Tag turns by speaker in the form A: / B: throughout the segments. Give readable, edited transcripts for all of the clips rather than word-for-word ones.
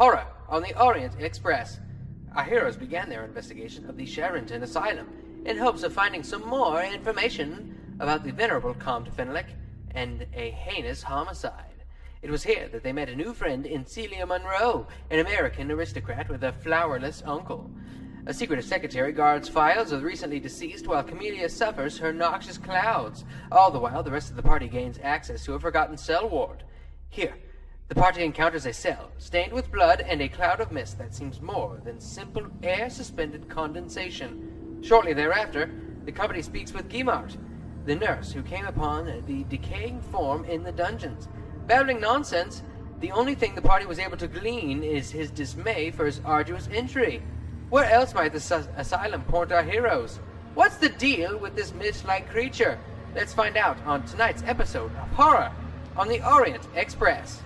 A: Horror on the Orient Express. Our heroes began their investigation of the Sherrington Asylum in hopes of finding some more information about the venerable Comte Fenwick and a heinous homicide. It was here that they met a new friend in Celia Monroe, an American aristocrat with a flowerless uncle. A secretive secretary guards files of the recently deceased while Camellia suffers her noxious clouds. All the while, the rest of the party gains access to a forgotten cell ward. Here, the party encounters a cell stained with blood and a cloud of mist that seems more than simple air-suspended condensation. Shortly thereafter, the company speaks with Guimart, the nurse who came upon the decaying form in the dungeons. Babbling nonsense, the only thing the party was able to glean is his dismay for his arduous entry. Where else might the asylum point our heroes? What's the deal with this mist-like creature? Let's find out on tonight's episode of Horror on the Orient Express.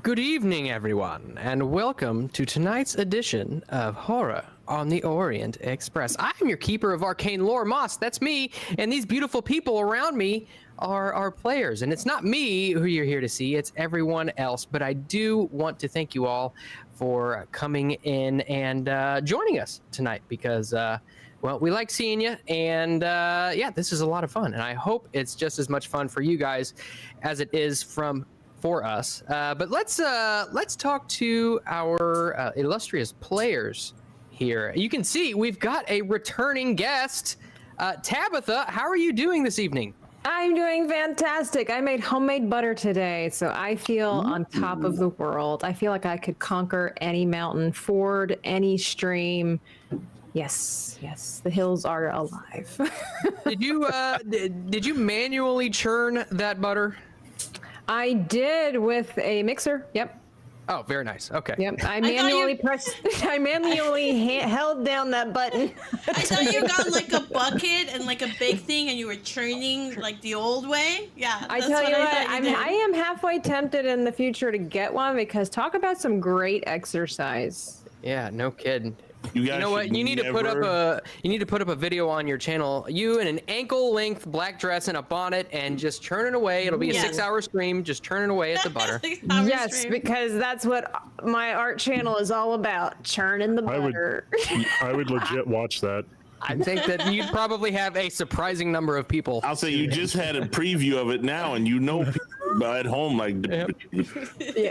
A: Good evening, everyone, and welcome to tonight's edition of Horror on the Orient Express. I'm your keeper of arcane lore, Moss. That's me, and these beautiful people around me are our players. And it's not me who you're here to see, it's everyone else. But I do want to thank you all for coming in and joining us tonight because, well, we like seeing you. And yeah, this is a lot of fun. And I hope it's just as much fun for you guys as it is for us. But let's talk to our illustrious players here. You can see we've got a returning guest. Tabitha, how are you doing this evening?
B: I'm doing fantastic. I made homemade butter today, so I feel on top of the world. I feel like I could conquer any mountain, ford any stream. Yes, the hills are alive.
A: Did you manually churn that butter?
B: I did with a mixer. Yep.
A: Oh, very nice. Okay.
B: Yep. I manually held down that button.
C: I thought you got like a bucket and like a big thing, and you were churning like the old way. Yeah.
B: I tell you what, I am halfway tempted in the future to get one because talk about some great exercise.
A: Yeah, no kidding. You know what? You need to put up a video on your channel. You in an ankle-length black dress and a bonnet, and just churning away. It'll be a 6-hour stream, just churning away at the butter.
B: Yes, because that's what my art channel is all about: churning the butter.
D: I would legit watch that.
A: I think that you'd probably have a surprising number of people.
E: I'll say you just had a preview of it now, and you know people at home like.
A: Yep.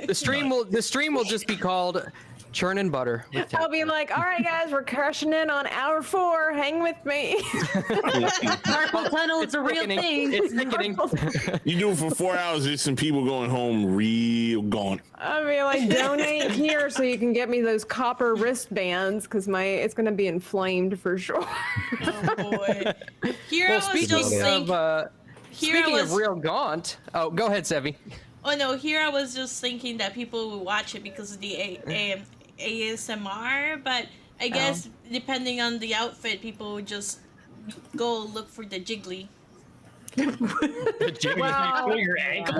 A: The stream will just be called
F: churning butter. With
B: I'll be like, all right, guys, we're crashing in on hour 4. Hang with me.
G: Carpal tunnel, it's a real thing.
F: It's thickening.
E: You do it for 4 hours, there's some people going home real gone.
B: I'll be like, donate here so you can get me those copper wristbands because it's going to be inflamed for sure.
C: Oh boy. Here
F: Well,
C: I was just
F: speaking of real gaunt. Oh, go ahead, Sevi.
C: Oh no, here I was just thinking that people would watch it because of the ASMR, but I guess depending on the outfit, people would just go look for the jiggly.
F: The jiggly.
G: Wow.
H: Your ankle.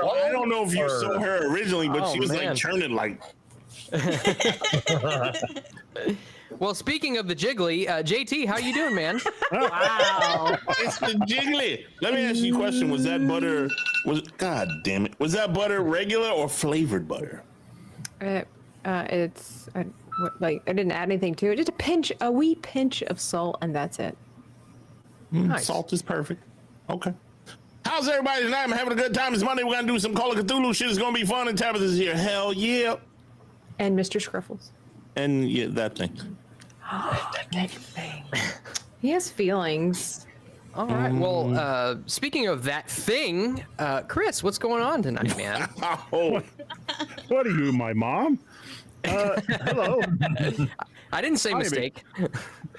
E: I don't know if you saw her originally, but she was like churning like.
F: Well, speaking of the jiggly, JT, how you doing, man?
G: Wow.
E: It's the jiggly. Let me ask you a question. Was that butter? God damn it? Was that butter regular or flavored butter?
B: It's like I didn't add anything to it. Just a wee pinch of salt, and that's it.
F: Nice.
E: Salt is perfect. Okay. How's everybody tonight? I'm having a good time. It's Monday. We're gonna do some Call of Cthulhu shit. It's gonna be fun. And Tabitha's here. Hell yeah.
B: And Mr. Scruffles.
E: And yeah, that thing.
B: That thing. He has feelings.
F: All right. Well, speaking of that thing, Chris, what's going on tonight, man?
E: Oh,
D: What are you, my mom? Hello.
F: I didn't say mistake.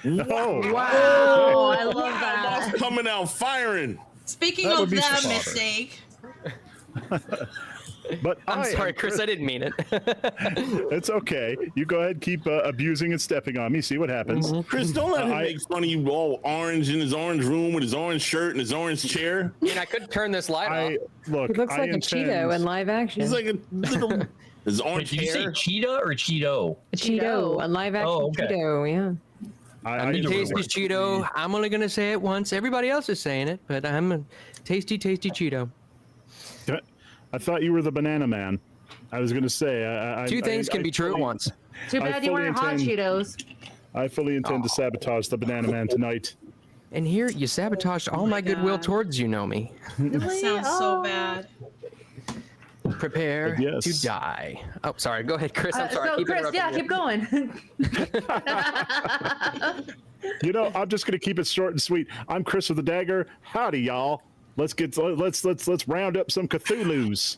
D: Oh,
G: Wow, I love that.
E: I'm coming out firing.
C: Speaking
D: That would
C: of
D: be
C: that
D: some fodder.
C: mistake,
D: but
F: I'm sorry, Chris. I didn't mean it.
D: It's okay. You go ahead, keep abusing and stepping on me. See what happens.
E: Chris, don't let him make fun of you all orange in his orange room with his orange shirt and his orange chair.
F: I mean, I could turn this light off.
D: Look.
B: He looks
D: I
B: like a
D: intend-
B: Cheeto in live action.
E: He's like a little. His orange
H: Did you say
E: hair.
H: cheetah or Cheeto?
B: A Cheeto, a live action
H: Oh, okay.
B: Cheeto, yeah.
F: I'm the tasty Cheeto. I'm only gonna say it once. Everybody else is saying it, but I'm a tasty Cheeto.
D: I thought you were the banana man. I was going to say.
F: Two things can be true at once.
G: Too bad you
D: fully
G: weren't hot
D: intend-
G: Cheetos.
D: I fully intend to sabotage the banana man tonight.
F: And here, you sabotaged all my goodwill
C: God.
F: towards you, Nomi.
C: that sounds so bad.
F: Prepare
D: Yes.
F: to die. Oh, sorry. Go ahead, Chris. I'm sorry.
G: So
F: Keep
G: Chris,
F: interrupting
G: yeah,
F: you.
G: keep going.
D: You know, I'm just going to keep it short and sweet. I'm Chris with the Dagger. Howdy, y'all. Let's round up some Cthulhu's.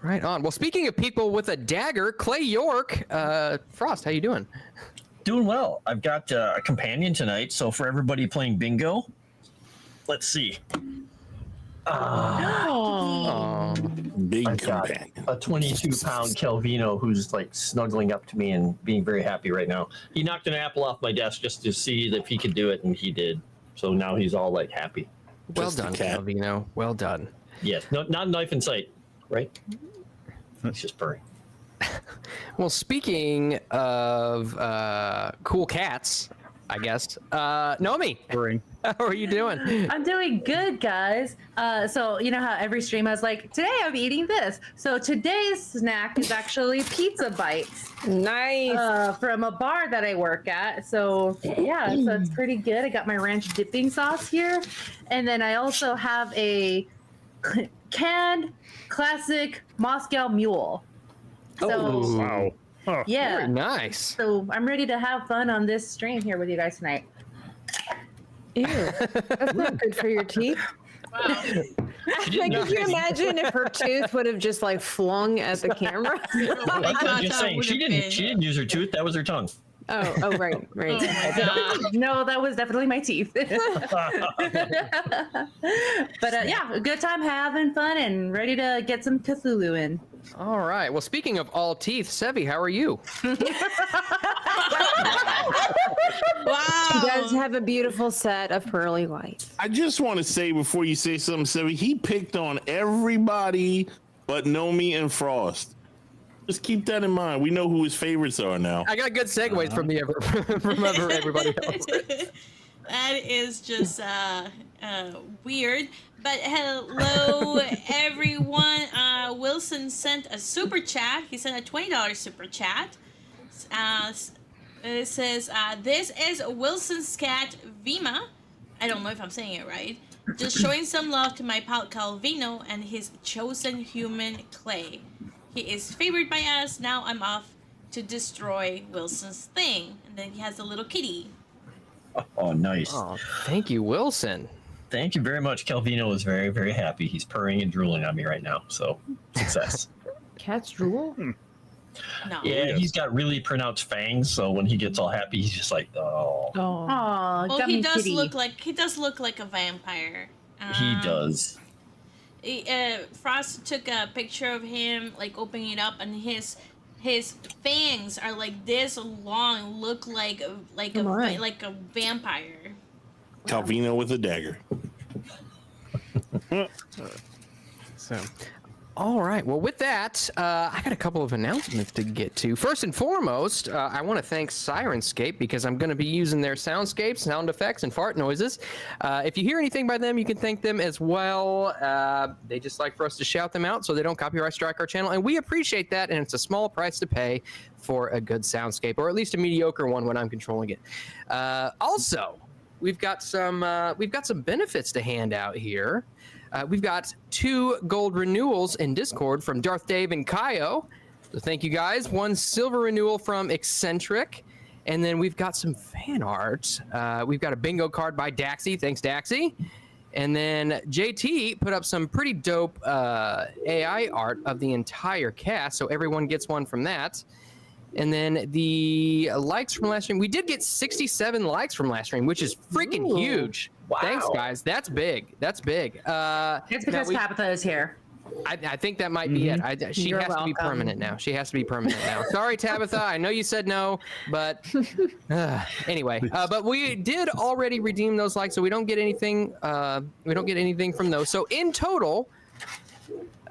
F: Right on. Well, speaking of people with a dagger, Clay York, Frost, how you doing?
H: Doing well. I've got a companion tonight, so for everybody playing bingo, let's see.
F: Oh,
E: Big
H: I've got
E: companion.
H: a 22-pound Calvino who's like snuggling up to me and being very happy right now. He knocked an apple off my desk just to see if he could do it, and he did. So now he's all like happy.
F: well
E: Just a
F: done,
E: cat.
F: Calvino. Well done.
H: Yes, no, not a knife in sight, right? He's just purring.
F: Well, speaking of cool cats, I guess, Nomi, how are you doing?
G: I'm doing good, guys. So you know how every stream I was like, today I'm eating this. So today's snack is actually pizza bites
B: Nice.
G: from a bar that I work at. So yeah, so it's pretty good. I got my ranch dipping sauce here, and then I also have a canned classic Moscow Mule. So
F: Oh,
D: Wow. Huh.
G: yeah,
F: very nice.
G: so I'm ready to have fun on this stream here with you guys tonight.
B: Ew. That's not good for your teeth.
C: Wow.
B: Like, could you imagine if her tooth would have just like flung at the camera?
H: I'm just saying, she didn't use her tooth. That was her tongue.
B: Oh, right.
C: Oh my god.
G: No, that was definitely my teeth. But yeah, a good time having fun and ready to get some Cthulhu in.
F: All right. Well, speaking of all teeth, Sevi, how are you?
C: Wow.
B: She does have a beautiful set of pearly whites.
E: I just want to say before you say something, Sevi, he picked on everybody but Nomi and Frost. Just keep that in mind. We know who his favorites are now.
F: I got good segues from everybody else.
C: That is just weird. But hello, everyone. Wilson sent a super chat. He sent a $20 super chat. It says, this is Wilson's cat, Vima. I don't know if I'm saying it right. Just showing some love to my pal Calvino and his chosen human, Clay. He is favored by us. Now I'm off to destroy Wilson's thing. And then he has a little kitty.
H: Oh, nice.
F: Oh, thank you, Wilson.
H: Thank you very much. Calvino is very, very happy. He's purring and drooling on me right now. So, success.
B: Cats drool?
C: No.
H: Yeah, he's got really pronounced fangs. So when he gets all happy, he's just like, oh.
B: Oh.
G: Aw,
C: Well,
G: gummy
C: he does
G: kitty.
C: look like a vampire.
H: He does.
C: Frost took a picture of him like opening it up, and his fangs are like this long, look like a vampire.
E: Calvino with a dagger.
F: So, all right. Well, with that, I got a couple of announcements to get to. First and foremost, I want to thank Sirenscape because I'm going to be using their soundscapes, sound effects, and fart noises. If you hear anything by them, you can thank them as well. They just like for us to shout them out so they don't copyright strike our channel, and we appreciate that, and it's a small price to pay for a good soundscape, or at least a mediocre one when I'm controlling it. Also, we've got some benefits to hand out here. We've got 2 gold renewals in Discord from Darth Dave and Kaio. So thank you guys. 1 silver renewal from Eccentric. And then we've got some fan art. We've got a bingo card by Daxy. Thanks, Daxy. And then JT put up some pretty dope AI art of the entire cast. So everyone gets one from that. And then the likes from last stream. We did get 67 likes from last stream, which is freaking huge.
H: Wow.
F: Thanks, guys. That's big. That's big.
G: It's because Tabitha is here.
F: I think that might be it. She
B: You're
F: has to be
B: welcome.
F: permanent now. She has to be permanent now. Sorry, Tabitha. I know you said no, but anyway. But we did already redeem those likes, so we don't get anything. We don't get anything from those. So in total,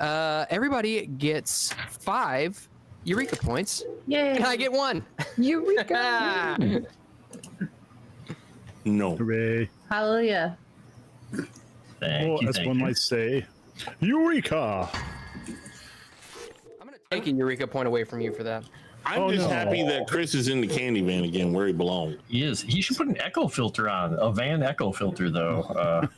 F: everybody gets 5 Eureka points.
G: Yay.
F: And I get 1.
B: Eureka!
E: No.
D: Hooray.
G: Hallelujah.
H: Thank you.
D: As
H: Thank
D: one
H: you.
D: might say, Eureka!
F: I'm going to take a Eureka point away from you for that.
E: I'm just
D: no.
E: happy that Chris is in the candy van again, where he belongs.
H: He is. He should put an echo filter on. A van echo filter, though.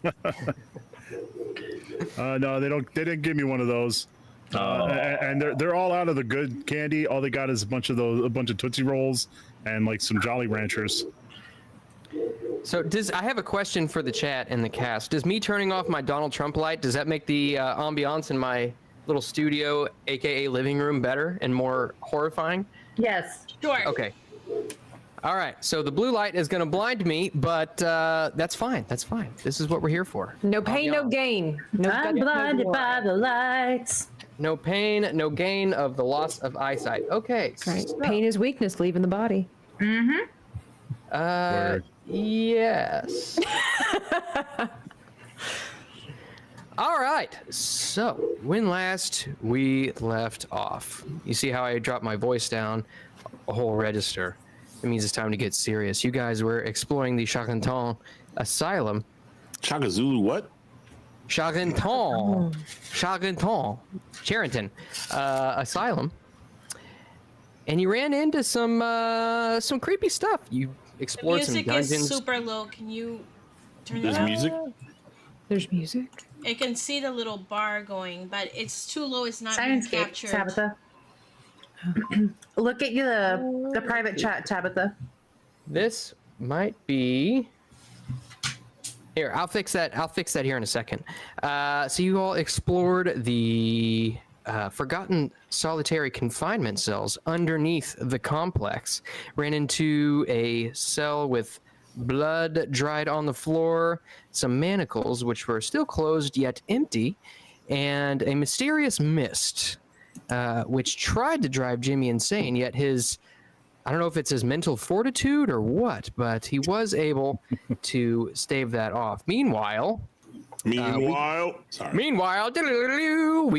D: No, they don't. They didn't give me one of those. And they're all out of the good candy. All they got is a bunch of Tootsie Rolls and like some Jolly Ranchers.
F: So I have a question for the chat and the cast. Does me turning off my Donald Trump light, does that make the ambiance in my little studio, aka living room, better and more horrifying?
G: Yes.
C: Sure.
F: Okay. All right. So the blue light is going to blind me, but that's fine. That's fine. This is what we're here for.
B: No pain, no gain. No
G: I'm
B: guts, no
G: blinded
B: glory.
G: by the lights.
F: No pain, no gain of the loss of eyesight. Okay.
B: Right.
F: so,
B: Pain is weakness leaving the body.
D: Word.
F: Yes. All right. So when last we left off, you see how I dropped my voice down a whole register. It means it's time to get serious. You guys were exploring the Charenton Asylum.
E: Chaka Zulu, what?
F: Charenton Asylum. And you ran into some creepy stuff. You
C: The
F: explored some
C: music
F: dungeons.
C: is super low. Can you turn it
E: There's
C: up?
E: music?
B: There's music.
C: I can see the little bar going, but it's too low. It's not being
G: Sirenscape,
C: captured.
G: Tabitha. Look at the private chat, Tabitha.
F: This might be. Here, I'll fix that. I'll fix that here in a second. So you all explored the forgotten solitary confinement cells underneath the complex. Ran into a cell with blood dried on the floor, some manacles which were still closed yet empty, and a mysterious mist which tried to drive Jimmy insane. Yet I don't know if it's his mental fortitude or what, but he was able to stave that off. Meanwhile, we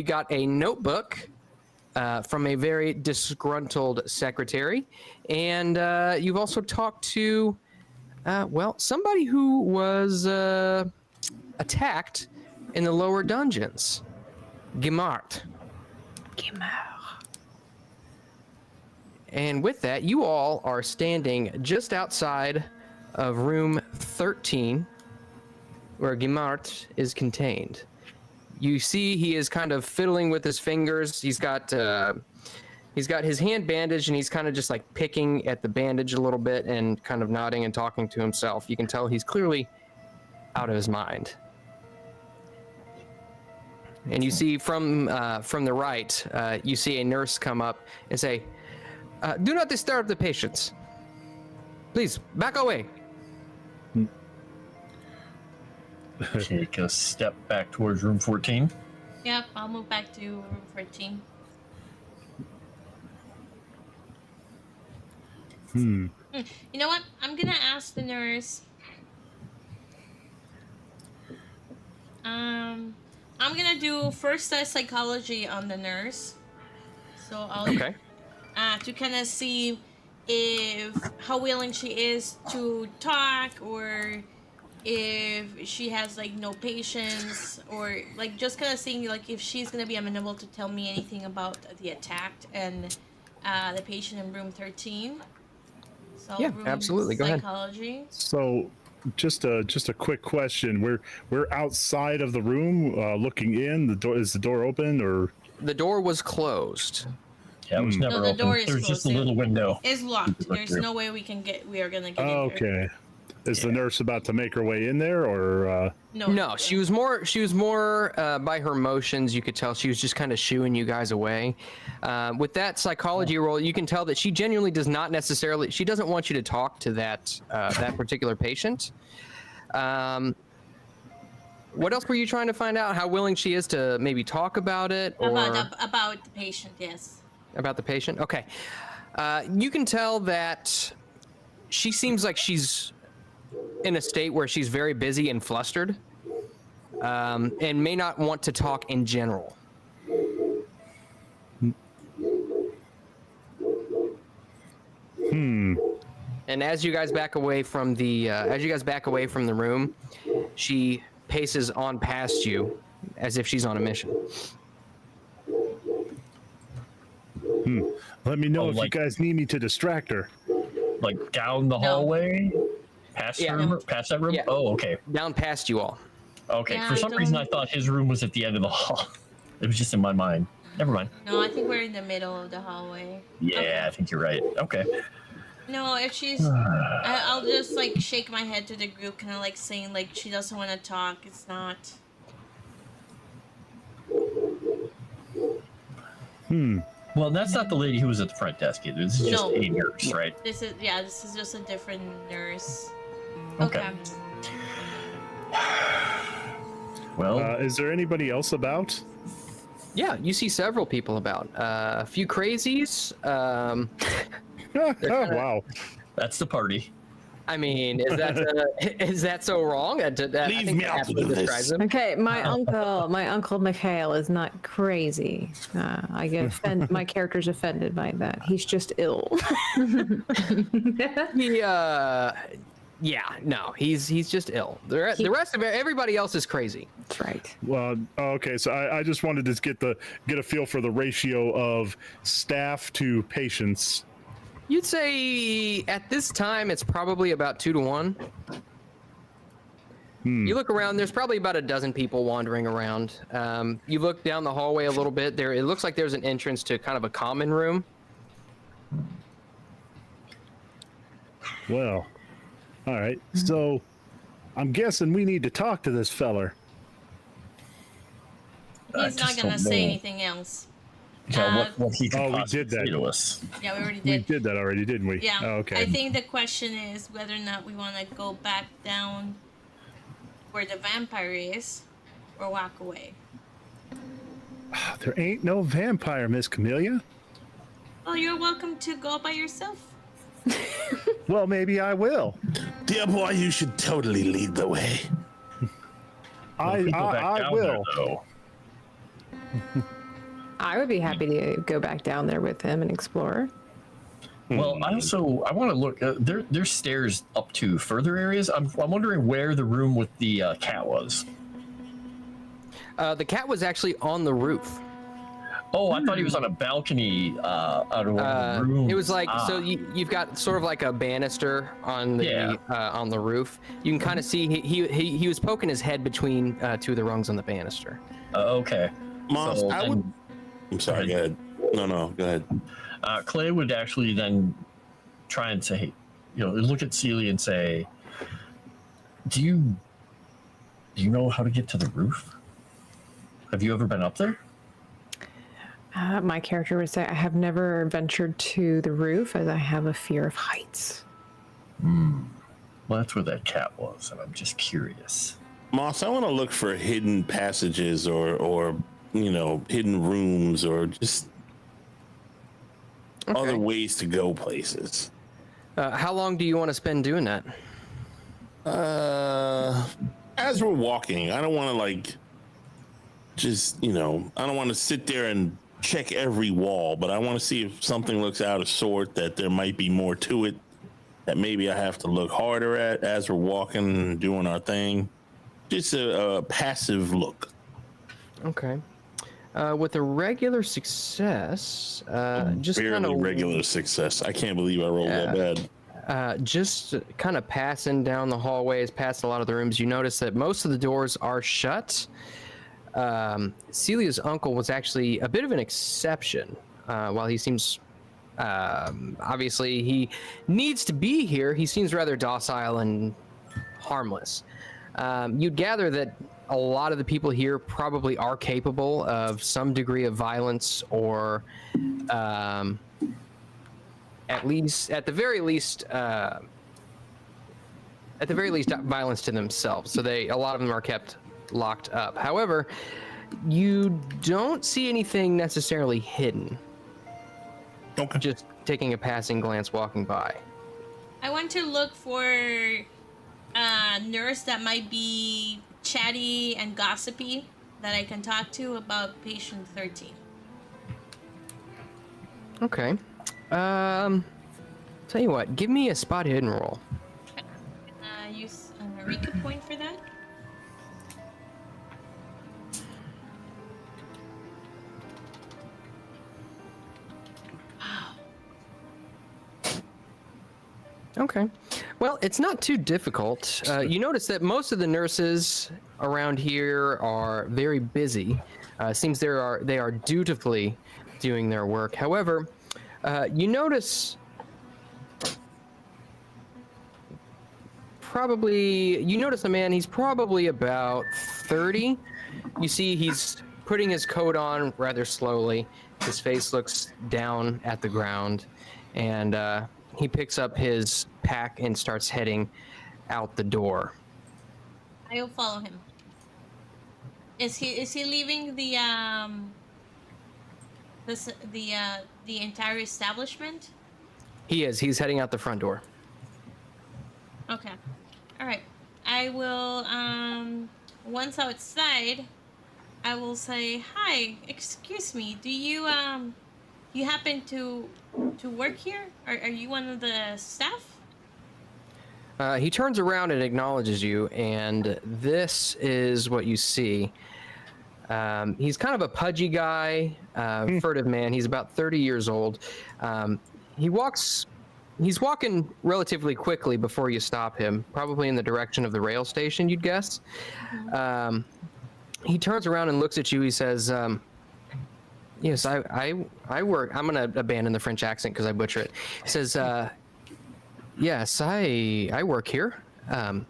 F: got a notebook from a very disgruntled secretary, and you've also talked to, somebody who was attacked in the lower dungeons. Guimard. And with that, you all are standing just outside of room 13, where Guimard is contained. You see he is kind of fiddling with his fingers. He's got He's got his hand bandaged, and he's kind of just like picking at the bandage a little bit and kind of nodding and talking to himself. You can tell he's clearly out of his mind. And you see from the right, you see a nurse come up and say, "Do not disturb the patients. Please, back away."
H: Take a step back towards room 14.
C: Yep, I'll move back to room 14. You know what? I'm gonna ask the nurse. I'm gonna do first psychology on the nurse. So I'll
F: Okay.
C: To kind of see if how willing she is to talk, or if she has like no patience, or like just kind of seeing like if she's gonna be amenable to tell me anything about the attack and the patient in room 13. So
F: Yeah, absolutely. Go ahead.
C: psychology.
D: So, just a quick question. We're outside of the room, looking in. Is the door open or?
F: The door was closed.
H: Yeah, it was never
C: the
H: open.
C: door is
H: There's just a
C: closed.
H: little window.
C: It's locked. There's no way we are gonna get in here.
D: Okay. Is the nurse about to make her way in there, or?
F: No, she was more by her motions. You could tell she was just kind of shooing you guys away. With that psychology roll, you can tell that she genuinely does not necessarily. She doesn't want you to talk to that particular patient. What else were you trying to find out? How willing she is to maybe talk about it, or
C: about the patient? Yes.
F: About the patient? Okay. You can tell that she seems like she's in a state where she's very busy and flustered, and may not want to talk in general. And as you guys back away from the room, she paces on past you as if she's on a mission.
D: Let me know if
H: like-
D: you guys need me to distract her.
H: Like down the hallway? Past
F: Yeah.
H: room? Past that room?
F: Yeah.
H: Oh, okay.
F: Down past you all.
H: Okay.
C: Yeah,
H: For
C: I
H: some reason, I
C: don't-
H: thought his room was at the end of the hall. It was just in my mind. Never mind.
C: No, I think we're in the middle of the hallway.
H: Yeah,
C: Okay.
H: I think you're right. Okay.
C: No, if she's, I'll just like shake my head to the group, kind of like saying like she doesn't want to talk. It's not.
H: Well, that's not the lady who was at the front desk either. This is just
C: No.
H: a nurse, right?
C: This is just a different nurse.
H: Okay. Well,
D: Is there anybody else about?
F: Yeah, you see several people about. A few crazies.
D: Oh, wow.
H: that's the party.
F: I mean, is that so wrong? I
E: Leave
F: think
E: me
F: that
E: out
F: absolutely
E: of this.
F: describes him.
B: Okay, my uncle Mikhail is not crazy. I get my character's offended by that. He's just ill. He's just ill. The rest of everybody else is crazy. That's right.
D: Well, okay. So I just wanted to get a feel for the ratio of staff to patients.
F: You'd say at this time it's probably about 2 to 1. You look around, there's probably about a dozen people wandering around. You look down the hallway a little bit. It looks like there's an entrance to kind of a common room.
D: Well, all right. So I'm guessing we need to talk to this feller.
H: I
C: He's not
H: just
C: gonna
H: don't
C: say
H: know.
C: anything else.
H: Yeah, what he could
D: Oh, we
H: possibly
D: did that.
H: say to us.
C: Yeah, we already
D: We
C: did.
D: did that already, didn't we?
C: Yeah.
D: Oh, okay.
C: I think the question is whether or not we want to go back down where the vampire is, or walk away.
D: There ain't no vampire, Miss Camellia.
C: Well, you're welcome to go by yourself.
D: Well, maybe I will.
E: Dear boy, you should totally lead the way.
H: If we go back
D: I
H: down
D: will.
H: there, though,
B: I would be happy to go back down there with him and explore.
H: well, I want to look. There's stairs up to further areas. I'm wondering where the room with the cat was.
F: The cat was actually on the roof.
H: Oh, I thought he was on a balcony out of one of the rooms.
F: It was like
H: Ah.
F: so you've got sort of like a banister on the roof. You can kind of see he was poking his head between 2 of the rungs on the banister.
H: Okay.
E: Moss,
H: So
E: I
H: then-
E: would. I'm sorry. Go ahead. No, go ahead.
H: Clay would actually then try and say, look at Celia and say, do you know how to get to the roof? Have you ever been up there?
B: My character would say, I have never ventured to the roof as I have a fear of heights.
H: Well, that's where that cat was, and I'm just curious.
E: Moss, I want to look for hidden passages or hidden rooms or just other ways to go places.
F: How long do you want to spend doing that?
E: As we're walking, I don't want to I don't want to sit there and check every wall, but I want to see if something looks out of sort, that there might be more to it, that maybe I have to look harder at as we're walking and doing our thing. Just a passive look.
F: Okay. With a regular success, just kind of
E: regular success. I can't believe I rolled that bad.
F: Just kind of passing down the hallways, past a lot of the rooms, you notice that most of the doors are shut. Celia's uncle was actually a bit of an exception. While he seems, obviously, he needs to be here, he seems rather docile and harmless. You'd gather that a lot of the people here probably are capable of some degree of violence, or at the very least, violence to themselves. So a lot of them are kept locked up. However, you don't see anything necessarily hidden.
E: Okay.
F: Just taking a passing glance walking by.
C: I want to look for a nurse that might be chatty and gossipy that I can talk to about patient 13.
F: Okay. Tell you what, give me a spot hidden roll.
C: Use a Marika point for that.
F: Okay. Well, it's not too difficult. You notice that most of the nurses around here are very busy. Seems they are dutifully doing their work. However, you notice a man, he's probably about 30. You see he's putting his coat on rather slowly. His face looks down at the ground, and he picks up his pack and starts heading out the door.
C: I will follow him. Is he leaving the entire establishment?
F: He is. He's heading out the front door.
C: Okay. All right. I will once outside, I will say, "Hi, excuse me. Do you you happen to work here? Are you one of the staff?"
F: He turns around and acknowledges you, and this is what you see. He's kind of a pudgy guy, furtive man. He's about 30 years old. He's walking relatively quickly before you stop him, probably in the direction of the rail station, you'd guess. He turns around and looks at you. He says, yes, I work. I'm going to abandon the French accent because I butcher it. He says, yes, I work here. Can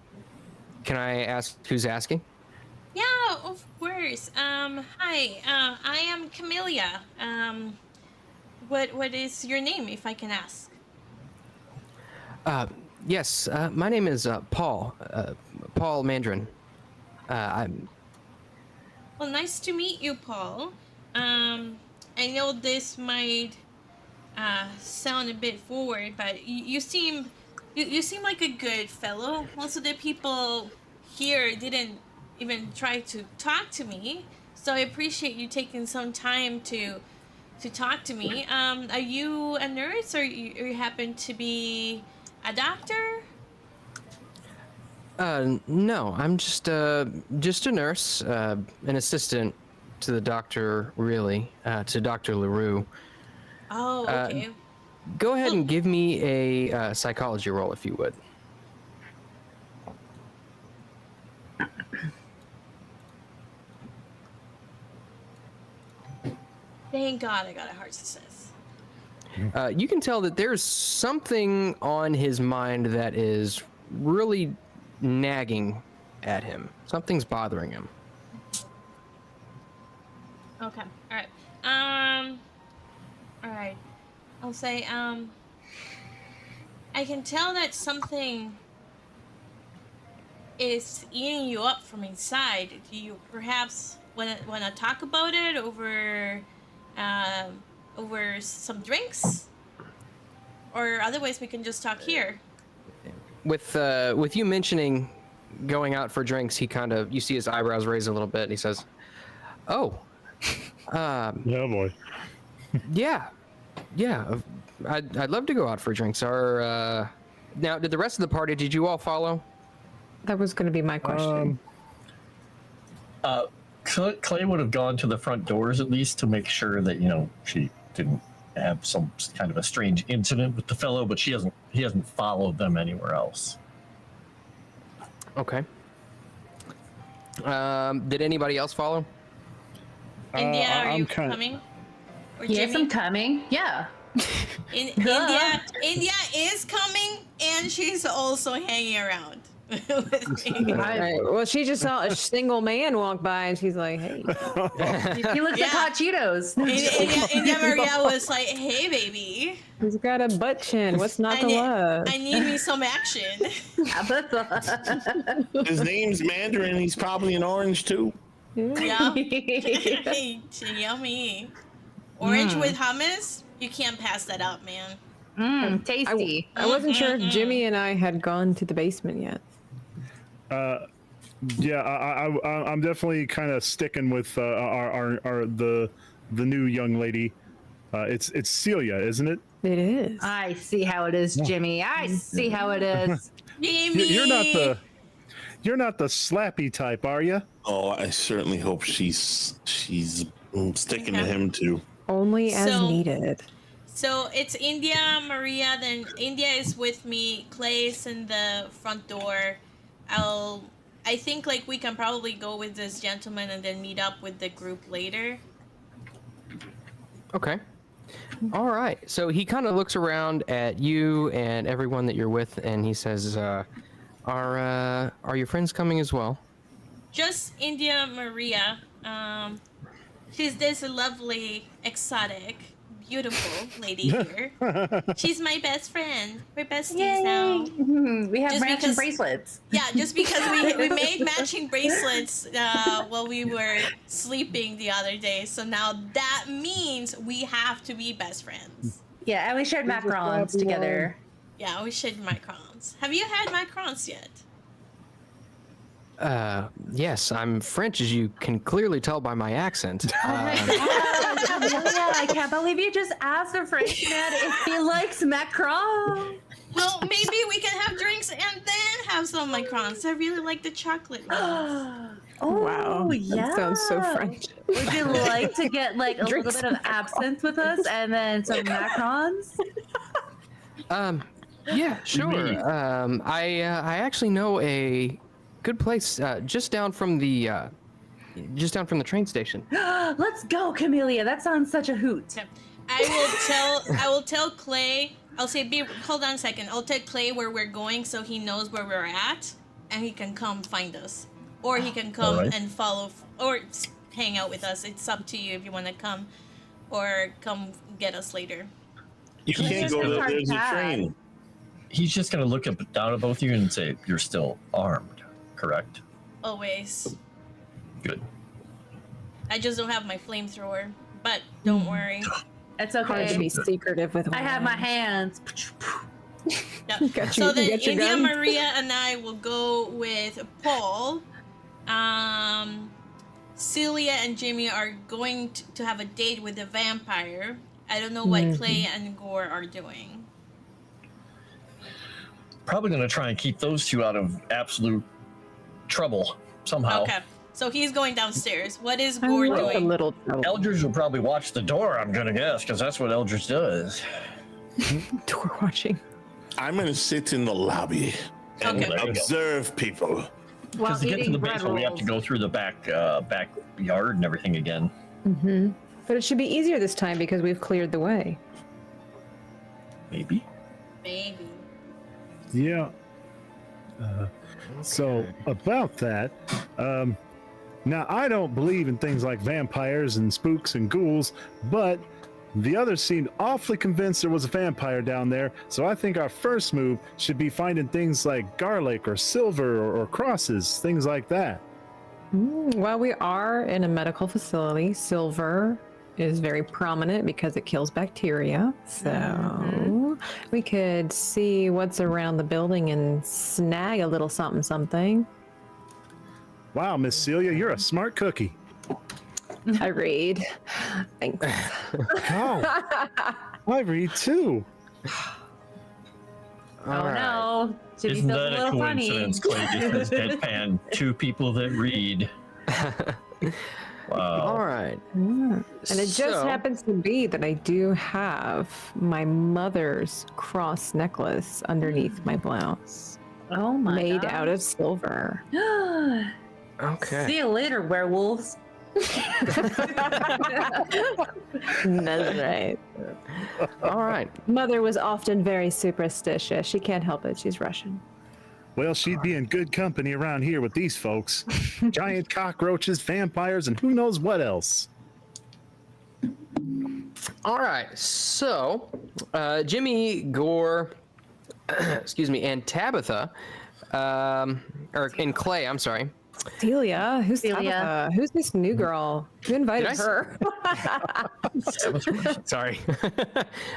F: I ask who's asking?
C: Yeah, of course. Hi, I am Camellia. What is your name, if I can ask?
F: Yes, my name is Paul. Paul Mandrin. I'm.
C: Well, nice to meet you, Paul. I know this might sound a bit forward, but you seem like a good fellow. Most of the people here didn't even try to talk to me, so I appreciate you taking some time to talk to me. Are you a nurse, or you happen to be a doctor?
F: No, I'm just a nurse, an assistant to the doctor, really, to Dr. LaRue.
C: Oh, okay.
F: Go ahead and give me a psychology roll, if you would.
C: Thank God I got a hard success.
F: you can tell that there's something on his mind that is really nagging at him. Something's bothering him.
C: Okay. All right. All right. I'll say I can tell that something is eating you up from inside. Do you perhaps want to talk about it over some drinks? Or otherwise we can just talk here.
F: With you mentioning going out for drinks, he kind of, you see his eyebrows raise a little bit, and he says, "Oh,
D: Yeah, boy.
F: yeah, I'd love to go out for drinks." Now, did the rest of the party? Did you all follow?
B: That was going to be my question.
H: Clay would have gone to the front doors at least to make sure that she didn't have some kind of a strange incident with the fellow, but he hasn't followed them anywhere else.
F: Okay. Did anybody else follow?
C: India, are you
D: I'm
C: coming? Or
G: Yes,
C: Jimmy?
G: I'm coming. Yeah.
C: India is coming, and she's also hanging around with me.
B: Right. Well, she just saw a single man walk by, and she's like, "Hey."
G: He looks like hot Cheetos.
C: India Maria was like, "Hey, baby,
B: He's got a butt chin. What's not to love?
C: I need me some action."
E: His name's Mandarin. He's probably an orange too.
C: Yeah. Yummy. Orange with hummus? You can't pass that up, man.
G: Tasty.
B: I wasn't sure if Jimmy and I had gone to the basement yet.
D: Yeah, I'm definitely kind of sticking with the new young lady. It's Celia, isn't it?
B: It is.
G: I see how it is, Jimmy. I see how it is.
C: Jimmy!
D: You're not the slappy type, are you?
E: Oh, I certainly hope she's sticking to him too.
B: Only as
C: So-
B: needed.
C: So it's India, Maria, then India is with me, Clay's in the front door. I think like we can probably go with this gentleman and then meet up with the group later.
F: Okay. All right. So he kind of looks around at you and everyone that you're with, and he says, "Are your friends coming as well?"
C: Just India Maria. She's this lovely, exotic, beautiful lady here. She's my best friend. We're besties now.
G: We have
C: Just
G: matching
C: because-
G: bracelets.
C: Yeah, just because we made matching bracelets while we were sleeping the other day. So now that means we have to be best friends.
G: Yeah, and we shared macarons together.
C: Yeah, we should macarons. Have you had macarons yet?
F: Yes, I'm French, as you can clearly tell by my accent.
G: Oh my god, Amelia, I can't believe you just asked a French man if he likes macaron.
C: Well, maybe we can have drinks and then have some macarons. I really like the chocolate ones.
G: Oh,
B: Wow.
G: yeah.
B: That sounds so French.
G: Would you like to get like a
B: Drink
G: little bit of absinthe with us and then some macarons?
F: Yeah, sure.
H: Me.
F: I actually know a good place just down from the train station.
G: Let's go, Camellia. That sounds such a hoot.
C: I will tell Clay. I'll say, hold on a second. I'll tell Clay where we're going so he knows where we're at, and he can come find us, or he can come
H: Alright.
C: and follow, or hang out with us. It's up to you if you want to come, or come get us later.
E: You can't go there. There's a train.
H: He's just going to look up down at both of you and say, "You're still armed, correct?"
C: Always.
H: Good.
C: I just don't have my flamethrower, but don't worry.
G: It's
B: Hard to be
G: okay.
B: secretive with.
G: I have my hands.
C: Yeah.
B: Got
C: So
B: you
C: then
B: got your
C: India,
B: gun?
C: Maria, and I will go with Paul. Celia and Jimmy are going to have a date with a vampire. I don't know what Clay and Gore are doing.
H: Probably going to try and keep those two out of absolute trouble somehow.
C: Okay. So he's going downstairs. What is
B: I
C: Gore
B: like a
C: doing?
B: little trouble.
H: Eldridge will probably watch the door, I'm going to guess, because that's what Eldridge does.
B: Door watching.
E: I'm gonna sit in the lobby and
C: Okay.
H: There you go.
E: observe people.
G: While
H: Because to get to
G: eating
H: the
G: bread
H: basement, we have to
G: rolls.
H: go through the backyard and everything again.
B: But it should be easier this time because we've cleared the way.
H: Maybe.
C: Maybe.
D: Yeah. So about that, now I don't believe in things like vampires and spooks and ghouls, but the others seemed awfully convinced there was a vampire down there, so I think our first move should be finding things like garlic or silver or crosses, things like that.
B: Well, we are in a medical facility. Silver is very prominent because it kills bacteria. So we could see what's around the building and snag a little something.
D: Wow, Miss Celia, you're a smart cookie.
B: I read. Thanks.
D: Oh, I read too.
F: All right.
G: No. Jimmy
H: Isn't
G: feels
H: that a
G: little funny.
H: coincidence, Clay? Just says deadpan. Two people that read. Wow.
F: All right.
B: And it just
F: So-
B: happens to be that I do have my mother's cross necklace underneath my blouse,
G: Oh my
B: made
G: God.
B: out of silver.
F: Okay.
G: See you later, werewolves.
B: That's right.
F: All right.
B: Mother was often very superstitious. She can't help it. She's Russian.
D: Well, she'd be in good company around here with these folks. Giant cockroaches, vampires, and who knows what else.
F: All right. So, Jimmy, Gore, excuse me, and Tabitha, and Clay, I'm sorry.
B: Celia? Who's
G: Celia.
B: Tabitha? Who's this new girl? Who invited
F: Did I
B: her?
F: Sorry.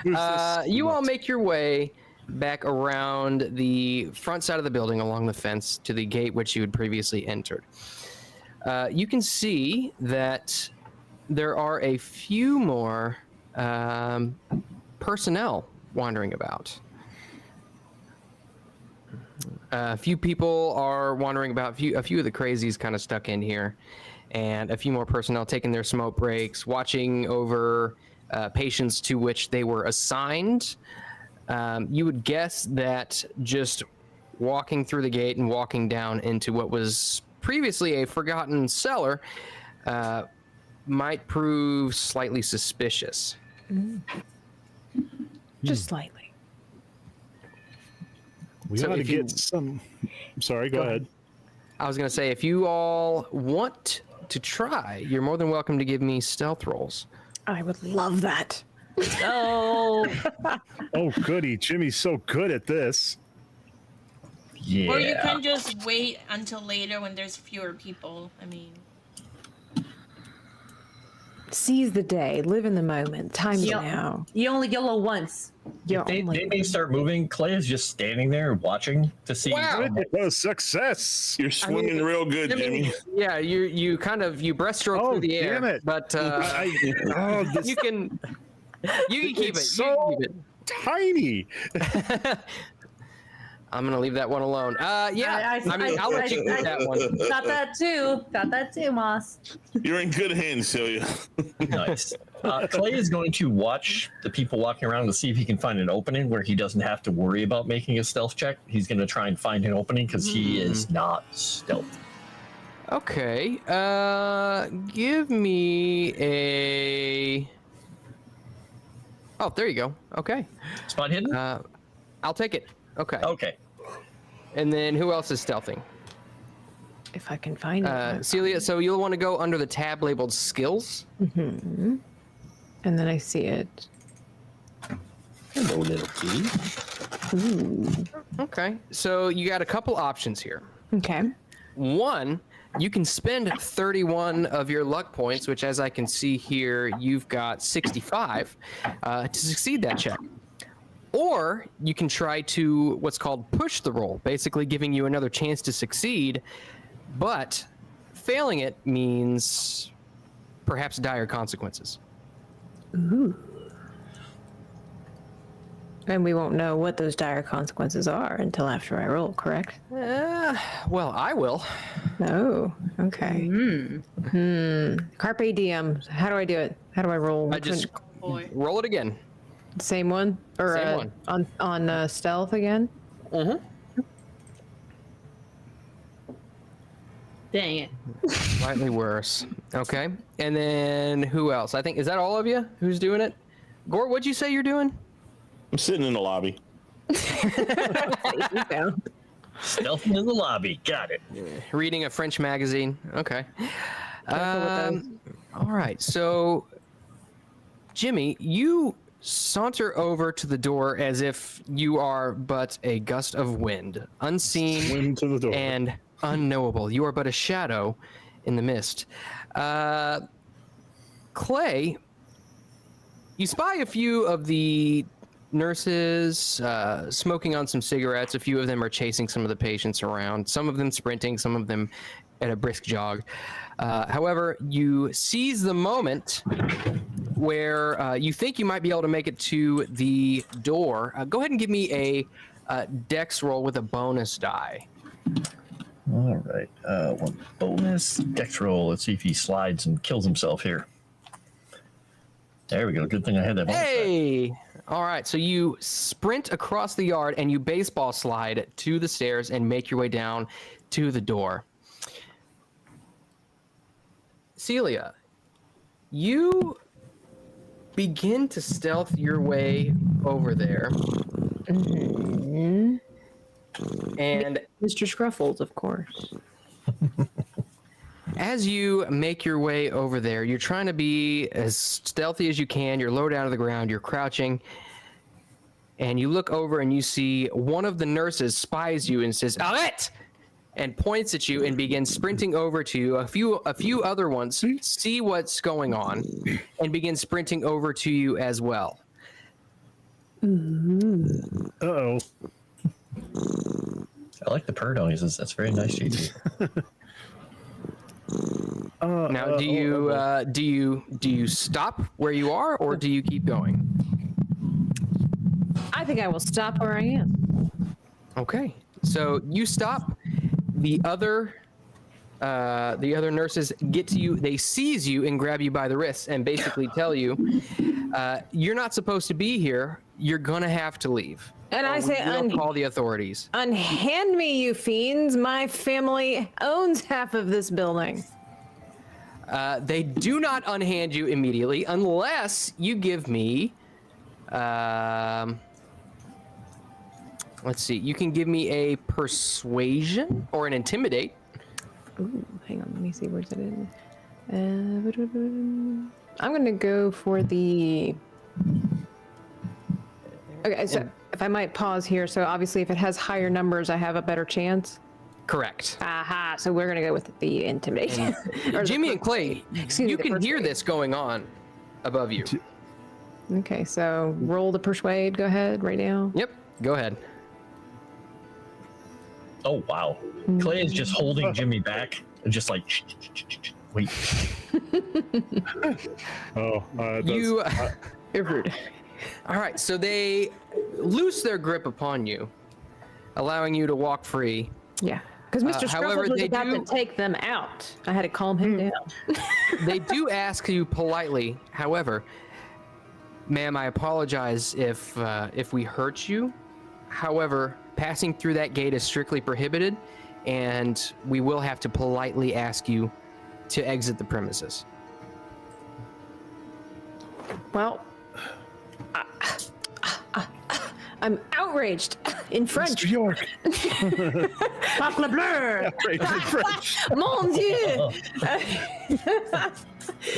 D: Who's this?
F: You all make your way back around the front side of the building along the fence to the gate which you had previously entered. You can see that there are a few more personnel wandering about. A few people are wandering about. A few of the crazies kind of stuck in here, and a few more personnel taking their smoke breaks, watching over patients to which they were assigned. You would guess that just walking through the gate and walking down into what was previously a forgotten cellar might prove slightly suspicious.
B: Just slightly.
D: We
F: So
D: ought to
F: if you-
D: get some. Sorry, go ahead.
F: I was going to say, if you all want to try, you're more than welcome to give me stealth rolls.
B: I would love that.
G: Oh,
D: Oh, goody. Jimmy's so good at this.
H: Yeah.
C: Or you can just wait until later when there's fewer people. I mean,
B: Seize the day. Live in the moment. Time's
G: Yep.
B: now.
G: you only yellow once.
B: You're
H: They
B: only-
H: may start moving. Clay is just standing there watching to see.
F: Wow.
D: What a success.
E: You're swimming real good, Jimmy.
F: Yeah, you kind of breaststroke
D: Oh,
F: through the air,
D: damn it.
F: but
D: Oh, this
F: you can keep it.
D: It's
F: You can
D: so-
F: keep it.
D: tiny.
F: I'm gonna leave that one alone. Yeah, I mean, I'll let you keep that one.
G: Got that too. Got that too, Moss.
E: You're in good hands, Celia.
H: Nice. Clay is going to watch the people walking around to see if he can find an opening where he doesn't have to worry about making a stealth check. He's going to try and find an opening because he is not stealthy.
F: Okay, give me a. Oh, there you go. Okay,
H: Spot hidden?
F: I'll take it. Okay.
H: Okay.
F: And then who else is stealthing?
B: If I can find it.
F: Celia, so you'll want to go under the tab labeled skills.
B: And then I see it.
H: Hello, little kitty.
F: Okay, so you got a couple options here.
B: Okay.
F: One, you can spend 31 of your luck points, which, as I can see here, you've got 65 to succeed that check. Or you can try to what's called push the roll, basically giving you another chance to succeed, but failing it means perhaps dire consequences.
B: And we won't know what those dire consequences are until after I roll, correct?
F: Well, I will.
B: Oh, okay. Carpe diem. How do I do it? How do I roll?
F: I just
C: boy.
F: roll it again.
B: Same one? Or
F: Same one.
B: on stealth again?
G: Dang it.
F: Slightly worse. Okay. And then who else? I think, is that all of you who's doing it? Gore, what'd you say you're doing?
E: I'm sitting in the lobby.
H: Stealthy in the lobby. Got it.
F: Reading a French magazine. Okay.
B: Careful with those.
F: All right. So, Jimmy, you saunter over to the door as if you are but a gust of wind, unseen
D: Wind to the door.
F: and unknowable. You are but a shadow in the mist. Clay, you spy a few of the nurses smoking on some cigarettes. A few of them are chasing some of the patients around, some of them sprinting, some of them at a brisk jog. However, you seize the moment where you think you might be able to make it to the door. Go ahead and give me a dex roll with a bonus die.
H: All right. One bonus dex roll. Let's see if he slides and kills himself here. There we go. Good thing I had that bonus die.
F: Hey! All right, so you sprint across the yard and you baseball slide to the stairs and make your way down to the door. Celia, you begin to stealth your way over there.
B: Mm-hmm.
F: And
B: Mr. Scruffles, of course.
F: as you make your way over there, you're trying to be as stealthy as you can. You're low down to the ground. You're crouching. And you look over and you see one of the nurses spies you and says, "Arrête!" and points at you and begins sprinting over to you. A few other ones see what's going on and begin sprinting over to you as well.
D: Uh-oh.
H: I like the purr noises. That's very nice, JT.
F: Now, do you stop where you are, or do you keep going?
B: I think I will stop where I am.
F: Okay, so you stop. The other nurses get to you. They seize you and grab you by the wrists and basically tell you, "You're not supposed to be here. You're gonna have to leave."
B: And I say,
F: we'll call the authorities.
B: Unhand me, you fiends. My family owns half of this building.
F: They do not unhand you immediately unless you give me. Let's see. You can give me a persuasion or an intimidate.
B: Ooh, hang on. Let me see. Where's it in? I'm going to go for the... Okay, so if I might pause here. So obviously if it has higher numbers, I have a better chance.
F: Correct.
B: Aha. So we're going to go with the intimidation. Or the
F: Jimmy and Clay,
B: Excuse me,
F: you
B: the
F: can hear
B: persuade.
F: this going on above you.
B: Okay, so roll the persuade. Go ahead right now.
F: Yep. Go ahead.
H: Oh, wow. Clay is just holding Jimmy back and just like, wait.
D: Oh,
F: You.
B: You're rude.
F: All right. So they loose their grip upon you, allowing you to walk free.
B: Yeah. Because Mr.
F: However,
B: Scruffles was
F: they
B: about
F: do-
B: to take them out. I had to calm him down.
F: They do ask you politely. However, ma'am, I apologize if we hurt you. However, passing through that gate is strictly prohibited, and we will have to politely ask you to exit the premises.
B: Well, I'm outraged in French.
D: Mr. York.
B: Parle bleu! Mon Dieu!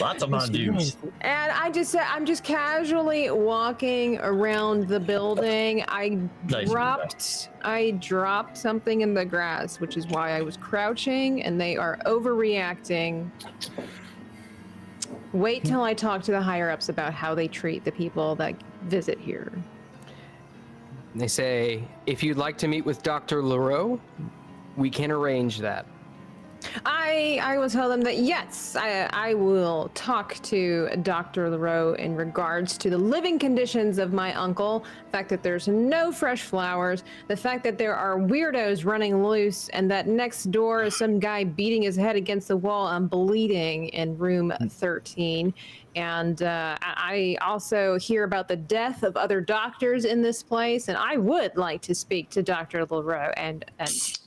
H: Lots of Mondus.
B: And I'm just casually walking around the building. I dropped something in the grass, which is why I was crouching, and they are overreacting. Wait till I talk to the higher ups about how they treat the people that visit here.
F: They say, if you'd like to meet with Dr. Leroux, we can arrange that.
B: I will tell them that yes, I will talk to Dr. Leroux in regards to the living conditions of my uncle, the fact that there's no fresh flowers, the fact that there are weirdos running loose, and that next door is some guy beating his head against the wall and bleeding in room 13. And I also hear about the death of other doctors in this place, and I would like to speak to Dr. Leroux and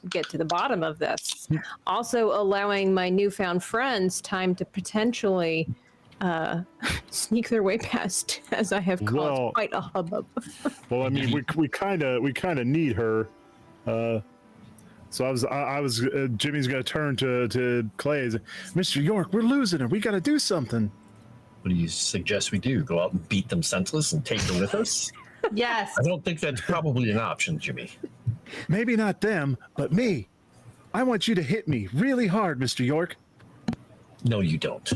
B: get to the bottom of this. Also allowing my newfound friends time to potentially sneak their way past, as I have caused
D: Well-
B: quite a hubbub.
D: Well, I mean, we kind of need her. So I was Jimmy's gonna turn to Clay. And say, Mr. York, we're losing her. We got to do something.
H: What do you suggest we do? Go out and beat them senseless and take her with us?
G: Yes.
H: I don't think that's probably an option, Jimmy.
D: Maybe not them, but me. I want you to hit me really hard, Mr. York.
H: No, you don't.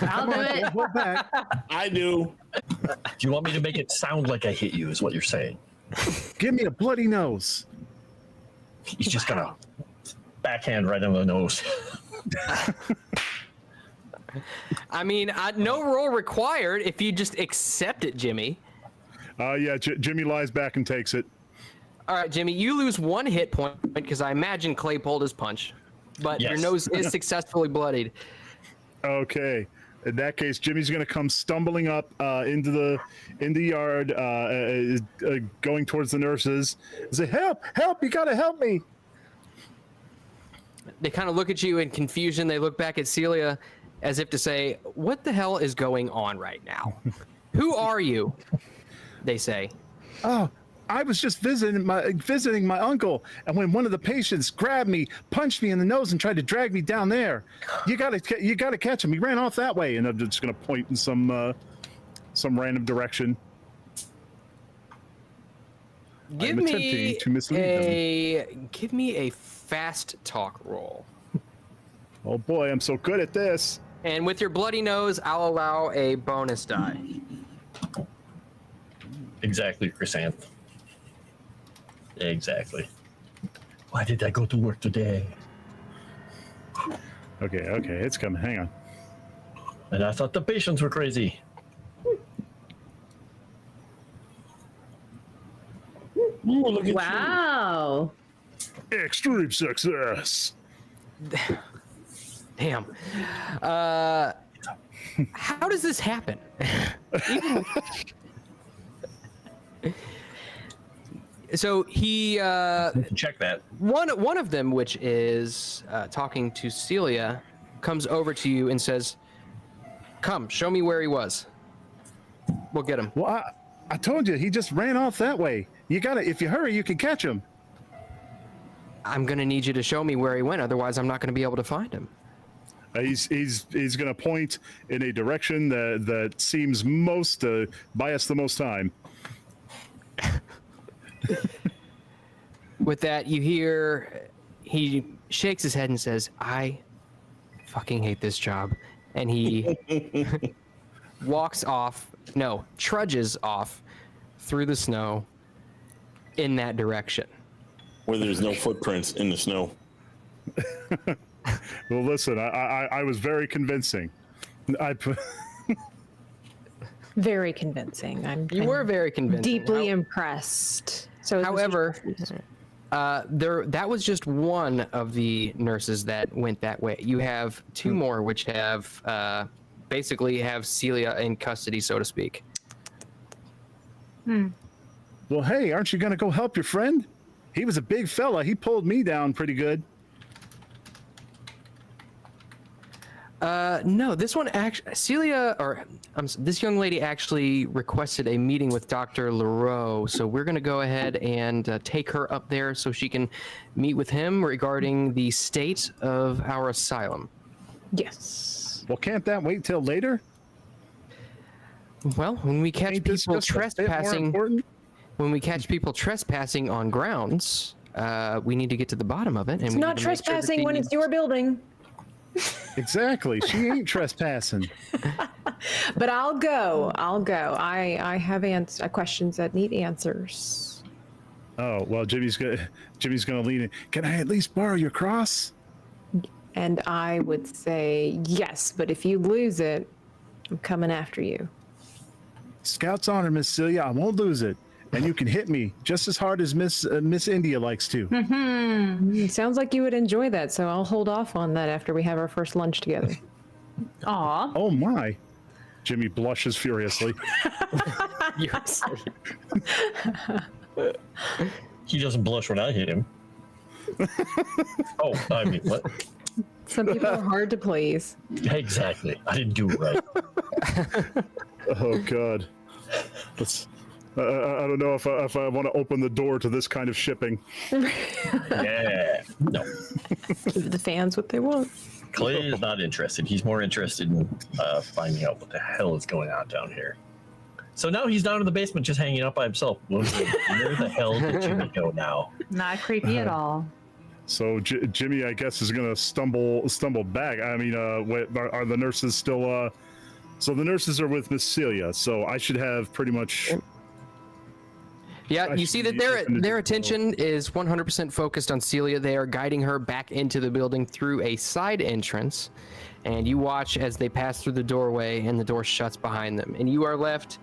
G: I'll do it.
D: Don't hold back.
E: I do.
H: Do you want me to make it sound like I hit you, is what you're saying?
D: Give me a bloody nose.
H: He's just gonna backhand right on the nose.
F: I mean, no roll required if you just accept it, Jimmy.
D: Yeah, Jimmy lies back and takes it.
F: All right, Jimmy, you lose 1 hit point because I imagine Clay pulled his punch, but your
H: Yes.
F: nose is successfully bloodied.
D: Okay. In that case, Jimmy's going to come stumbling up into the yard, going towards the nurses, and say, "Help! Help! You got to help me!"
F: They kind of look at you in confusion. They look back at Celia as if to say, "What the hell is going on right now? Who are you?" They say.
D: Oh, I was just visiting my uncle, and when one of the patients grabbed me, punched me in the nose, and tried to drag me down there, you gotta catch him. He ran off that way, and I'm just gonna point in some random direction.
F: Give
D: I'm
F: me
D: attempting to mislead them.
F: give me a fast talk roll.
D: Oh boy, I'm so good at this.
F: And with your bloody nose, I'll allow a bonus die.
H: Exactly, Chrysanth. Exactly. Why did I go to work today?
D: Okay, it's coming. Hang on.
H: And I thought the patients were crazy.
E: Ooh, look at
G: Wow.
D: Extreme success.
F: Damn. How does this happen? So he
H: Check that.
F: one of them, which is talking to Celia, comes over to you and says, "Come, show me where he was. We'll get him."
D: Well, I told you, he just ran off that way. You gotta, if you hurry, you can catch him.
F: I'm gonna need you to show me where he went, otherwise I'm not gonna be able to find him.
D: He's gonna point in a direction that seems most buy us the most time.
F: With that, you hear he shakes his head and says, "I fucking hate this job," and he trudges off through the snow in that direction.
E: where there's no footprints in the snow.
D: Well, listen, I was very convincing.
B: Very convincing.
F: You were very convincing.
B: deeply impressed. So,
F: However, that was just one of the nurses that went that way. You have 2 more, which have basically have Celia in custody, so to speak.
D: Well, hey, aren't you gonna go help your friend? He was a big fella. He pulled me down pretty good.
F: No, this one actually, this young lady actually requested a meeting with Dr. Leroux, so we're going to go ahead and take her up there so she can meet with him regarding the state of our asylum.
B: yes.
D: Well, can't that wait till later?
F: Well, when we catch
D: Ain't this
F: people
D: just a bit more
F: trespassing,
D: important?
F: when we catch people trespassing on grounds, we need to get to the bottom of it. And
B: It's
F: we
B: not
F: need to make sure that
B: trespassing when
F: the-
B: it's your building.
D: Exactly. She ain't trespassing.
B: But I'll go. I have questions that need answers.
D: Oh well, Jimmy's gonna lean in. Can I at least borrow your cross?
B: And I would say yes, but if you lose it, I'm coming after you.
D: Scout's honor, Miss Celia. I won't lose it, and you can hit me just as hard as Miss India likes to.
B: It sounds like you would enjoy that, so I'll hold off on that after we have our first lunch together.
G: Aw.
D: Oh my! Jimmy blushes furiously.
F: Yes.
H: He doesn't blush when I hit him. Oh, I mean, what?
B: Some people are hard to please.
H: Exactly. I didn't do it right.
D: Oh God. I don't know if I want to open the door to this kind of shipping.
H: Yeah. No.
B: Give the fans what they want.
H: Clay is not interested. He's more interested in finding out what the hell is going on down here. So now he's down in the basement just hanging out by himself. Where the hell did Jimmy go now?
G: Not creepy at all.
D: So Jimmy, I guess, is going to stumble back. I mean, are the nurses still? So the nurses are with Miss Celia. So I should have pretty much.
F: Yeah, you see that their attention is 100% focused on Celia. They are guiding her back into the building through a side entrance, and you watch as they pass through the doorway and the door shuts behind them, and you are left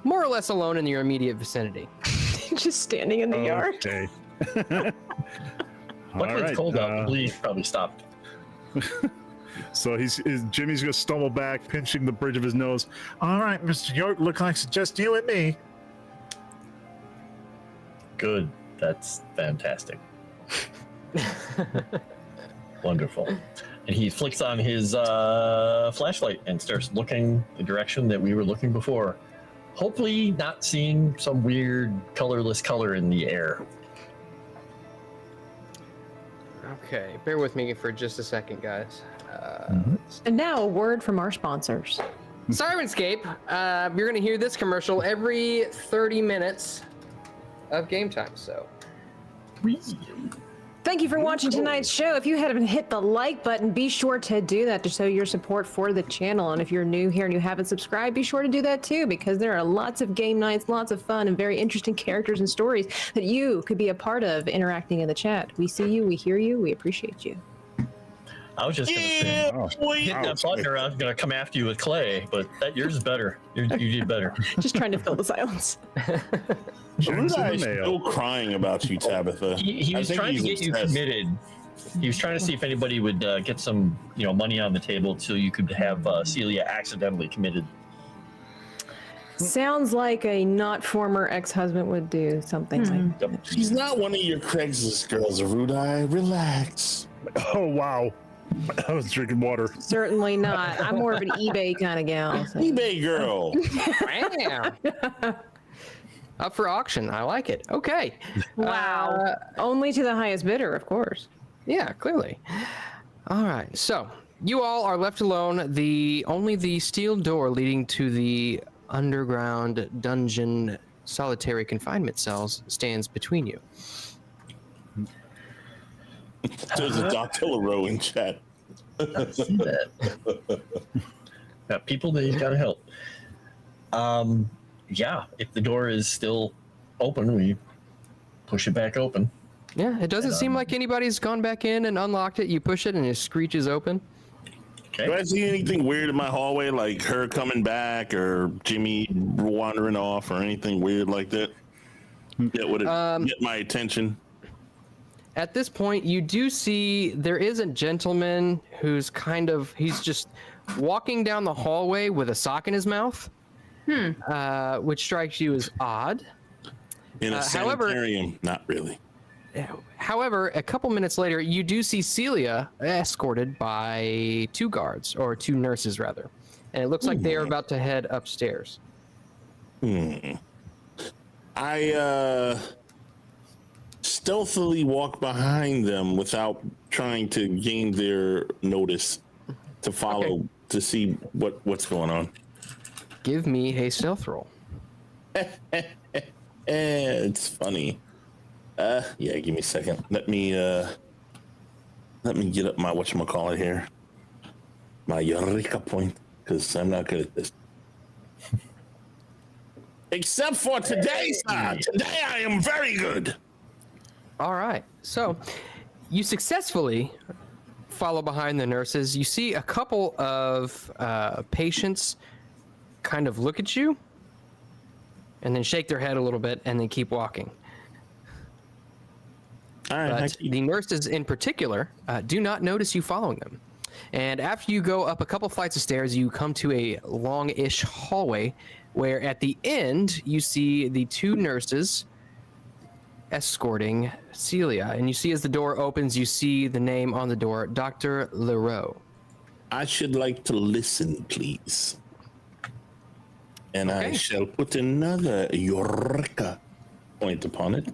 F: more or less alone in your immediate vicinity.
B: Just standing in the yard.
D: Okay.
H: Luckily, it's cold out. The bleed probably stopped.
D: So Jimmy's gonna stumble back, pinching the bridge of his nose. All right, Mr. York, looks like it's just you and me.
H: Good. That's fantastic. Wonderful. And he flicks on his flashlight and starts looking the direction that we were looking before. Hopefully not seeing some weird colorless color in the air.
F: Okay, bear with me for just a second, guys.
B: And now a word from our sponsors.
F: Sirenscape, you're going to hear this commercial every 30 minutes of game time, so.
B: Thank you for watching tonight's show. If you haven't hit the like button, be sure to do that to show your support for the channel. And if you're new here and you haven't subscribed, be sure to do that too, because there are lots of game nights, lots of fun, and very interesting characters and stories that you could be a part of interacting in the chat. We see you, we hear you, we appreciate you.
H: I was just going to say, hit that button or I'm going to come after you with Clay, but yours is better. You did better.
B: Just trying to fill the silence.
E: Rudai is still crying about you, Tabitha.
H: He was trying to get you committed. He was trying to see if anybody would get some, money on the table so you could have Celia accidentally committed.
B: Sounds like a not former ex-husband would do something like that.
E: She's not one of your Craigslist girls, Rudai. Relax.
D: Oh wow. I was drinking water.
B: Certainly not. I'm more of an eBay kind of gal. So.
E: eBay girl.
F: Wow. Up for auction. I like it. Okay.
B: Wow. Only to the highest bidder, of course.
F: Yeah, clearly. All right. So you all are left alone. Only the steel door leading to the underground dungeon solitary confinement cells stands between you.
E: There's a Doctilla in chat.
H: I see that. Got people that you gotta help. Yeah, if the door is still open, we push it back open.
F: Yeah, it doesn't seem like anybody's gone back in and unlocked it. You push it and it screeches open.
H: Okay.
E: Do I see anything weird in my hallway, like her coming back or Jimmy wandering off or anything weird like that? That would get my attention.
F: At this point, you do see there is a gentleman who's he's just walking down the hallway with a sock in his mouth, which strikes you as odd.
E: In a sanitarium, not really.
F: However, a couple minutes later, you do see Celia escorted by two guards, or two nurses rather, and it looks like they are about to head upstairs.
E: I stealthily walk behind them without trying to gain their notice to follow to see what's going on.
F: Give me a stealth roll.
E: It's funny. Yeah, give me a second. Let me get up my whatchamacallit here. My Eureka point, because I'm not good at this. Except for today, sir. Today I am very good.
F: All right. So you successfully follow behind the nurses. You see a couple of patients kind of look at you and then shake their head a little bit and then keep walking.
E: All right.
F: But the nurses in particular do not notice you following them. And after you go up a couple flights of stairs, you come to a long-ish hallway where at the end you see the two nurses escorting Celia. And you see as the door opens, you see the name on the door, Dr. Leroux.
E: I should like to listen, please. And I shall put another Eureka point upon it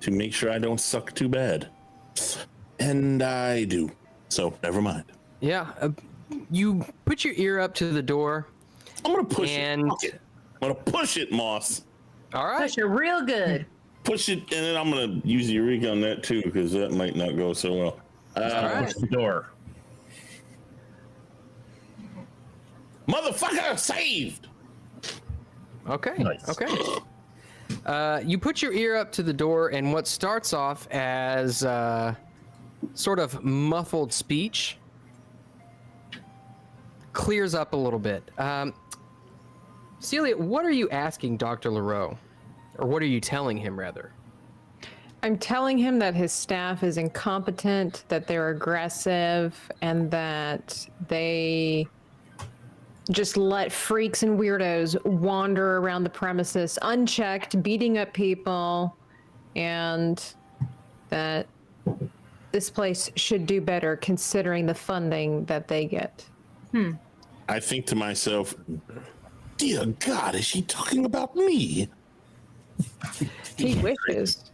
E: to make sure I don't suck too bad. And I do. So never mind.
F: Yeah. You put your ear up to the door.
E: I'm going to push
F: and...
E: it. Fuck it. I'm going to push it, Moss.
F: All right.
G: Push it real good.
E: Push it, and then I'm going to use the Eureka on that too, because that might not go so well.
F: All right.
H: Push the door.
E: Motherfucker, saved!
F: Okay.
H: Nice.
F: Okay. You put your ear up to the door, and what starts off as sort of muffled speech clears up a little bit. Celia, what are you asking Dr. Leroux? Or what are you telling him, rather?
B: I'm telling him that his staff is incompetent, that they're aggressive, and that they just let freaks and weirdos wander around the premises unchecked, beating up people, and that this place should do better considering the funding that they get.
E: I think to myself, dear God, is she talking about me?
B: He wishes.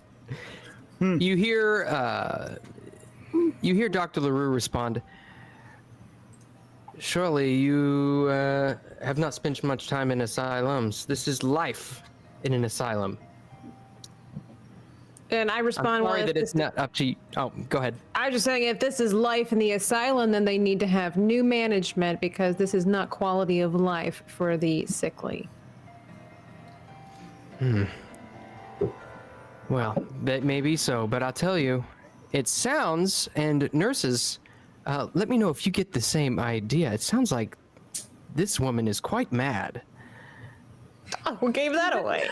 F: You hear Dr. Leroux respond, surely you have not spent much time in asylums. This is life in an asylum.
B: And I
F: I'm
B: respond,
F: sorry
B: well,
F: that it's not up to you. Oh, go ahead.
B: I was just saying, if this is life in the asylum, then they need to have new management because this is not quality of life for the sickly.
F: Well, that may be so, but I'll tell you, it sounds, and nurses, let me know if you get the same idea. It sounds like this woman is quite mad.
B: Oh, who gave that away?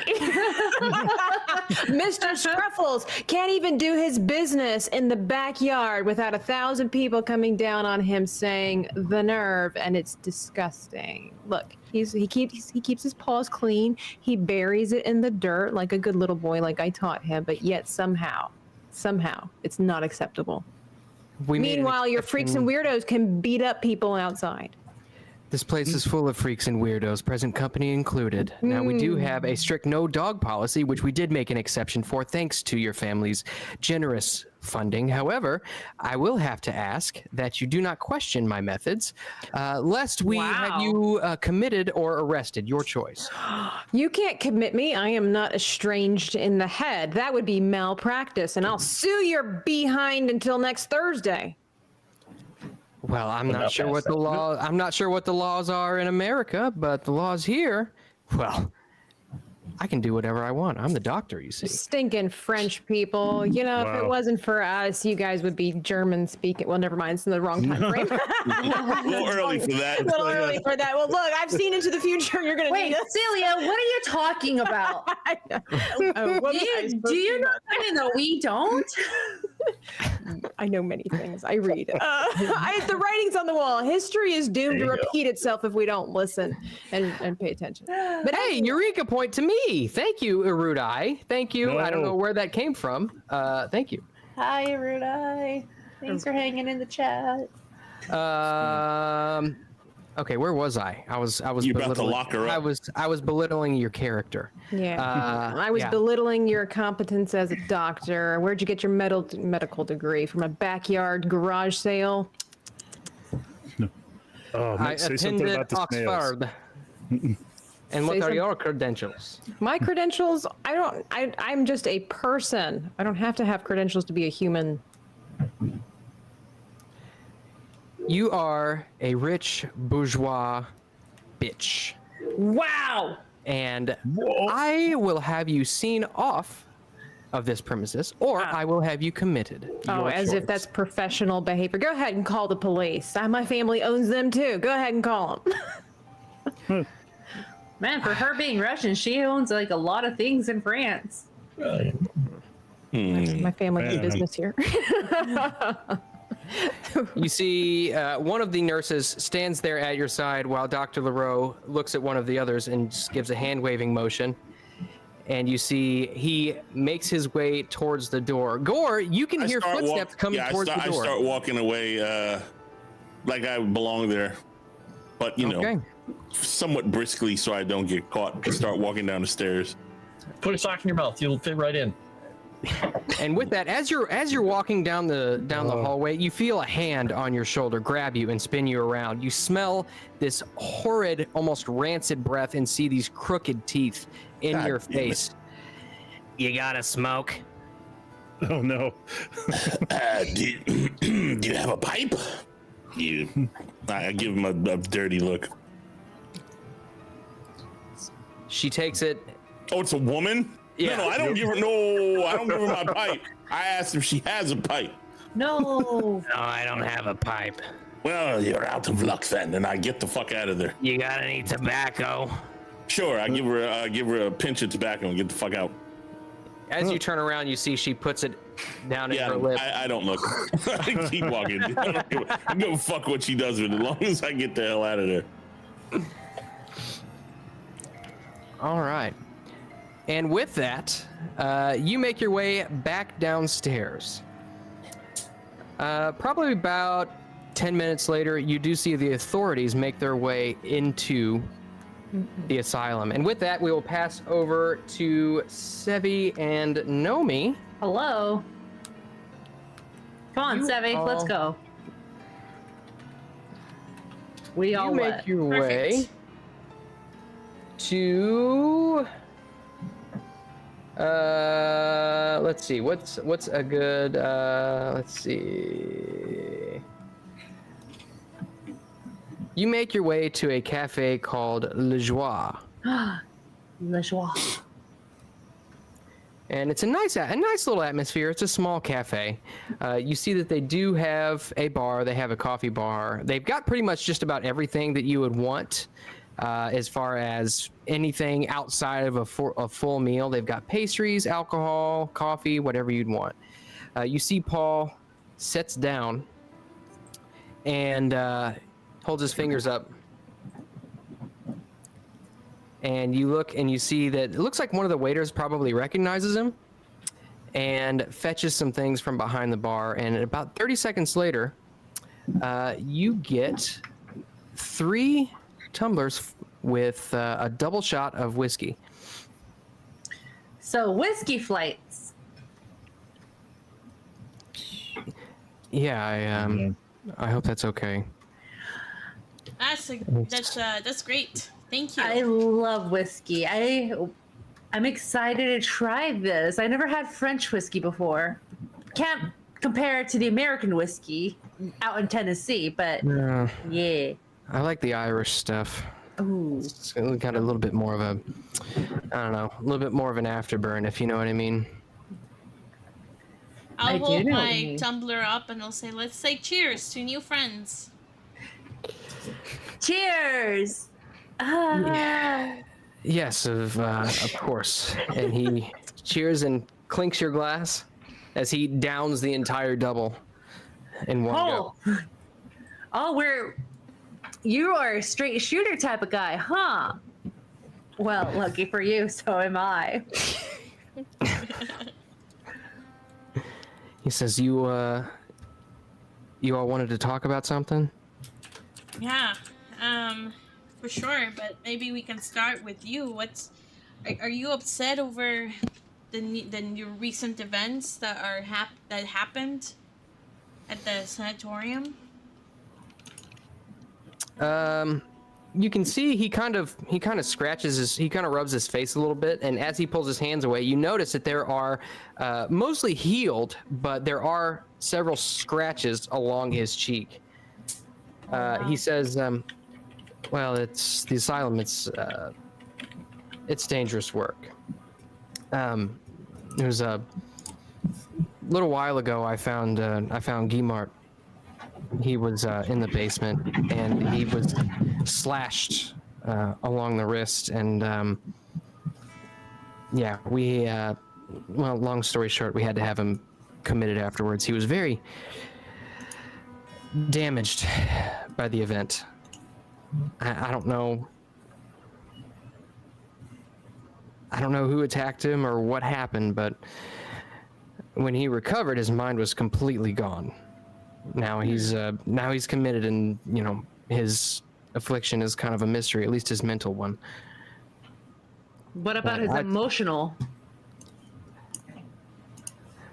B: Mr. Scruffles can't even do his business in the backyard without 1,000 people coming down on him saying the nerve, and it's disgusting. Look, he keeps his paws clean. He buries it in the dirt like a good little boy, like I taught him. But yet somehow, it's not acceptable. Meanwhile, your freaks and weirdos can beat up people outside.
F: This place is full of freaks and weirdos, present company included. Now, we do have a strict no dog policy, which we did make an exception for, thanks to your family's generous funding. However, I will have to ask that you do not question my methods, lest we have you committed or arrested. Your choice.
B: You can't commit me. I am not estranged in the head. That would be malpractice, and I'll sue your behind until next Thursday.
F: Well, I'm not sure what the laws are in America, but the laws here, well, I can do whatever I want. I'm the doctor, you see.
B: Stinking French people. You know, if it wasn't for us, you guys would be German speaking. Well, never mind. It's in the wrong time frame.
E: A little early for that.
B: A little early for that. Well, look, I've seen into the future. You're going to
G: Wait,
B: need us.
G: Celia, what are you talking about? Do you know something that we don't?
B: I know many things. I read. The writing's on the wall. History is doomed to repeat itself if we don't listen and pay attention.
F: But hey, Eureka point to me. Thank you, Erudai. Thank you. I don't know where that came from. Thank you.
G: Hi, Erudai. Thanks for hanging in the chat.
F: Okay, where was I? I was
E: You about to lock her up.
F: I was belittling your character.
B: Yeah. I was belittling your competence as a doctor. Where'd you get your medical degree? From a backyard garage sale?
D: Oh,
F: I
D: say something
F: attended
D: about the snails.
F: Oxford. And what are your credentials?
B: My credentials, I'm just a person. I don't have to have credentials to be a human.
F: You are a rich bourgeois bitch.
B: Wow!
F: And I will have you seen off of this premises, or I will have you committed.
B: Oh,
F: Your
B: as
F: choice.
B: if that's professional behavior. Go ahead and call the police. My family owns them too. Go ahead and call them.
G: Man, for her being Russian, she owns like a lot of things in France.
B: My family has business here.
F: You see one of the nurses stands there at your side while Dr. Leroux looks at one of the others and just gives a hand-waving motion. And you see he makes his way towards the door. Gore, you can hear footsteps coming towards the door.
E: I start walking away like I belong there. But, you know. somewhat briskly so I don't get caught. Start walking down the stairs.
H: Put a sock in your mouth. You'll fit right in.
F: And with that, as you're walking down the hallway, you feel a hand on your shoulder grab you and spin you around. You smell this horrid, almost rancid breath and see these crooked teeth in
E: God
F: your
E: damn
F: face. You gotta smoke?
D: Oh no.
E: Do you have a pipe? I give him a dirty look.
F: She takes it.
E: Oh, it's a woman?
F: Yeah.
E: No, I don't give her. No, I don't give her my pipe. I asked if she has a pipe.
G: No.
F: No, I don't have a pipe.
E: Well, you're out of luck then, and I get the fuck out of there.
F: You got any tobacco?
E: Sure, I give her a pinch of tobacco and get the fuck out.
F: As you turn around, you see she puts it down in
E: Yeah,
F: her lip.
E: I don't look. I keep walking. I don't give a fuck what she does with it, as long as I get the hell out of there.
F: All right. And with that, you make your way back downstairs. Probably about 10 minutes later, you do see the authorities make their way into the asylum. And with that, we will pass over to Sevi and Nomi.
G: Hello. Come on,
F: You
G: Sevi,
F: all-
G: let's go. We all
F: You
G: what?
F: make your way
C: Perfect.
F: to let's see, what's a good let's see. You make your way to a cafe called Le Joie.
G: Le Joie.
F: And it's a nice little atmosphere. It's a small cafe. You see that they do have a bar. They have a coffee bar. They've got pretty much just about everything that you would want as far as anything outside of a full meal. They've got pastries, alcohol, coffee, whatever you'd want. You see Paul sits down and holds his fingers up. And you look and you see that it looks like one of the waiters probably recognizes him and fetches some things from behind the bar. And about 30 seconds later, you get 3 tumblers with a double shot of whiskey.
G: So whiskey flights.
F: Yeah, I hope that's okay.
C: That's great. Thank you.
G: I love whiskey. I'm excited to try this. I never had French whiskey before. Can't compare it to the American whiskey out in Tennessee, but yeah.
F: I like the Irish stuff.
G: Ooh.
F: It's got a little bit more of a, I don't know, a little bit more of an afterburn, if you know what I mean.
G: I
C: I'll
G: do
C: hold
G: know what you
C: my
G: mean.
C: tumbler up and I'll say, let's say cheers to new friends.
G: Cheers. Ah.
F: Yes, of course. And he cheers and clinks your glass as he downs the entire double in one go.
G: Oh, you are a straight shooter type of guy, huh? Well, lucky for you, so am I.
F: He says, you all wanted to talk about something?
C: Yeah, for sure. But maybe we can start with you. Are you upset over the recent events that that happened at the sanatorium?
F: You can see he kind of scratches he kind of rubs his face a little bit, and as he pulls his hands away, you notice that there are mostly healed, but there are several scratches along his cheek. He says, well, it's the asylum. It's dangerous work. It was a little while ago. I found Guimart. He was in the basement, and he was slashed along the wrist. And yeah, well, long story short, we had to have him committed afterwards. He was very damaged by the event. I don't know. I don't know who attacked him or what happened, but when he recovered, his mind was completely gone. Now he's committed, and his affliction is kind of a mystery, at least his mental one.
G: What about his emotional?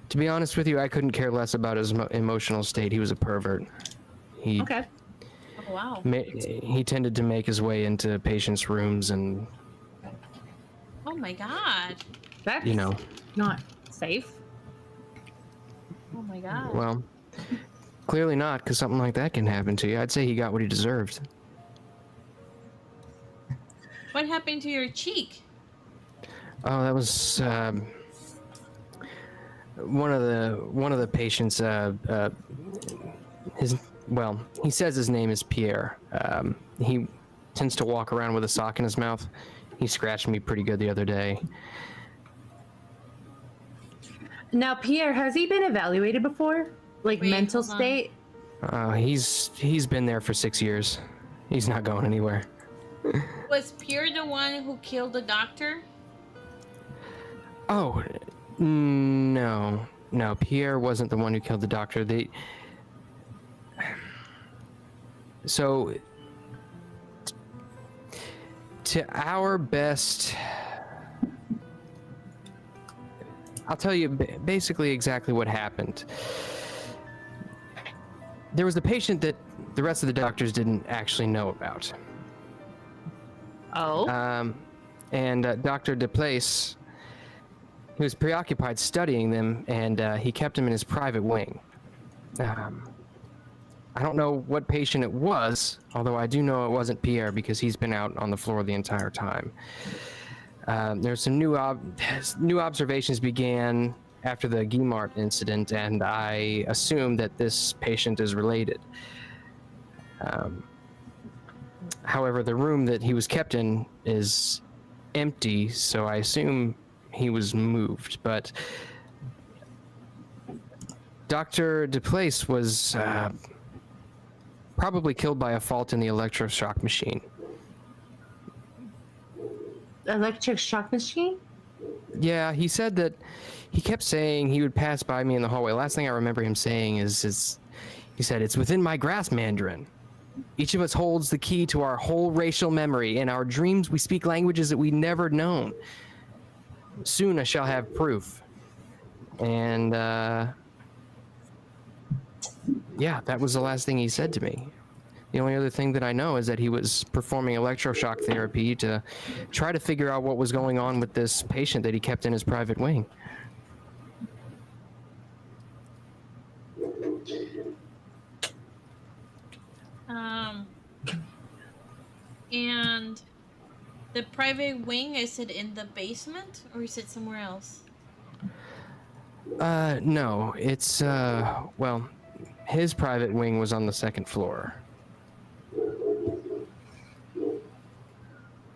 F: To be honest with you, I couldn't care less about his emotional state. He was a pervert. He
G: Okay.
C: Oh, wow.
F: he tended to make his way into patients' rooms and,
C: Oh my god.
G: That's
F: you know,
G: not safe.
C: Oh my god.
F: well, clearly not, because something like that can happen to you. I'd say he got what he deserved.
C: What happened to your cheek?
F: Oh, that was one of the patients. He says his name is Pierre. He tends to walk around with a sock in his mouth. He scratched me pretty good the other day.
G: Now, Pierre, has he been evaluated before? Like
C: Wait,
G: mental
C: hold on.
G: state?
F: He's been there for 6 years. He's not going anywhere.
C: Was Pierre the one who killed the doctor?
F: Oh, no. Pierre wasn't the one who killed the doctor. So, to our best, I'll tell you basically exactly what happened. There was a patient that the rest of the doctors didn't actually know about.
G: Oh.
F: And Dr. DePlace, he was preoccupied studying them, and he kept him in his private wing. I don't know what patient it was, although I do know it wasn't Pierre because he's been out on the floor the entire time. There's some new observations began after the Guimart incident, and I assume that this patient is related. However, the room that he was kept in is empty, so I assume he was moved. But Dr. DePlace was probably killed by a fault in the electroshock machine.
G: Electric shock machine?
F: Yeah, he said that he kept saying he would pass by me in the hallway. Last thing I remember him saying is he said, "It's within my grasp, Mandarin. Each of us holds the key to our whole racial memory. In our dreams, we speak languages that we never known. Soon I shall have proof." And, yeah, that was the last thing he said to me. The only other thing that I know is that he was performing electroshock therapy to try to figure out what was going on with this patient that he kept in his private wing.
C: And the private wing, is it in the basement or is it somewhere else?
F: No, it's, well, his private wing was on the second floor.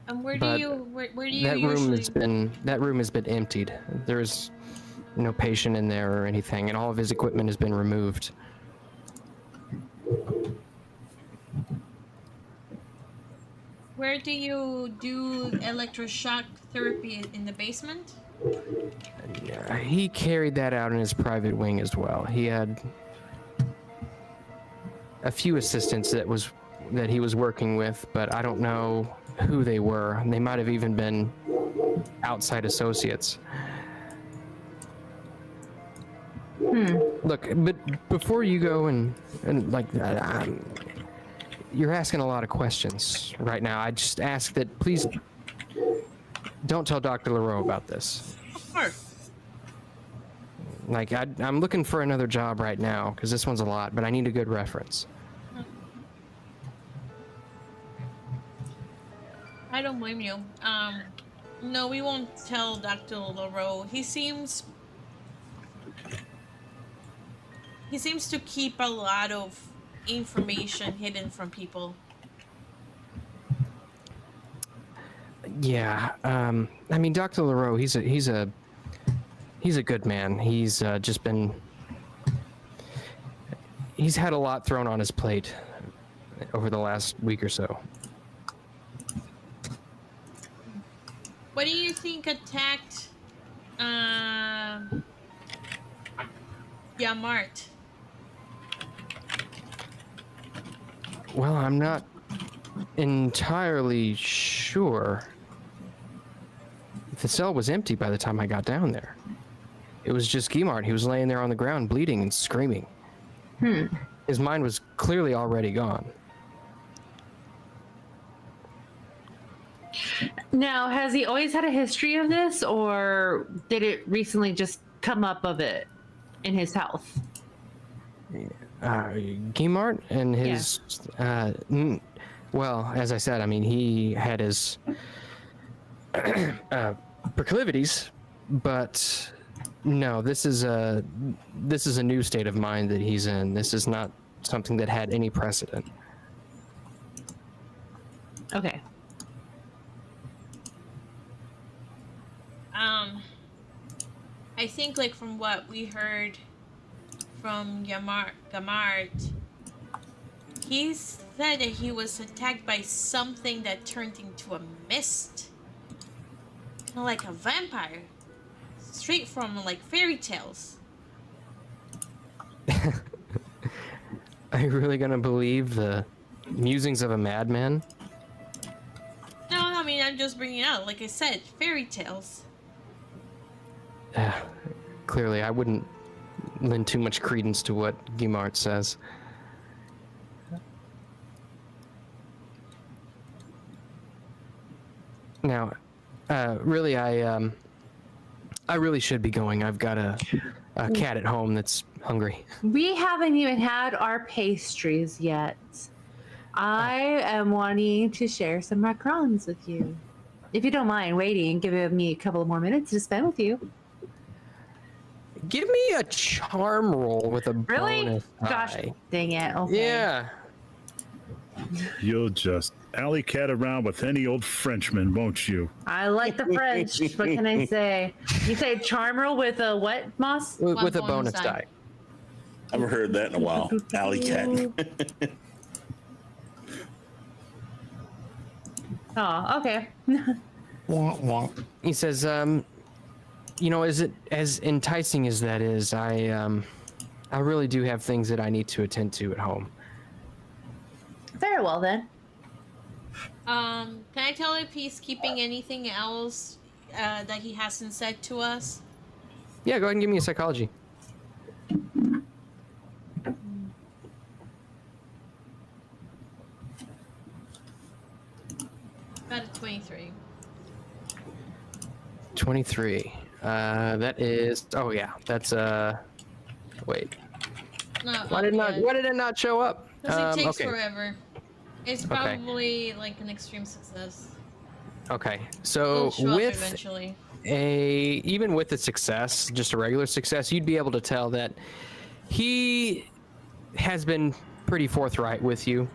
C: And where do
F: But
C: you
F: That room
C: usually...
F: that room has been emptied. There's no patient in there or anything, and all of his equipment has been removed.
C: Where do you do electroshock therapy, in the basement?
F: He carried that out in his private wing as well. He had a few assistants that he was working with, but I don't know who they were. They might have even been outside associates. Look, but before you go and like, you're asking a lot of questions right now. I just ask that please don't tell Dr. Leroux about this.
C: Of course.
F: Like, I'm looking for another job right now because this one's a lot, but I need a good reference.
C: I don't blame you. No, we won't tell Dr. Leroux. He seems to keep a lot of information hidden from people.
F: Yeah, I mean, Dr. Leroux, he's a good man. He's he's had a lot thrown on his plate over the last week or so.
C: What do you think attacked Mart?
F: Well, I'm not entirely sure. The cell was empty by the time I got down there. It was just Guimard. He was laying there on the ground, bleeding and screaming. His mind was clearly already gone.
G: Now, has he always had a history of this, or did it recently just come up of it in his health?
F: Guimard and his... well, as I said, I mean, he had his proclivities, but no, this is a new state of mind that he's in. This is not something that had any precedent.
G: Okay.
C: I think, like, from what we heard from Gamart, he said that he was attacked by something that turned into a mist. Like a vampire. Straight from, like, fairy tales.
F: Are you really gonna believe the musings of a madman?
C: No, I mean, I'm just bringing it out. Like I said, fairy tales.
F: Clearly, I wouldn't lend too much credence to what Guimard says. Now, really, I really should be going. I've got a cat at home that's hungry.
G: We haven't even had our pastries yet. I am wanting to share some macarons with you. If you don't mind waiting, give me a couple more minutes to spend with you.
F: Give me a charm roll with a
G: Really?
F: bonus
G: Gosh,
F: die.
G: dang it. Okay.
F: Yeah.
D: You'll just alley cat around with any old Frenchman, won't you?
G: I like the French. What can I say? You say charm roll with a what, Moss?
F: With a
C: bonus
F: bonus
C: die.
F: die.
E: I haven't heard that in a while. Alley cat.
G: Oh, okay.
F: He says, you know, is it as enticing as that is? I really do have things that I need to attend to at home.
G: Very well then.
C: Can I tell if he's keeping anything else that he hasn't said to us?
F: Yeah, go ahead and give me a psychology.
C: About a 23.
F: 23. That is. Oh yeah, that's Wait.
C: No,
F: Why did it not show up?
C: Because it takes
F: okay.
C: forever. It's probably like an extreme success.
F: Okay,
C: It'll
F: so
C: show up
F: with
C: eventually.
F: even with the success, just a regular success, you'd be able to tell that he has been pretty forthright with you.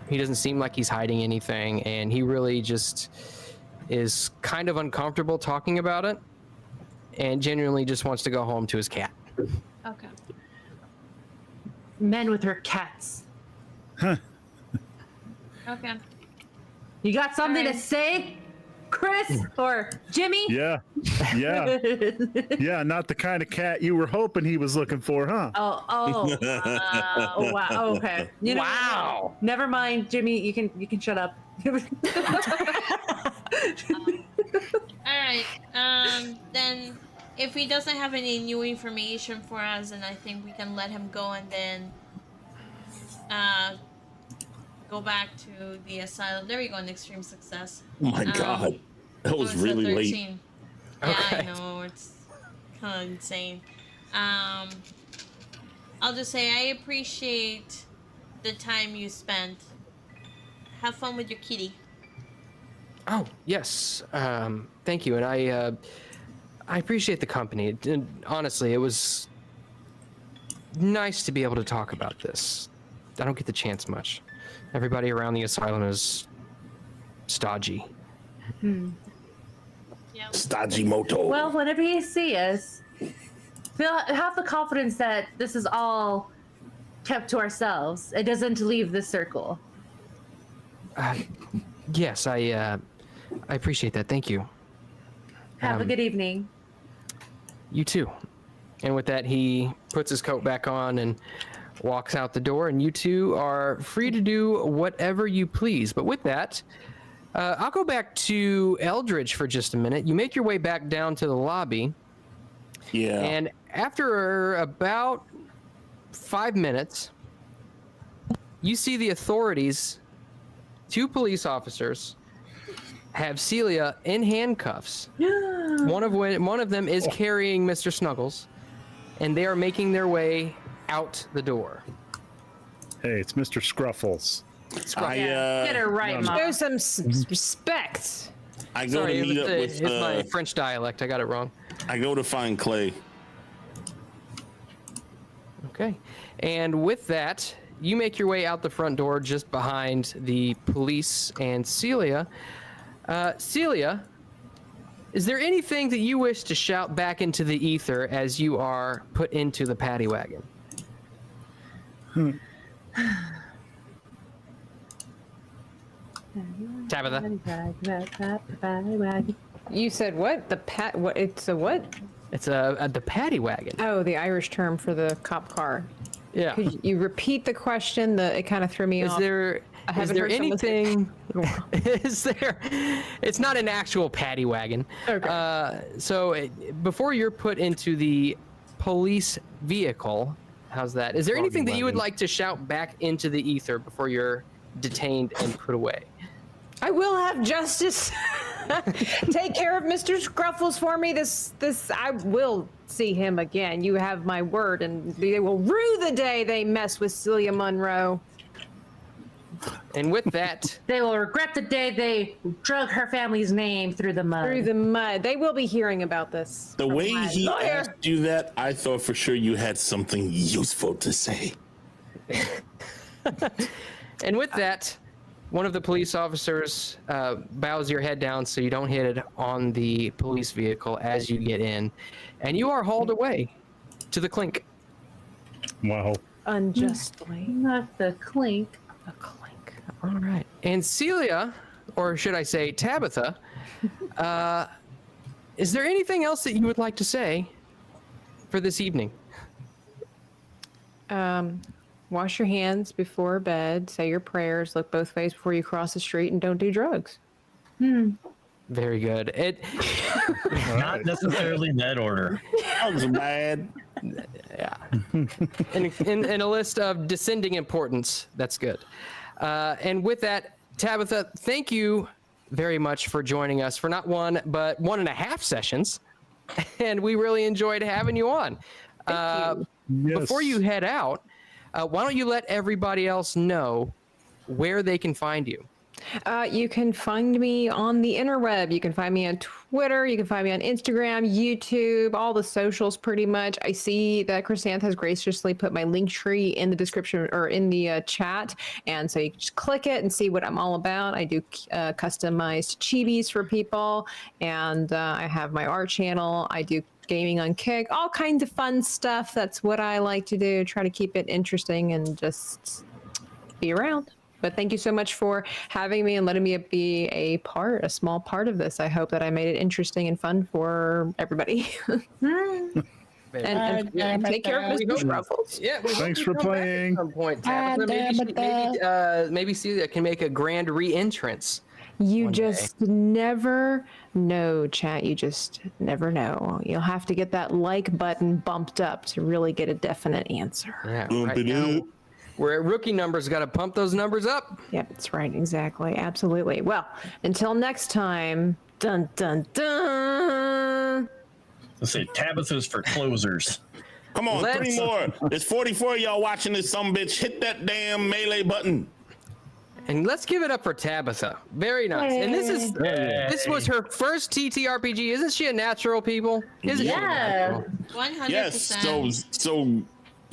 F: He doesn't seem like he's hiding anything, and he really just is kind of uncomfortable talking about it, and genuinely just wants to go home to his cat.
C: Okay.
G: Men with her cats.
D: Huh.
C: Okay.
G: You got something to
C: Alright.
G: say, Chris or Jimmy?
D: Yeah. Yeah. Yeah, not the kind of cat you were hoping he was looking for, huh?
G: Oh, wow. Okay. You know,
F: Wow.
G: Never mind, Jimmy. You can shut up.
C: Alright. Then if he doesn't have any new information for us, then I think we can let him go and then go back to the asylum. There we go, an extreme success.
E: Oh my god. That was
C: It a
E: really late.
C: 13. Yeah, I
F: Okay.
C: know, it's kind of insane. I'll just say I appreciate the time you spent. Have fun with your kitty.
F: Oh yes, thank you, and I appreciate the company. Honestly, it was nice to be able to talk about this. I don't get the chance much. Everybody around the asylum is stodgy.
C: Yeah.
E: Stodgy Moto.
G: Well, whenever you see us, have the confidence that this is all kept to ourselves. It doesn't leave this circle.
F: Yes, I appreciate that. Thank you.
G: Have a good evening.
F: You too. And with that, he puts his coat back on and walks out the door, and you two are free to do whatever you please. But with that, I'll go back to Eldritch for just a minute. You make your way back down to the lobby.
E: Yeah.
F: And after about 5 minutes, you see the authorities, 2 police officers, have Celia in handcuffs. One of them is carrying Mr. Snuggles, and they are making their way out the door.
D: Hey, it's Mr. Scruffles.
G: Get her right, Mom.
B: Show some respect.
E: I go
F: Sorry,
E: to meet up
F: it's
E: with.
F: my French dialect. I got it wrong.
E: I go to find Clay.
F: Okay. And with that, you make your way out the front door just behind the police and Celia. Celia, is there anything that you wish to shout back into the ether as you are put into the paddy wagon? Tabitha?
B: You said what? What? It's a what?
F: It's the paddy wagon.
B: Oh, the Irish term for the cop car.
F: Yeah.
B: Could you repeat the question? It kind of threw me
F: Is
B: off.
F: there anything? Is there? It's not an actual paddy wagon.
B: Okay.
F: Before you're put into the police vehicle, how's that? Is there anything that you would like to shout back into the ether before you're detained and put away?
B: I will have justice. Take care of Mr. Scruffles for me. I will see him again. You have my word, and they will rue the day they mess with Celia Monroe.
F: And with that,
G: They will regret the day they drug her family's name through the mud.
B: Through the mud. They will be hearing about this.
E: The way
B: my
E: he
B: lawyer.
E: asked you that, I thought for sure you had something useful to say.
F: and with that, one of the police officers bows your head down so you don't hit it on the police vehicle as you get in, and you are hauled away to the clink.
D: Wow.
B: Unjustly.
G: Not the clink.
B: A clink.
F: All right. And Celia, or should I say Tabitha, is there anything else that you would like to say for this evening?
B: Wash your hands before bed, say your prayers, look both ways before you cross the street, and don't do drugs.
F: Very good.
H: Not necessarily in that order.
E: That was bad.
F: Yeah. in a list of descending importance, that's good. And with that, Tabitha, thank you very much for joining us for not 1, but 1.5 sessions. And we really enjoyed having you on. Before you head out, why don't you let everybody else know where they can find you?
B: You can find me on the interweb. You can find me on Twitter. You can find me on Instagram, YouTube, all the socials pretty much. I see that Chrysanth has graciously put my link tree in the description or in the chat. And so you can just click it and see what I'm all about. I do customized chibis for people. And I have my art channel. I do gaming on Kick, all kinds of fun stuff. That's what I like to do. Try to keep it interesting and just be around. But thank you so much for having me and letting me be a small part of this. I hope that I made it interesting and fun for everybody. and take care of Mr. Ruffles.
F: Yeah,
D: Thanks for playing.
F: At some point, maybe Celia can make a grand re-entrance.
B: You just never know, chat. You just never know. You'll have to get that like button bumped up to really get a definite answer.
F: Yeah, right now, we're at rookie numbers. Got to pump those numbers up.
B: Yep, that's right. Exactly. Absolutely. Well, until next time, dun, dun, dun.
H: Let's say Tabitha's for closers.
E: Come on, 3 more. There's 44 of y'all watching this sumbitch. Hit that damn melee button.
F: And let's give it up for Tabitha. Very nice. And this was her first TTRPG. Isn't she a natural, people? Isn't she a natural?
C: 100%.
E: Yes. So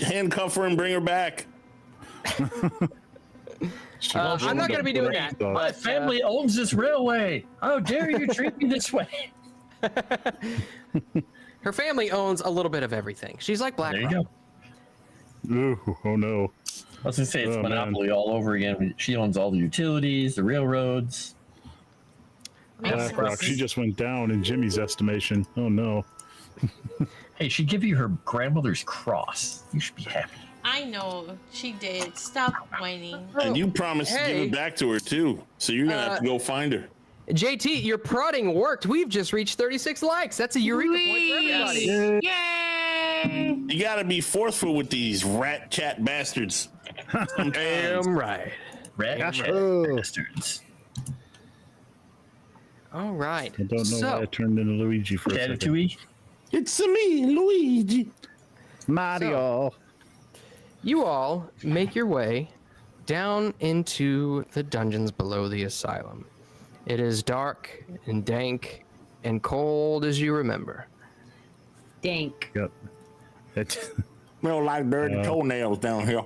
E: handcuff her and bring her back.
F: I'm not going to be doing that.
H: My family owns this railway. How dare you treat me this way?
F: Her family owns a little bit of everything. She's like
H: There
F: BlackRock.
H: you go.
D: Ooh, oh no.
H: I was gonna say it's
D: Oh,
H: Monopoly all over again. She owns all the utilities, the railroads.
D: BlackRock, she just went down in Jimmy's estimation. Oh no.
H: Hey, she'd give you her grandmother's cross. You should be happy.
C: I know she did. Stop whining.
E: And you promised to give
F: hey.
E: it back to her too. So you're gonna have to go find her.
F: JT, your prodding worked. We've just reached 36 likes. That's a eureka point for everybody.
C: Yay!
E: You gotta be forceful with these rat chat bastards. Sometimes.
F: Damn right.
H: Rat chat
D: Oh.
H: bastards.
F: All right.
D: I don't know why I turned into Luigi for a second.
H: Ratatouille.
E: It's me, Luigi.
D: Mario.
F: You all make your way down into the dungeons below the asylum. It is dark and dank and cold as you remember.
G: Dank.
D: Yep. It,
E: Smell like dirty toenails down here.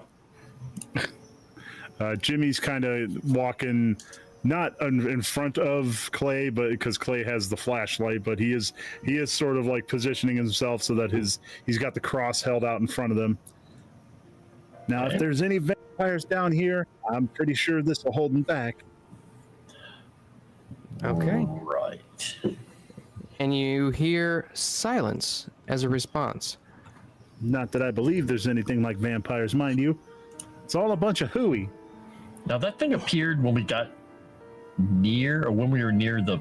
D: Jimmy's kind of walking, not in front of Clay, but because Clay has the flashlight, but he is sort of like positioning himself so that he's got the cross held out in front of them. Now, if there's any vampires down here, I'm pretty sure this will hold them back.
F: Okay.
H: Right.
F: And you hear silence as a response.
D: Not that I believe there's anything like vampires, mind you. It's all a bunch of hooey.
H: Now that thing appeared when we got near, or when we were near the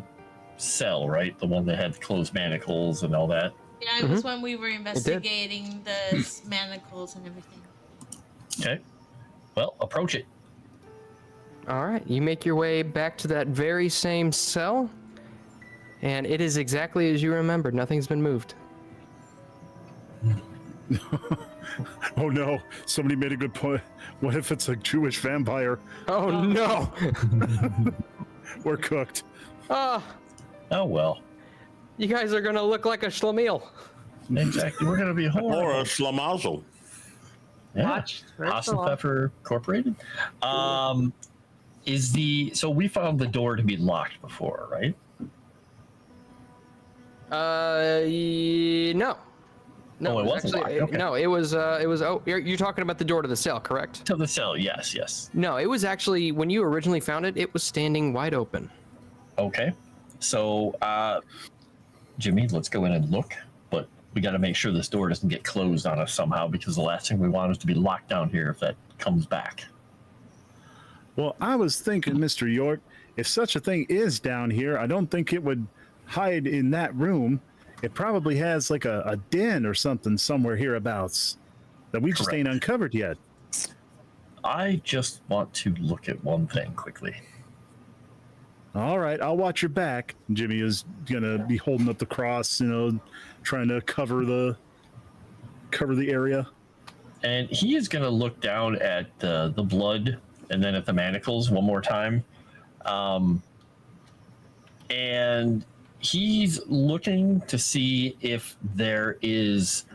H: cell, right? The one that had the closed manacles and all that.
C: Yeah, it was when we were investigating the manacles and everything.
H: Okay. Well, approach it.
F: All right. You make your way back to that very same cell. And it is exactly as you remembered. Nothing's been moved.
D: Oh no, somebody made a good point. What if it's a Jewish vampire?
F: Oh, no.
D: We're cooked.
F: Oh,
H: Oh well.
F: you guys are going to look like a schlemiel.
H: Exactly. We're gonna be
E: Or
H: horrible.
E: a slamazel.
H: Yeah.
G: Watch. First of all.
H: Hasselpfeffer Incorporated. So we found the door to be locked before, right?
F: No. No,
H: Oh, it wasn't
F: actually,
H: locked, okay.
F: No, it was. Oh, you're talking about the door to the cell, correct?
H: To the cell, yes.
F: No, it was actually when you originally found it. It was standing wide open.
H: Okay. So, Jimmy, let's go in and look, but we got to make sure this door doesn't get closed on us somehow, because the last thing we want is to be locked down here if that comes back.
D: Well, I was thinking, Mr. York, if such a thing is down here, I don't think it would hide in that room. It probably has like a den or something somewhere hereabouts that we just ain't
H: Correct.
D: uncovered yet.
H: I just want to look at one thing quickly.
D: All right, I'll watch your back. Jimmy is gonna be holding up the cross, trying to cover the area.
H: And he is going to look down at the blood and then at the manacles one more time. And he's looking to see if there is,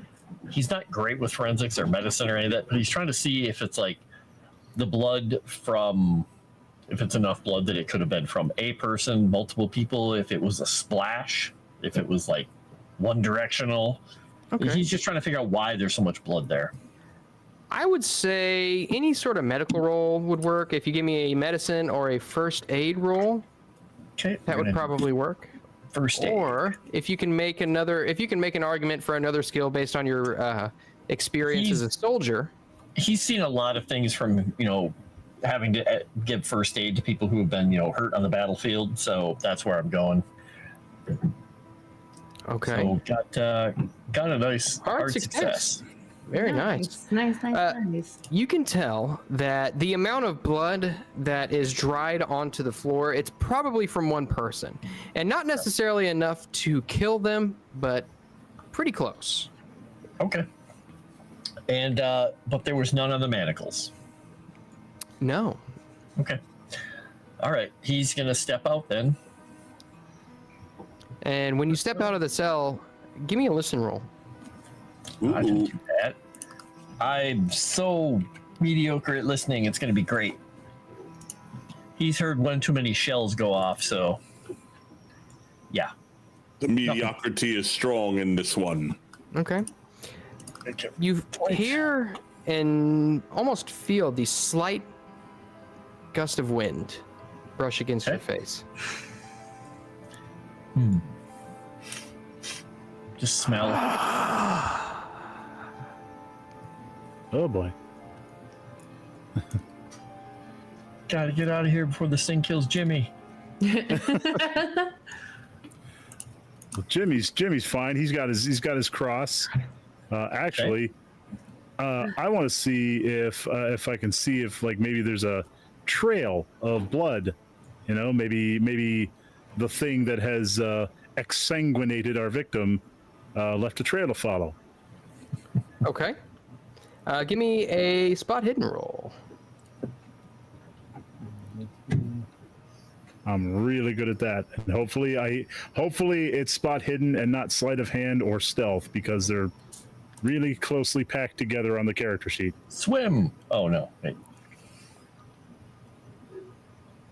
H: he's not great with forensics or medicine or any of that, but he's trying to see if it's like the blood from, if it's enough blood that it could have been from a person, multiple people, if it was a splash, if it was like one directional.
F: Okay.
H: He's just trying to figure out why there's so much blood there.
F: I would say any sort of medical roll would work. If you give me a medicine or a first aid roll,
H: Okay.
F: that would probably work.
H: First aid.
F: Or if you can make an argument for another skill based on your experience as a soldier.
H: He's seen a lot of things from, having to give first aid to people who have been, hurt on the battlefield. So that's where I'm going.
F: Okay.
H: So got a nice hard success.
F: Very nice.
G: Nice.
F: You can tell that the amount of blood that is dried onto the floor, it's probably from one person. And not necessarily enough to kill them, but pretty close.
H: Okay. And but there was none on the manacles.
F: No.
H: Okay. All right. He's gonna step out then.
F: And when you step out of the cell, give me a listen roll.
H: I can do that. I'm so mediocre at listening. It's gonna be great. He's heard one too many shells go off, so yeah.
E: The mediocrity is strong in this one.
F: Okay. You hear and almost feel the slight gust of wind brush against your face.
H: Just smell.
D: Oh boy.
H: Gotta get out of here before this thing kills Jimmy.
D: Well, Jimmy's fine. He's got his cross. Actually, I want to see if I can see if like maybe there's a trail of blood. You know, maybe the thing that has exsanguinated our victim left a trail to follow.
F: Okay. Give me a spot hidden roll.
D: I'm really good at that, and hopefully it's spot hidden and not sleight of hand or stealth, because they're really closely packed together on the character sheet.
H: Swim. Oh no. Wait.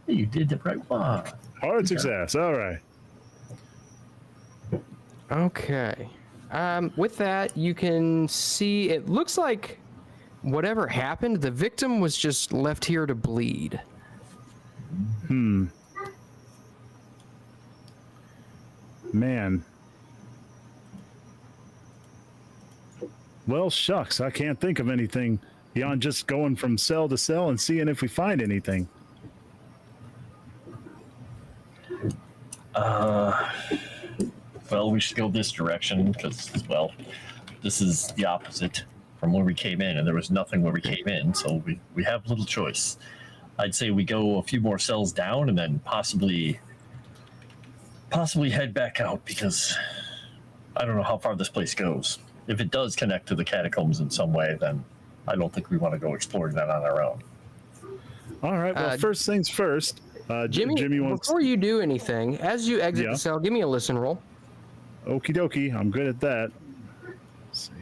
H: You did the right one.
D: Hard success. All right.
F: Okay. With that, you can see it looks like whatever happened, the victim was just left here to bleed.
D: Man. Well, shucks, I can't think of anything beyond just going from cell to cell and seeing if we find anything.
H: Well, we should go this direction because, well, this is the opposite from where we came in, and there was nothing where we came in, so we have little choice. I'd say we go a few more cells down and then possibly head back out, because I don't know how far this place goes. If it does connect to the catacombs in some way, then I don't think we want to go exploring that on our own.
D: All right, well, first things first. Jimmy wants...
F: Before you do anything, as you exit
D: Yeah.
F: the cell, give me a listen roll.
D: Okie dokie, I'm good at that. Let's see.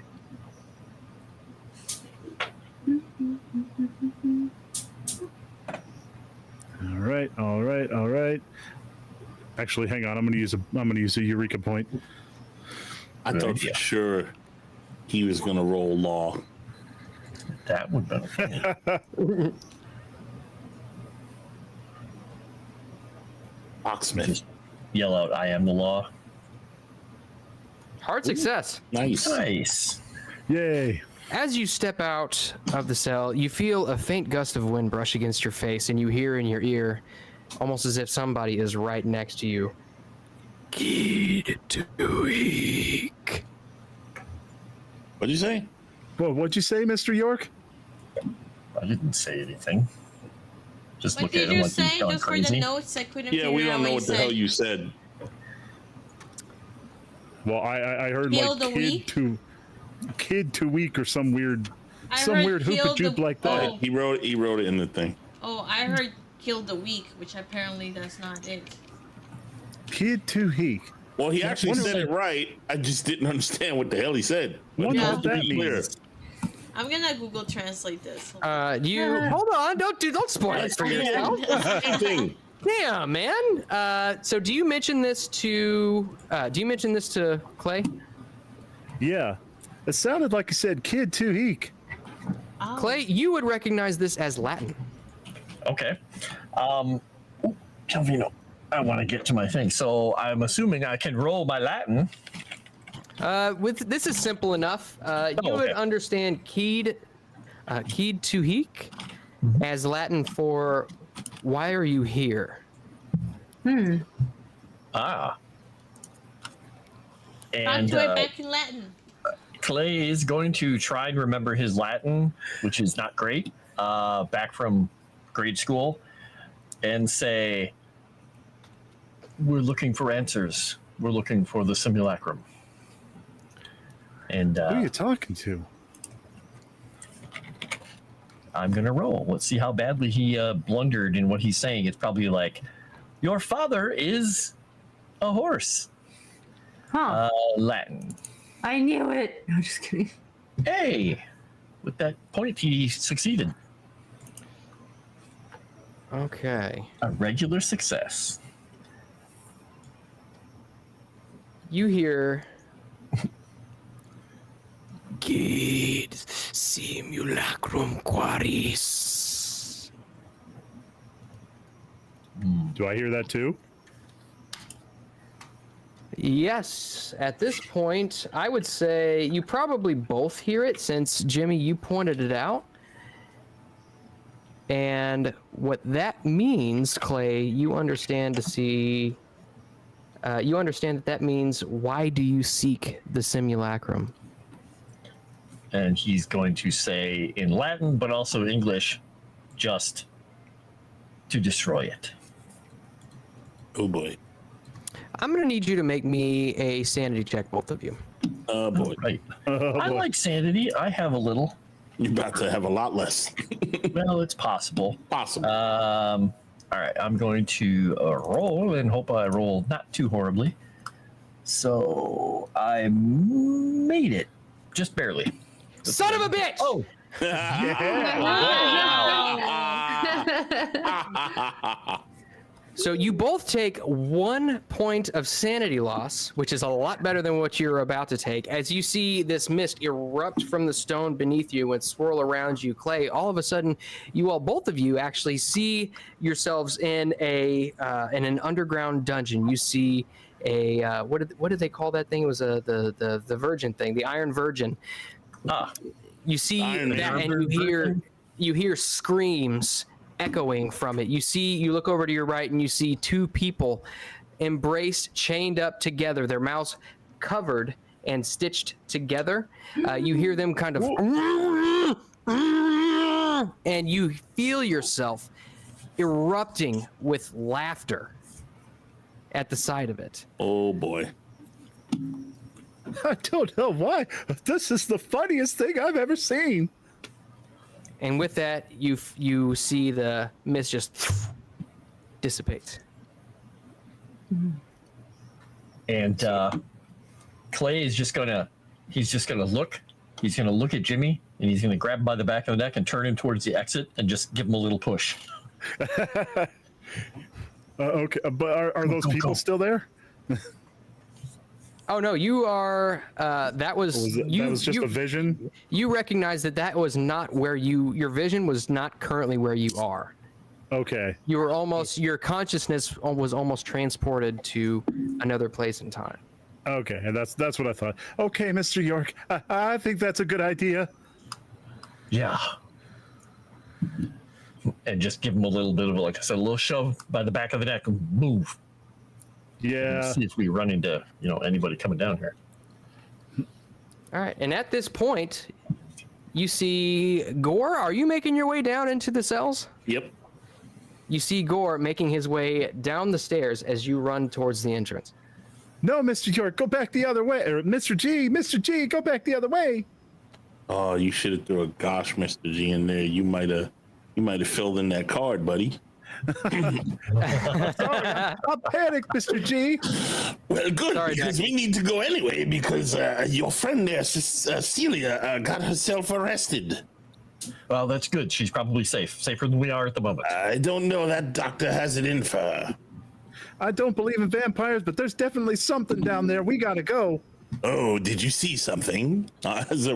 D: All right. Actually, hang on. I'm gonna use a Eureka point.
E: I thought for sure he was going to roll law.
H: That would be funny.
E: Oxman.
H: Just yell out, "I am the law."
F: Hard success.
E: Nice.
H: Nice.
D: Yay!
F: As you step out of the cell, you feel a faint gust of wind brush against your face, and you hear in your ear, almost as if somebody is right next to you. Kid to weak.
E: What'd you say?
D: Well, what'd you say, Mr. York?
H: I didn't say anything. Just
C: What
H: look at
C: did
H: him
C: you
H: like
C: say?
H: he's gone
C: Just for
H: crazy.
C: the notes, I couldn't
E: Yeah,
C: figure
E: we
C: out
E: don't know
C: you
E: what the
C: said.
E: hell you said.
D: Well, I heard
C: Kill
D: like
C: the weak?
D: kid to weak or some weird
C: I heard
D: hoop
C: kill
D: a joop
C: the-
D: like that.
C: Oh.
E: He wrote it in the thing.
C: Oh, I heard kill the weak, which apparently that's not it.
D: Kid to weak.
E: Well, he actually
D: wonder
E: said
D: what-
E: it right. I just didn't understand what the hell he said.
D: Wonder
C: Yeah.
D: what that
E: To be clear.
D: means.
C: I'm gonna Google translate this.
F: Hold on, don't spoil it for yourself.
E: Same thing.
F: Yeah, man. So do you mention this to Clay?
D: Yeah, it sounded like you said kid to weak.
C: Oh.
F: Clay, you would recognize this as Latin.
H: Okay. Calvino, I want to get to my thing. So I'm assuming I can roll my Latin.
F: This is simple enough. You would
H: okay.
F: understand keyed to heek as Latin for why are you here?
H: Ah.
C: Talk
H: And
C: to it back in Latin.
H: Clay is going to try and remember his Latin, which is not great, back from grade school, and say, "We're looking for answers. We're looking for the simulacrum." And
D: Who are you talking to?
H: I'm going to roll. Let's see how badly he blundered in what he's saying. It's probably like, "Your father is a horse."
G: Huh.
H: Latin.
G: I knew it. No, just kidding.
H: Hey, with that point, he succeeded.
F: Okay.
H: A regular success.
F: You hear Kid simulacrum quaris.
D: Do I hear that too?
F: Yes, at this point, I would say you probably both hear it since, Jimmy, you pointed it out. And what that means, Clay, you understand that means, why do you seek the simulacrum?
H: And he's going to say in Latin, but also English, just to destroy it.
E: Oh boy.
F: I'm going to need you to make me a sanity check, both of you.
E: Oh boy.
H: Right. I like sanity. I have a little.
E: You're about to have a lot less.
H: Well, it's possible.
E: Possible.
H: All right. I'm going to roll and hope I roll not too horribly. So I made it. Just barely.
F: Son of a bitch!
H: Oh,
F: So you both take 1 point of sanity loss, which is a lot better than what you're about to take. As you see this mist erupt from the stone beneath you and swirl around you, Clay, all of a sudden, both of you actually see yourselves in an underground dungeon. You see what did they call that thing? It was the virgin thing, the Iron Virgin. You see that, and you hear screams echoing from it. You look over to your right, and you see 2 people embraced, chained up together, their mouths covered and stitched together. You hear them kind of, and you feel yourself erupting with laughter at the sight of it.
E: Oh boy.
D: I don't know why. This is the funniest thing I've ever seen.
F: And with that, you see the mist just dissipate.
H: and Clay is just gonna look. He's gonna look at Jimmy, and he's gonna grab him by the back of the neck and turn him towards the exit, and just give him a little push.
D: Okay, but are those people still there?
F: Oh no, you are. That was
D: that was just a vision.
F: You recognize that was not where your vision was not currently where you are.
D: Okay.
F: You were almost, your consciousness was almost transported to another place in time.
D: Okay, and that's what I thought. Okay, Mr. York, I think that's a good idea.
H: Yeah. And just give him a little bit of, like I said, a little shove by the back of the neck and move.
D: Yeah.
H: And see if we run into, anybody coming down here.
F: All right, and at this point, you see Gore. Are you making your way down into the cells?
E: Yep.
F: You see Gore making his way down the stairs as you run towards the entrance.
D: No, Mr. York, go back the other way. Or Mr. G, go back the other way.
E: Oh, you should have threw a gosh, Mr. G in there. You might have filled in that card, buddy.
D: Sorry, I'm panicked, Mr. G.
E: Well, good,
F: Sorry,
E: because
F: Jack.
E: we need to go anyway, because your friend there, Celia, got herself arrested.
H: Well, that's good. She's probably safer than we are at the moment.
E: I don't know, that doctor has it in for her.
D: I don't believe in vampires, but there's definitely something down there. We gotta go.
E: Oh, did you see something? As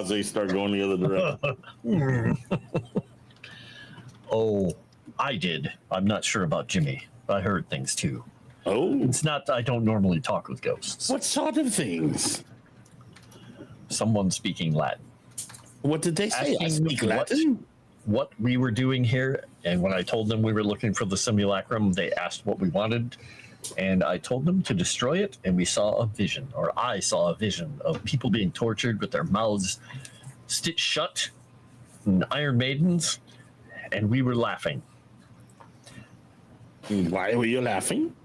E: they start going the other direction.
H: Oh, I did. I'm not sure about Jimmy. I heard things too.
E: Oh,
H: It's not, I don't normally talk with ghosts.
E: what sort of things?
H: Someone speaking Latin.
E: What did they say? I speak Latin?
H: What we were doing here, and when I told them we were looking for the simulacrum, they asked what we wanted, and I told them to destroy it, and we saw a vision, or I saw a vision of people being tortured with their mouths stitched shut, and Iron Maidens, and we were laughing.
E: Why were you laughing?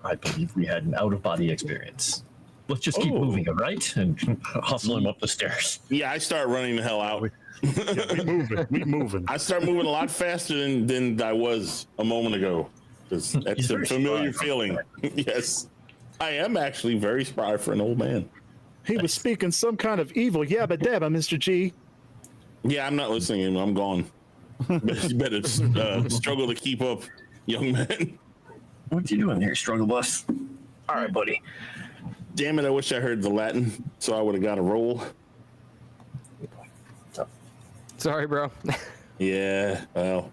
H: I believe we had an out-of-body experience. Let's just keep
E: Oh.
H: moving, all right? And hustle him up the stairs.
E: Yeah, I start running the hell out.
D: Yeah, we moving.
E: I start moving a lot faster than I was a moment ago. That's
H: He's
E: a
H: very
E: familiar
H: spry.
E: feeling. Yes. I am actually very spry for an old man.
D: He was speaking some kind of evil yabba dabba, Mr. G.
E: Yeah, I'm not listening to him. I'm gone. You better struggle to keep up, young man.
H: What you doing here, Struggle Bus? All right, buddy.
E: Damn it, I wish I heard the Latin, so I would have got a roll.
F: Sorry, bro.
E: Yeah, well,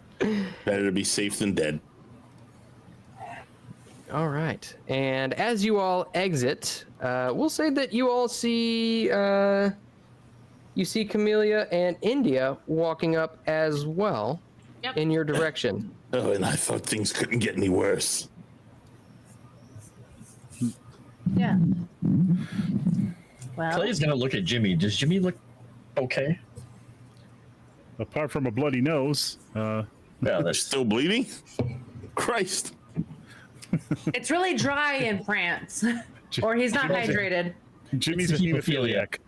E: better to be safe than dead.
F: All right, and as you all exit, we'll say that you all see you see Camellia and India walking up as well.
C: Yep.
F: in your direction.
E: Oh, and I thought things couldn't get any worse.
G: Yeah. Well,
H: Clay's gonna look at Jimmy. Does Jimmy look okay?
D: Apart from a bloody nose.
H: Yeah, that's
E: Still bleeding? Christ.
G: it's really dry in France, or he's not hydrated.
D: Jimmy's a
H: It's
D: hemophiliac.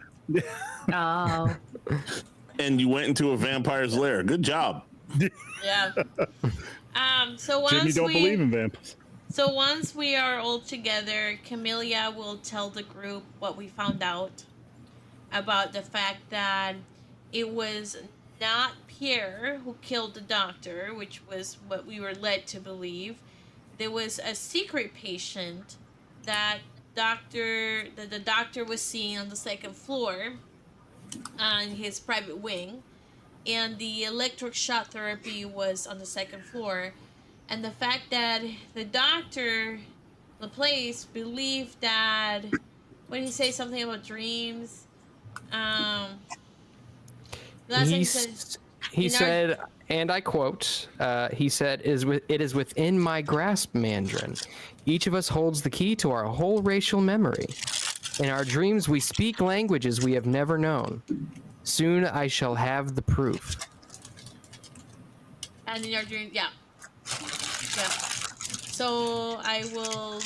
G: Oh.
E: And you went into a vampire's lair. Good job.
C: Yeah. So
D: Jimmy
C: once
D: don't
C: we
D: believe in vampires.
C: so once we are all together, Camellia will tell the group what we found out about the fact that it was not Pierre who killed the doctor, which was what we were led to believe. There was a secret patient that the doctor was seeing on the second floor on his private wing, and the electric shock therapy was on the second floor. And the fact that the doctor, Laplace, believed that when he say something about dreams, last time he said,
F: He
C: in our-
F: said, and I quote, he said, "It is within my grasp, Mandarin. Each of us holds the key to our whole racial memory. In our dreams, we speak languages we have never known. Soon I shall have the proof."
C: and in our dreams, yeah. So I will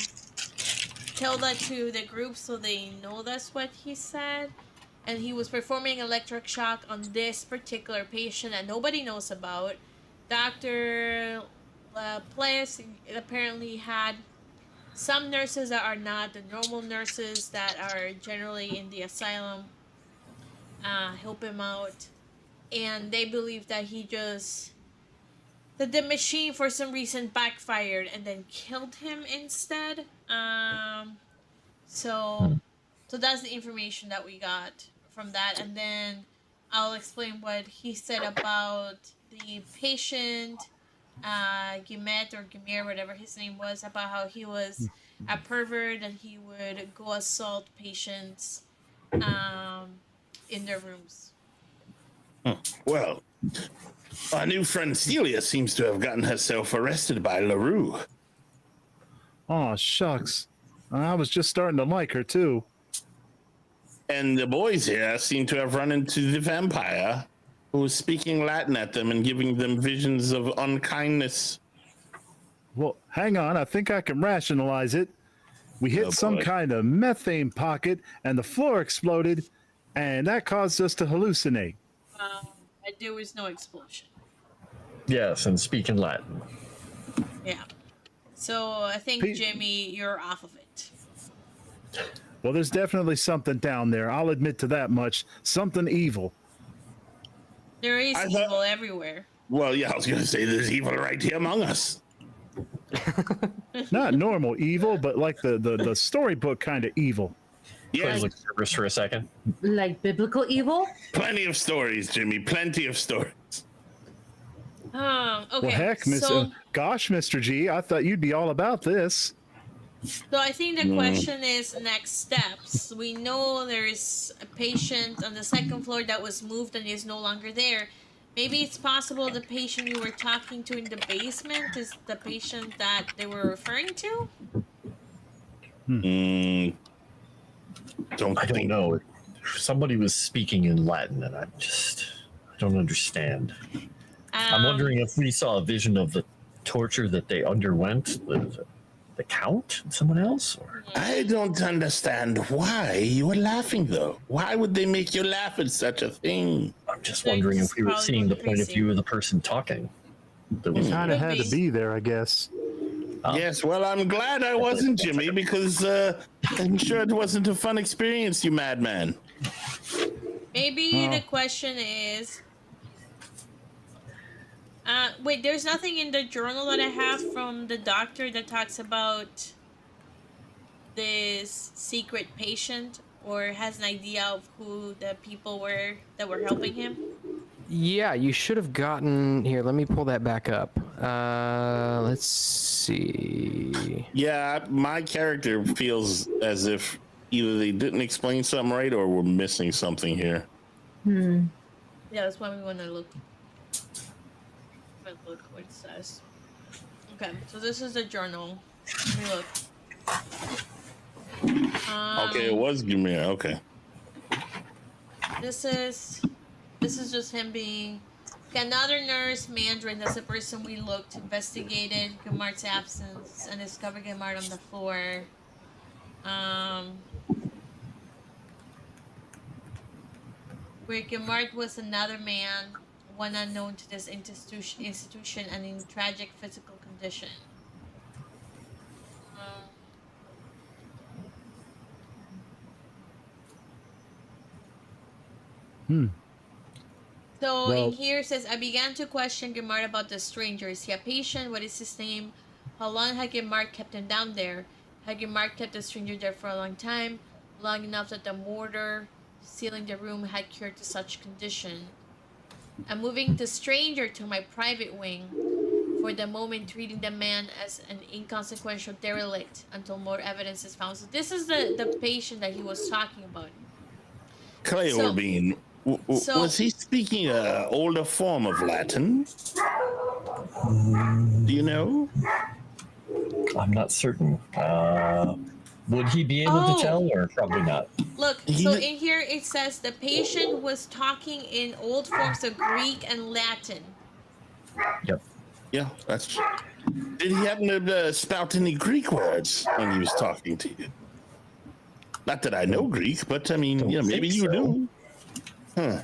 C: tell that to the group so they know that's what he said. And he was performing electric shock on this particular patient that nobody knows about. Dr. Place apparently had some nurses that are not the normal nurses that are generally in the asylum help him out. And they believe that that the machine for some reason backfired and then killed him instead. So that's the information that we got from that, and then I'll explain what he said about the patient, Guimet or Guimir, whatever his name was, about how he was a pervert and he would go assault patients in their rooms.
E: Well, our new friend Celia seems to have gotten herself arrested by LaRue.
D: Oh, shucks. I was just starting to like her, too.
E: And the boys here seem to have run into the vampire who was speaking Latin at them and giving them visions of unkindness.
D: Well, hang on. I think I can rationalize it. We hit some
E: boy.
D: kind of methane pocket, and the floor exploded, and that caused us to hallucinate.
C: And there was no explosion.
H: yes, and speaking Latin.
C: Yeah. So I think, Jimmy, you're off of it.
D: Well, there's definitely something down there. I'll admit to that much. Something evil.
C: There is
E: I thought-
C: evil everywhere.
E: Well, yeah, I was going to say there's evil right here among us.
D: Not normal evil, but like the storybook kind of evil.
H: Clay
E: Yes,
H: looks nervous for a second.
G: Like biblical evil?
E: plenty of stories, Jimmy. Plenty of stories.
C: Okay.
D: Well, heck, gosh, Mr. G, I thought you'd be all about this.
C: So I think the question is next steps. We know there is a patient on the second floor that was moved and is no longer there. Maybe it's possible the patient you were talking to in the basement is the patient that they were referring to?
H: I don't know. Somebody was speaking in Latin, and I don't understand. I'm wondering if we saw a vision of the torture that they underwent. The Count? Someone else? Or
E: I don't understand why you were laughing, though. Why would they make you laugh at such a thing?
H: I'm just
C: They're
H: wondering
C: just
H: if we were
C: probably
H: seeing the
C: going
H: point of
C: crazy.
H: view of the person talking. That was,
D: Kind of
C: Could
D: had
C: be.
D: to be there, I guess.
E: Yes, well, I'm glad I wasn't, Jimmy, because I'm sure it wasn't a fun experience, you madman.
C: Maybe the question is... wait, there's nothing in the journal that I have from the doctor that talks about this secret patient or has an idea of who the people were that were helping him?
F: Yeah, you should have gotten here. Let me pull that back up. Let's see.
E: Yeah, my character feels as if either they didn't explain something right or we're missing something here.
C: Yeah, that's why we want to look. look what it says. Okay, so this is the journal. Let me look.
E: Okay, it was Ymir. Okay.
C: This is just him being. Okay, another nurse, Mandarin, that's the person we looked, investigated Gamart's absence and discovered Gamart on the floor. Where Gamart was another man, one unknown to this institution and in tragic physical condition. So in here it says, I began to question Gamart about the stranger. Is he a patient? What is his name? How long had Gamart kept him down there? Had Gamart kept the stranger there for a long time? Long enough that the mortar sealing the room had cured to such condition. I'm moving the stranger to my private wing, for the moment treating the man as an inconsequential derelict until more evidence is found. So this is the patient that he was talking about.
E: Clay
C: So-
E: Orbine, was he speaking an older form of Latin? Do you know?
H: I'm not certain. Would he be able
C: Oh.
H: to tell, or probably not?
C: Look, so in here it says the patient was talking in old forms of Greek and Latin.
H: Yep.
E: Yeah, that's. Did he happen to spout any Greek words when he was talking to you? Not that I know Greek, but I mean,
H: Don't
E: yeah, maybe
H: think
E: you
H: so.
E: do. Huh.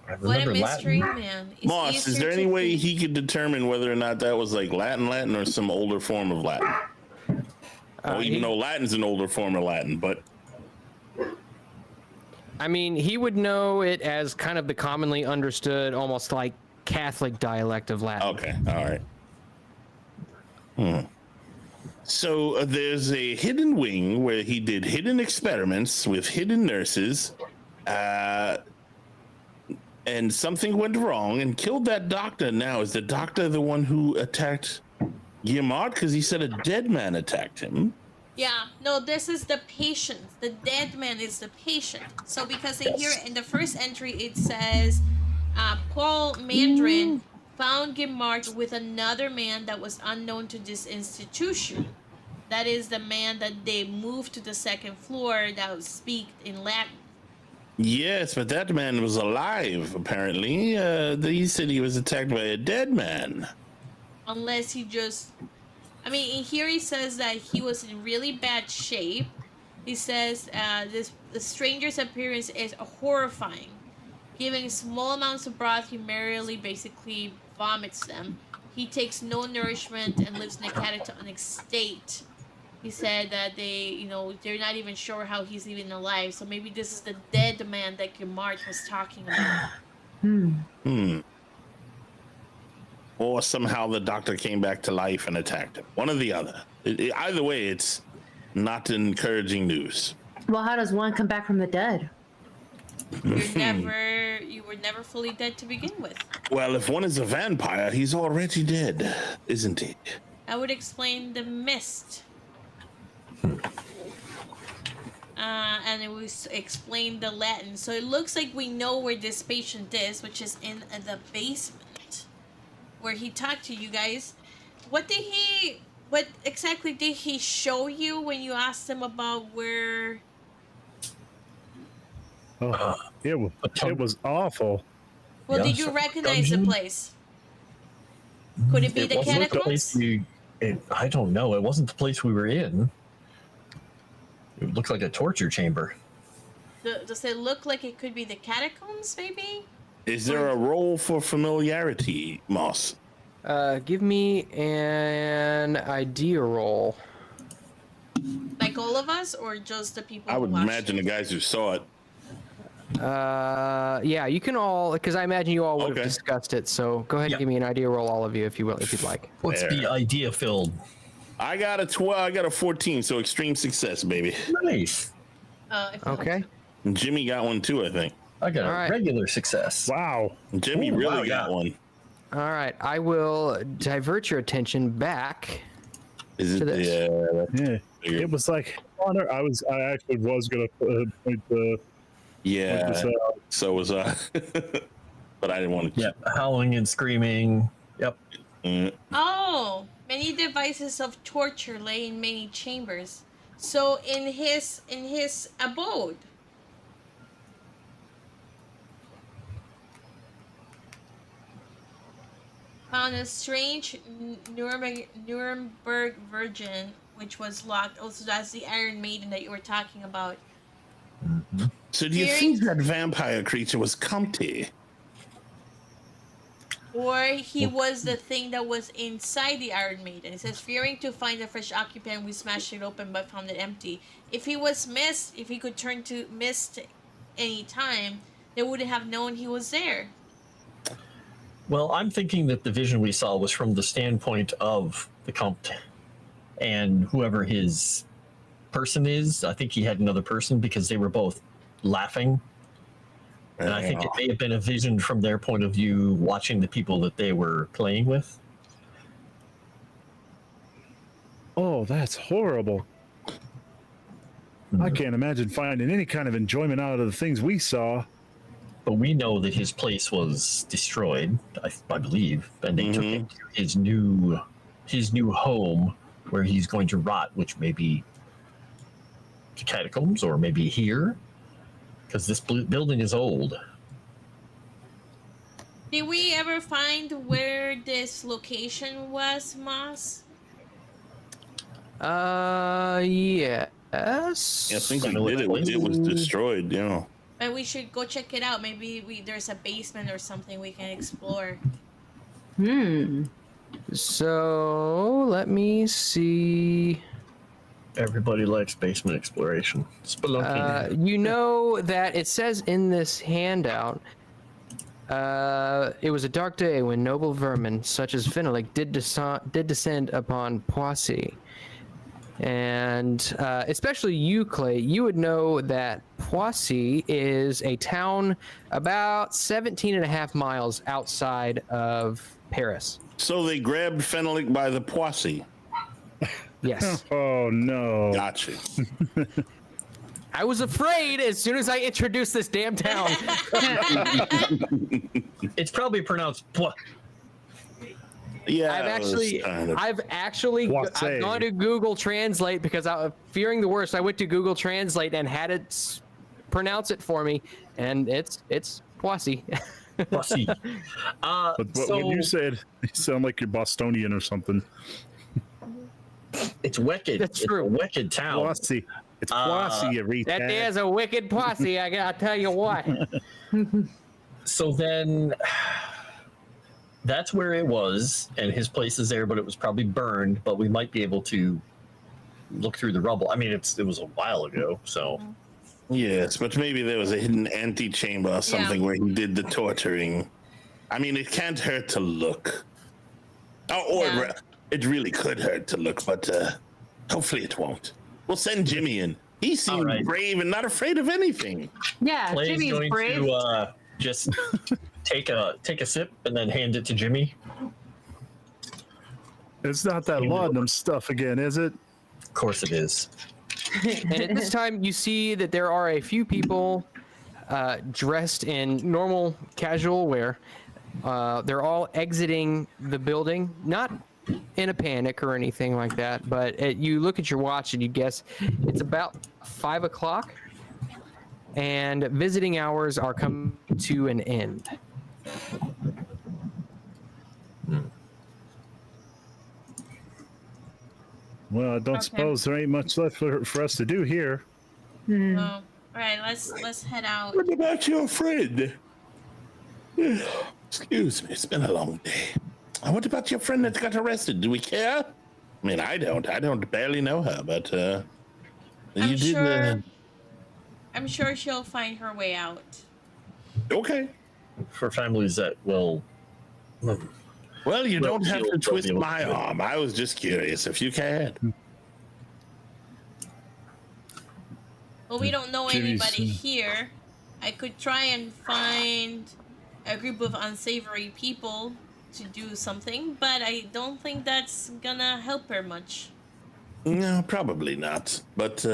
H: I
C: What a
H: remember
C: mystery,
H: Latin.
C: man. It's
E: Moss, is
C: easier
E: there
C: to
E: any way
C: think-
E: he could determine whether or not that was like Latin, or some older form of Latin? Well, even though Latin's an older form of Latin, but
F: I mean, he would know it as kind of the commonly understood, almost like Catholic dialect of Latin.
E: okay, all right. So there's a hidden wing where he did hidden experiments with hidden nurses, and something went wrong and killed that doctor. Now, is the doctor the one who attacked Guillemot? Because he said a dead man attacked him.
C: Yeah, no, this is the patient. The dead man is the patient. So because in here in the first entry it says Paul Mandarin found Guillemot with another man that was unknown to this institution. That is the man that they moved to the second floor that would speak in Latin.
E: Yes, but that man was alive, apparently. He said he was attacked by a dead man.
C: Unless he just... I mean, in here he says that he was in really bad shape. He says the stranger's appearance is horrifying. Given small amounts of broth, he merely basically vomits them. He takes no nourishment and lives in a catatonic state. He said that they're not even sure how he's even alive. So maybe this is the dead man that Guillemot was talking about.
E: Or somehow the doctor came back to life and attacked him. One or the other. Either way, it's not encouraging news.
G: Well, how does one come back from the dead?
C: You were never fully dead to begin with.
E: Well, if one is a vampire, he's already dead, isn't he?
C: I would explain the mist. And it was explain the Latin. So it looks like we know where this patient is, which is in the basement, where he talked to you guys. What exactly did he show you when you asked him about where?
D: Oh, it was awful.
C: Well,
H: Yeah,
C: did you
H: so
C: recognize
H: dungeon?
C: the place? Could it be the
H: wasn't the place
C: catacombs?
H: I don't know. It wasn't the place we were in. It looked like a torture chamber.
C: Does it look like it could be the catacombs, maybe?
E: Is there a role for familiarity, Moss?
F: Give me an idea roll.
C: Like all of us, or just the people
E: I
C: who
E: would
C: watched
E: imagine the
C: it?
E: guys who saw it.
F: Yeah, you can all, because I imagine you all would
E: Okay.
F: have discussed it. So go ahead
H: Yeah.
F: and give me an idea roll, all of you, if you will, if you'd like.
H: Let's
E: There.
H: be idea filled.
E: I got a 12. I got a 14. So extreme success, baby.
H: Nice.
C: If you
F: Okay.
E: And Jimmy got one too, I think.
H: I got
F: All
H: a
F: right.
H: regular success.
D: Wow.
E: Jimmy
H: Ooh,
E: really
H: wow,
E: got
H: yeah.
E: one.
F: All right. I will divert your attention back.
E: Is
F: To
E: it
F: this.
E: the?
D: Yeah. It was like honor. I actually was gonna point the
E: Yeah.
D: this out.
E: So was I. But I didn't want to.
H: Yeah, howling and screaming. Yep.
C: Oh, many devices of torture lay in many chambers. So in his abode. Found a strange Nuremberg virgin, which was locked. Also, that's the Iron Maiden that you were talking about.
E: So do you think that vampire creature was Comte?
C: Or he was the thing that was inside the Iron Maiden. It says, fearing to find a fresh occupant, we smashed it open but found it empty. If he was mist, if he could turn to mist any time, they wouldn't have known he was there.
H: Well, I'm thinking that the vision we saw was from the standpoint of the Comte and whoever his person is. I think he had another person because they were both laughing. And I think it may have been a vision from their point of view, watching the people that they were playing with.
D: Oh, that's horrible. I can't imagine finding any kind of enjoyment out of the things we saw.
H: But we know that his place was destroyed, I believe, and they took him to his new home where he's going to rot, which may be the catacombs or maybe here, because this building is old.
C: Did we ever find where this location was, Moss?
F: Yes.
E: I think we did it. It was destroyed, you know.
C: But we should go check it out. Maybe there's a basement or something we can explore.
F: So let me see.
H: Everybody likes basement exploration. Spelunking.
F: You know that it says in this handout, it was a dark day when noble vermin such as Finnelik did descend upon Poissy. And especially you, Clay, you would know that Poissy is a town about 17 and a half miles outside of Paris.
E: So they grabbed Fennelik by the Poissy.
F: Yes.
D: Oh, no.
E: Gotcha.
F: I was afraid as soon as I introduced this damn town.
H: It's probably pronounced Poissy.
E: Yeah,
F: I've gone to Google Translate because fearing the worst. I went to Google Translate and had it pronounce it for me, and it's Poissy.
H: Poissy.
D: But when you said, you sound like you're Bostonian or something.
H: It's wicked.
F: That's
H: it's
F: true.
H: A wicked town.
D: Poissy. It's Poissy, you retard.
F: That there's a wicked Poissy. I gotta tell you what.
H: So then. That's where it was, and his place is there, but it was probably burned. But we might be able to look through the rubble. I mean, it was a while ago, so.
E: Yes, but maybe there was a hidden antechamber or something where he did the torturing. I mean, it can't hurt to look. It really could hurt to look, but hopefully it won't. We'll send Jimmy in. He seemed brave and not afraid of anything.
G: Yeah,
H: Clay's
G: Jimmy's
H: going
G: brave.
H: to just take a sip and then hand it to Jimmy.
D: It's not that laudanum stuff again, is it?
H: Of course it is.
F: And at this time, you see that there are a few people dressed in normal casual wear. They're all exiting the building, not in a panic or anything like that, but you look at your watch and you guess it's about 5 o'clock, and visiting hours are coming to an end.
D: Well, I don't suppose there ain't much left for us to do here.
C: Oh, all right, let's head out.
E: What about your friend? Excuse me, it's been a long day. What about your friend that got arrested? Do we care? I mean, I don't barely know her, but
C: I'm sure she'll find her way out.
E: Okay.
H: For families that will.
E: Well, you don't have to
H: they'll
E: twist
H: be able
E: my
H: to.
E: arm. I was just curious if you can.
C: Well, we don't know
D: Jeez.
C: anybody here. I could try and find a group of unsavory people to do something, but I don't think that's gonna help her much.
E: No, probably not. But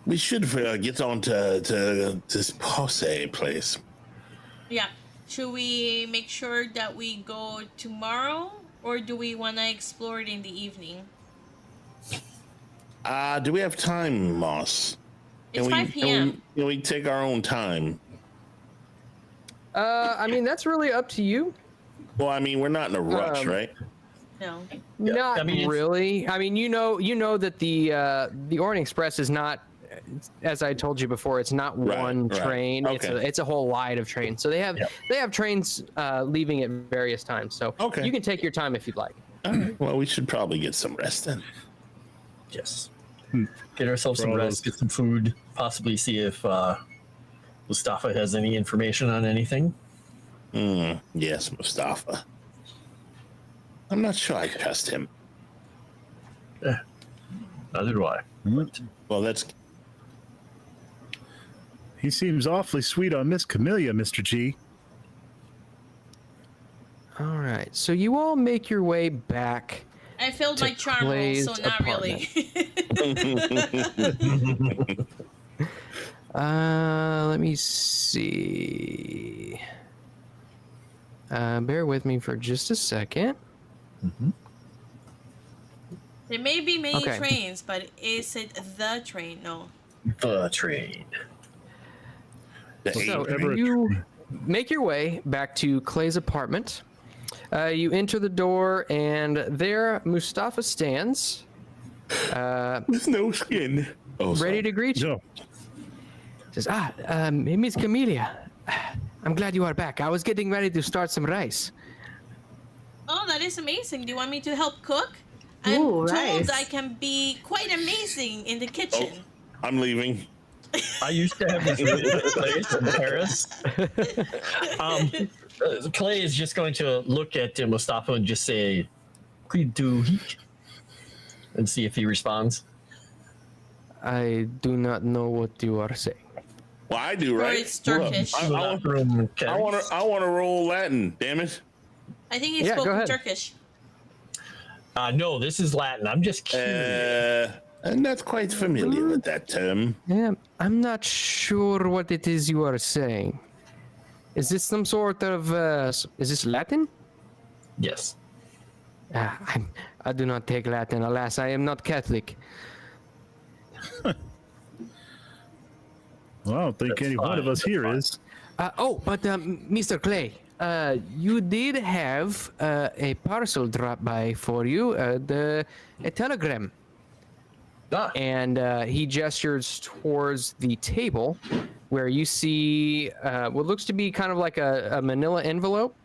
E: we should get on to this Posse place.
C: Yeah. should we make sure that we go tomorrow, or do we want to explore it in the evening?
E: Do we have time, Moss?
C: It's 5 p.m.
E: Can we take our own time?
F: I mean, that's really up to you.
E: Well, I mean, we're not in a rush, right?
C: No.
F: Not
H: I mean,
F: really. I mean, you know that the Orient Express is not, as I told you before, it's not one train.
E: Okay.
F: It's a whole line of trains. So they have trains leaving at various times. So you can take your time if you'd like.
E: All right. Well, we should probably get some rest then.
H: Yes. Get ourselves some rest, get some food, possibly see if Mustafa has any information on anything.
E: Yes, Mustafa. I'm not sure I trust him.
H: Neither do I.
E: Well, that's...
D: He seems awfully sweet on Miss Camellia, Mr. G.
F: All right. So you all make your way back.
C: I filled my charm roll, so not really.
F: Let me see. Bear with me for just a second.
C: There may be many trains, but is it the train? No.
H: The train.
F: So you make your way back to Clay's apartment. You enter the door, and there Mustafa stands.
E: With no skin.
F: Ready to greet you. Says, Miss Camellia, I'm glad you are back. I was getting ready to start some rice.
C: Oh, that is amazing. Do you want me to help cook? I'm
G: Ooh,
C: told
G: rice.
C: I can be quite amazing in the kitchen.
E: Oh, I'm leaving.
H: I used to have this really good place in Paris. Clay is just going to look at Mustafa and just say, and see if he responds.
F: I do not know what you are saying.
E: Well, I do,
C: Or
E: right?
C: it's Turkish.
E: I want to roll Latin. Damn it!
C: I think he
F: Yeah, go
C: spoke
F: ahead.
C: Turkish.
H: No, this is Latin. I'm just curious.
E: I'm not quite familiar with that term.
F: Yeah, I'm not sure what it is you are saying. Is this some sort of is this Latin?
H: Yes.
F: I do not take Latin. Alas, I am not Catholic.
D: Well, I don't think any one of us here is.
F: But Mr. Clay, you did have a parcel drop by for you, a telegram. And he gestures towards the table where you see what looks to be kind of like a manila envelope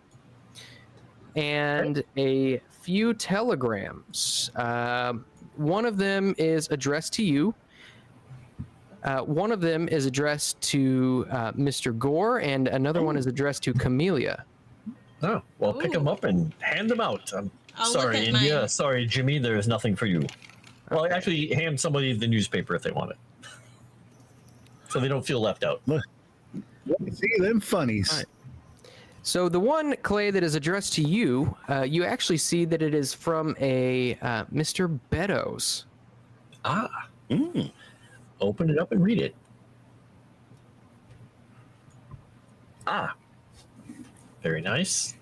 F: and a few telegrams. One of them is addressed to you. One of them is addressed to Mr. Gore, and another one is addressed to Camellia.
H: Oh, well, pick them up and hand them out. I'm
C: I'll
H: sorry,
C: look at
H: India.
C: mine.
H: Sorry, Jimmy. There is nothing for you. Well, actually, hand somebody the newspaper if they want it, so they don't feel left out.
D: See them funnies.
F: Right. So the one, Clay, that is addressed to you, you actually see that it is from a Mr. Beddoes.
H: Open it up and read it. Very nice.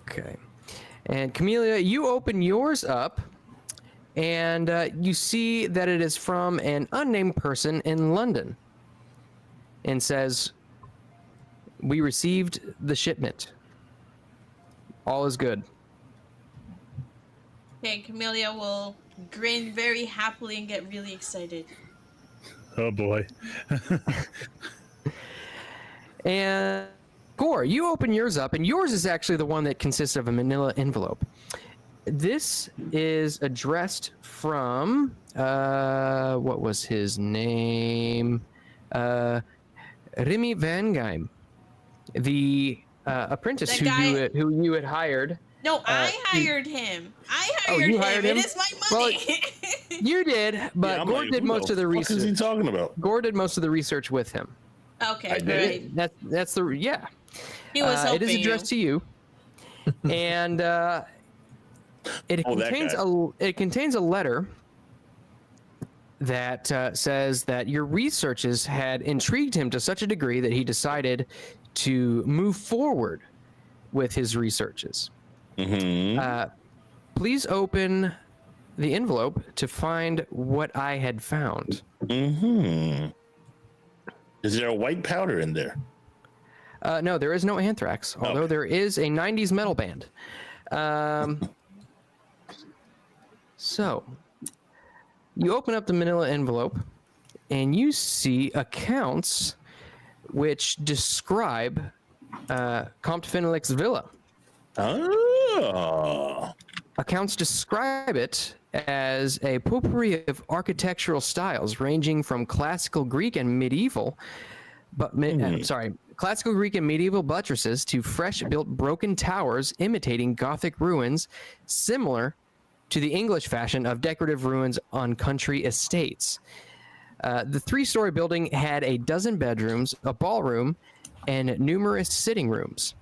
F: Okay. And Camellia, you open yours up, and you see that it is from an unnamed person in London. And says, "We received the shipment. All is good."
C: Okay, Camellia will grin very happily and get really excited.
D: Oh boy.
F: And Gore, you open yours up, and yours is actually the one that consists of a manila envelope. This is addressed from, what was his name? Remy Van Geim, the apprentice
C: That guy-
F: who you had hired.
C: No, I hired him. I hired
F: you
C: him.
F: hired him?
C: It is my
F: Well,
C: money.
F: You did, but
E: I'm
F: Gore
E: like,
F: did
E: who
F: most of the
E: fuck is he
F: research.
E: talking about?
F: Gore did most of the research with him.
C: Okay,
E: I did.
C: great.
F: That's the yeah.
C: He was
F: It
C: helping
F: is addressed to you, and it
E: Oh, that
F: contains
E: guy.
F: it contains a letter that says that your researches had intrigued him to such a degree that he decided to move forward with his researches. Please open the envelope to find what I had found.
E: Is there a white powder in there?
F: No, there is no anthrax, although there is a 90s metal band. So, you open up the manila envelope, and you see accounts which describe Comte Fenwick's villa.
E: Oh.
F: Accounts describe it as a potpourri of architectural styles ranging from classical Greek and medieval, classical Greek and medieval buttresses to fresh-built broken towers imitating Gothic ruins, similar to the English fashion of decorative ruins on country estates. The three-story building had a dozen bedrooms, a ballroom, and numerous sitting rooms.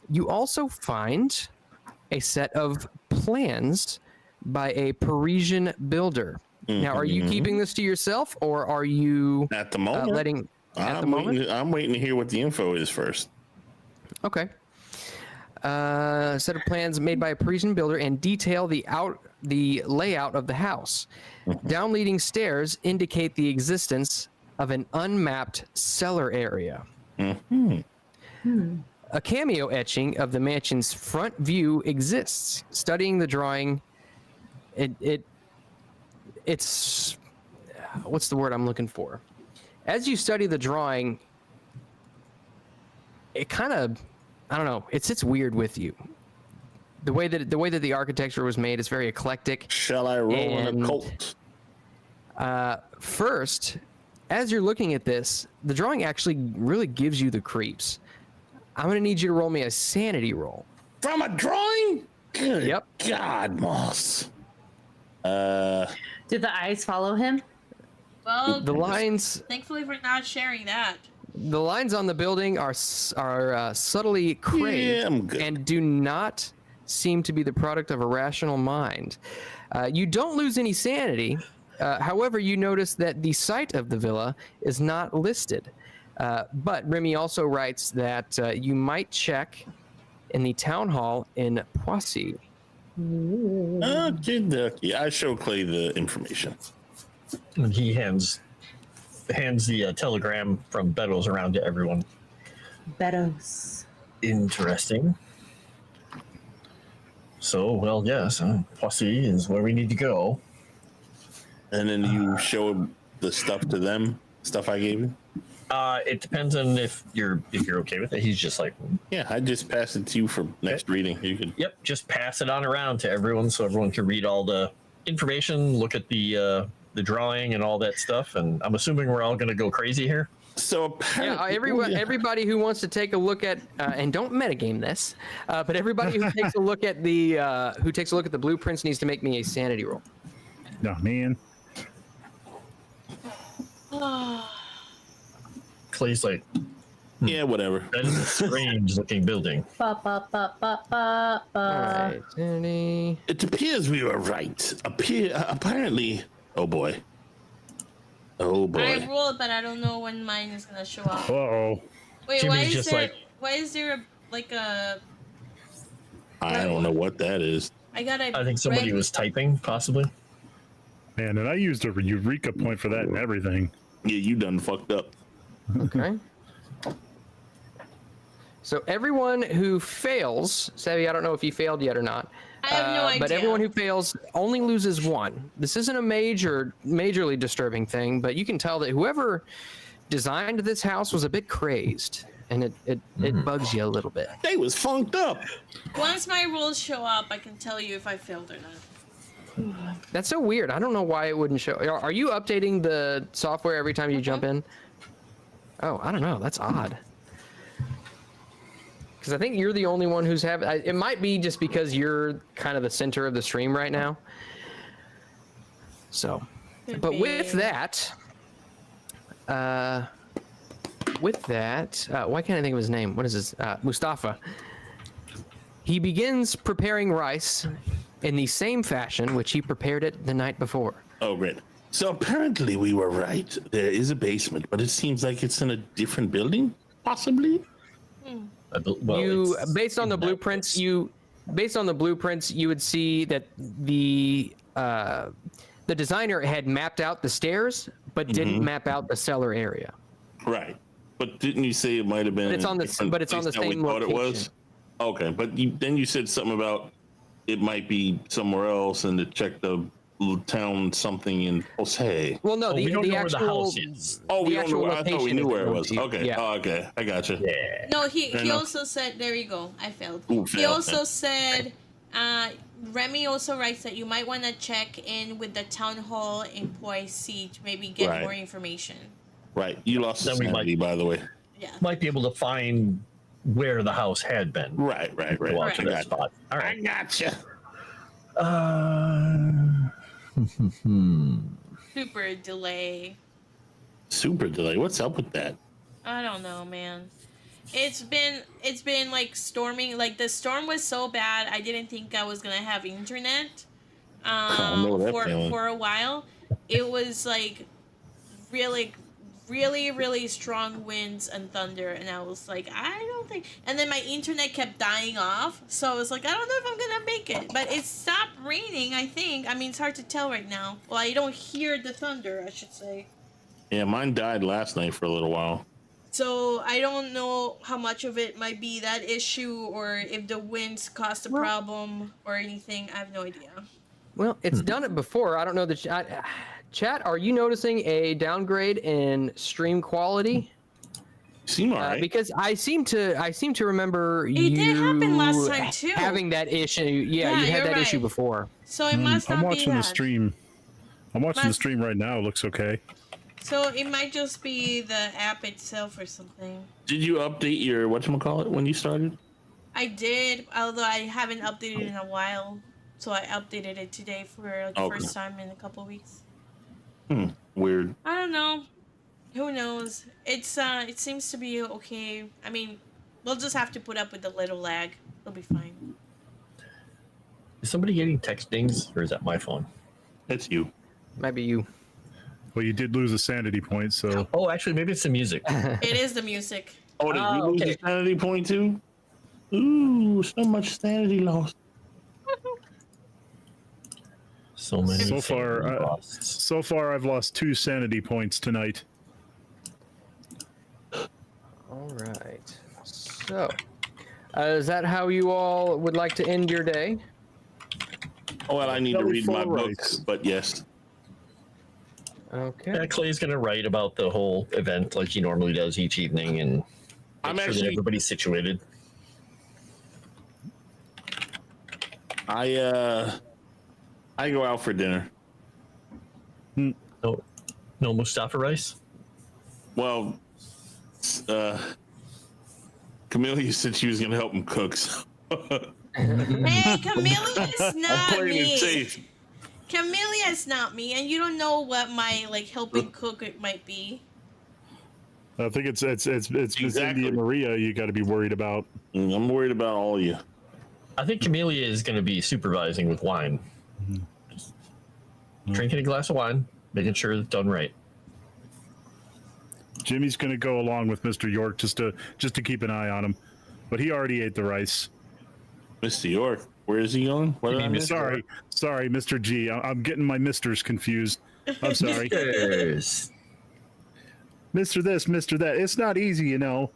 F: You also find a set of plans by a Parisian builder. Now, are you keeping this to yourself, or are you
E: at the moment I'm waiting to hear what the info is first.
F: Okay. Set of plans made by a Parisian builder and detail the layout of the house. Down leading stairs indicate the existence of an unmapped cellar area. A cameo etching of the mansion's front view exists. Studying the drawing, it's what's the word I'm looking for? As you study the drawing, it kind of, I don't know, it sits weird with you. The way that the architecture was made is very eclectic.
E: Shall I roll in a cult?
F: First, as you're looking at this, the drawing actually really gives you the creeps. I'm going to need you to roll me a sanity roll.
E: From a drawing? Good
F: Yep.
E: God, Moss.
G: Did the eyes follow him?
C: Well,
F: The lines,
C: thankfully we're not sharing that.
F: the lines on the building are subtly craved
E: I'm good.
F: and do not seem to be the product of a rational mind. You don't lose any sanity. However, you notice that the site of the villa is not listed. But Remy also writes that you might check in the town hall in Poissy.
E: Okay. I show Clay the information.
H: And he hands the telegram from Beddoes around to everyone.
G: Beddoes.
H: Interesting. So, well, yes, Poissy is where we need to go.
E: And then you show the stuff to them, stuff I gave you?
H: It depends on if you're okay with it. He's just like,
E: Yeah, I just passed it to you for next reading. You can.
H: yep, just pass it on around to everyone so everyone can read all the information, look at the drawing and all that stuff. And I'm assuming we're all going to go crazy here.
E: So apparently,
F: Everybody who wants to take a look at and don't metagame this, but everybody who takes a look at the blueprints needs to make me a sanity roll.
D: No, man.
H: Clay's like,
E: Yeah, whatever.
H: that is a strange looking building.
G: Ba, ba, ba, ba, ba, ba.
F: All right, sanity.
E: It appears we were right. Apparently. Oh boy. Oh
C: I
E: boy.
C: rolled, but I don't know when mine is gonna show up.
D: Uh-oh.
C: Wait,
H: Jimmy's
C: why is there a
E: I don't know what that is.
C: I got a
H: I think somebody
C: red-
H: was typing, possibly.
D: Man, and I used a eureka point for that and everything.
E: Yeah, you done fucked up.
F: Okay. So everyone who fails, Savvy, I don't know if you failed yet or not.
C: I have no idea.
F: But everyone who fails only loses one. This isn't a majorly disturbing thing, but you can tell that whoever designed this house was a bit crazed, and it bugs you a little bit.
E: They was funked up.
C: Once my rolls show up, I can tell you if I failed or not.
F: That's so weird. I don't know why it wouldn't show. Are you updating the software every time you jump in? Oh, I don't know. That's odd. Because I think you're the only one who's having. It might be just because you're kind of the center of the stream right now. So,
C: Could
F: but
C: be.
F: with that, why can't I think of his name? What is this? Mustafa. He begins preparing rice in the same fashion which he prepared it the night before.
E: Oh, great. So apparently we were right. There is a basement, but it seems like it's in a different building, possibly.
F: You based on the blueprints, you would see that the designer had mapped out the stairs, but didn't map out the cellar area.
E: Right, but didn't you say it might have been?
F: But it's on the same
E: thought it was.
F: location.
E: Okay, but then you said something about it might be somewhere else, and to check the town something in Jose.
F: Well, no,
H: we don't
F: the
H: know
F: actual.
H: where the house is.
E: Oh, we
F: the
E: don't
F: actual
E: know. I thought we
F: location
E: knew
F: is
E: where it
F: known
E: was.
F: to you.
E: Okay.
F: Yeah.
E: Oh, okay. I got you.
H: Yeah.
C: No, he
E: enough.
C: also said, there you go, I failed.
E: Ooh,
C: He
E: failed.
C: also said, Remy also writes that you might want to check in with the town hall in Poissy to maybe get
E: Right.
C: more information.
E: Right. You lost
H: Then we
E: sanity, by the way.
C: Yeah.
H: Might be able to find where the house had been.
E: Right.
H: Go out
C: Right.
H: to that spot. All
E: I
H: right.
E: gotcha.
C: Super delay.
E: Super delay. What's up with that?
C: I don't know, man. It's been like storming. Like the storm was so bad, I didn't think I was gonna have internet.
E: I know that feeling.
C: For a while, it was like really strong winds and thunder, and I was like, I don't think. And then my internet kept dying off, so I was like, I don't know if I'm gonna make it. But it stopped raining, I think. I mean, it's hard to tell right now. Well, I don't hear the thunder, I should say.
E: Yeah, mine died last night for a little while.
C: So I don't know how much of it might be that issue, or if the winds caused a problem or anything. I have no idea.
F: Well, it's done it before. I don't know the chat. Are you noticing a downgrade in stream quality?
E: Seem all right.
F: Because I seem to remember
C: It
F: you
C: did happen last time too.
F: having that issue.
C: Yeah,
F: You had
C: you're
F: that issue
C: right.
F: before.
C: So it must not
D: I'm
C: be
D: watching the
C: that.
D: stream. I'm watching the
C: Must-
D: stream right now. It looks okay.
C: So it might just be the app itself or something.
E: Did you update your whatchamacallit when you started?
C: I did, although I haven't updated in a while. So I updated it today for like the
E: Okay.
C: first time in a couple weeks.
E: Weird.
C: I don't know. Who knows? It seems to be okay. I mean, we'll just have to put up with a little lag. It'll be fine.
H: Is somebody getting text dings, or is that my phone?
E: That's you.
F: Might be you.
D: Well, you did lose a sanity point, so
H: Oh, actually, maybe it's the music.
C: It is the music.
E: Oh, did you lose
H: okay.
E: a sanity point too? Ooh, so much sanity lost.
H: So many.
D: So far,
H: sanity losts.
D: so far I've lost 2 sanity points tonight.
F: All right. So, is that how you all would like to end your day?
E: Oh, well, I need to
D: Belly
E: read
D: full
E: my
D: of
E: book,
D: rice.
E: but yes.
F: Okay.
H: Yeah, Clay's gonna write about the whole event like he normally does each evening, and
E: I'm
H: make sure that
E: actually,
H: everybody's situated.
E: I go out for dinner.
H: No Mustafa rice.
E: Well, Camellia said she was gonna help him cook. So
C: Hey, Camellia is
E: I'm
C: not
E: playing it
C: me.
E: safe.
C: Camellia is not me, and you don't know what my like helping cook it might be.
D: I think it's Miss
E: Exactly.
D: India Maria you got to be worried about.
E: I'm worried about all of you.
H: I think Camellia is going to be supervising with wine. Just drinking a glass of wine, making sure it's done right.
D: Jimmy's going to go along with Mr. York just to keep an eye on him, but he already ate the rice.
E: Mr. York, where is he going? What did I miss?
D: Sorry, Mr. G. I'm getting my misters confused. I'm sorry.
H: Yes.
D: Mr. This, Mr. That. It's not easy, you know.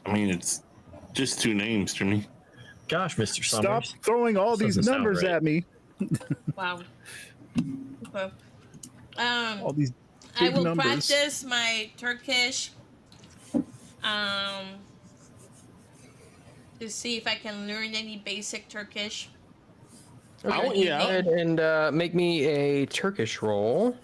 E: I mean, it's just 2 names to me.
H: Gosh, Mr.
D: Stop
H: Summers.
D: throwing all these
H: Doesn't sound
D: numbers
H: right.
D: at me.
C: Wow. Okay.
D: All these
C: I
D: big
C: will
D: numbers.
C: practice my Turkish. To see if I can learn any basic Turkish.
E: Yeah.
F: Go ahead and make me a Turkish roll.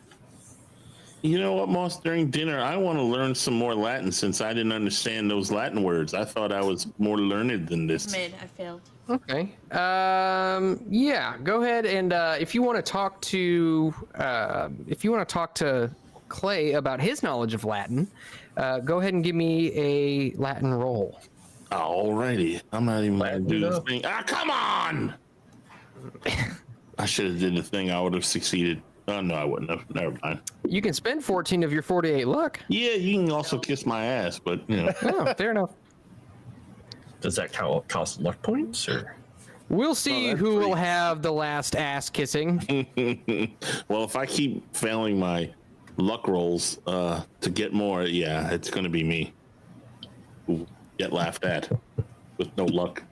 E: You know what, Moss? During dinner, I want to learn some more Latin since I didn't understand those Latin words. I thought I was more learned than this.
C: Mid, I failed.
F: Okay. Yeah. Go ahead and if you want to talk to Clay about his knowledge of Latin, go ahead and give me a Latin roll.
E: Alrighty. I'm not even going to do this
H: Latin
E: thing. Ah, come on! I should have did the thing. I would have succeeded. Oh, no, I wouldn't have. Never mind.
F: You can spend 14 of your 48 luck.
E: Yeah, you can also kiss my ass, but, you know.
F: Oh, fair enough.
H: Does that cost luck points or?
F: We'll see who will have the last ass kissing.
E: Well, if I keep failing my luck rolls to get more, yeah, it's going to be me who get laughed at with no luck.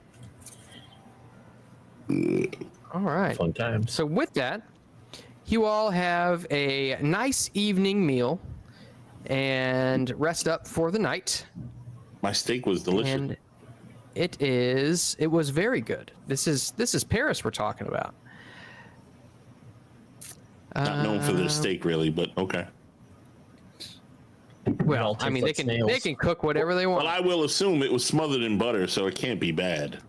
F: All right.
H: Fun times.
F: So with that, you all have a nice evening meal and rest up for the night.
E: My steak was delicious.
F: And it was very good. This is Paris we're talking about.
E: Not known for their steak, really, but okay.
F: Well, I mean, they can cook whatever they want.
E: Well, I will assume it was smothered in butter, so it can't be bad.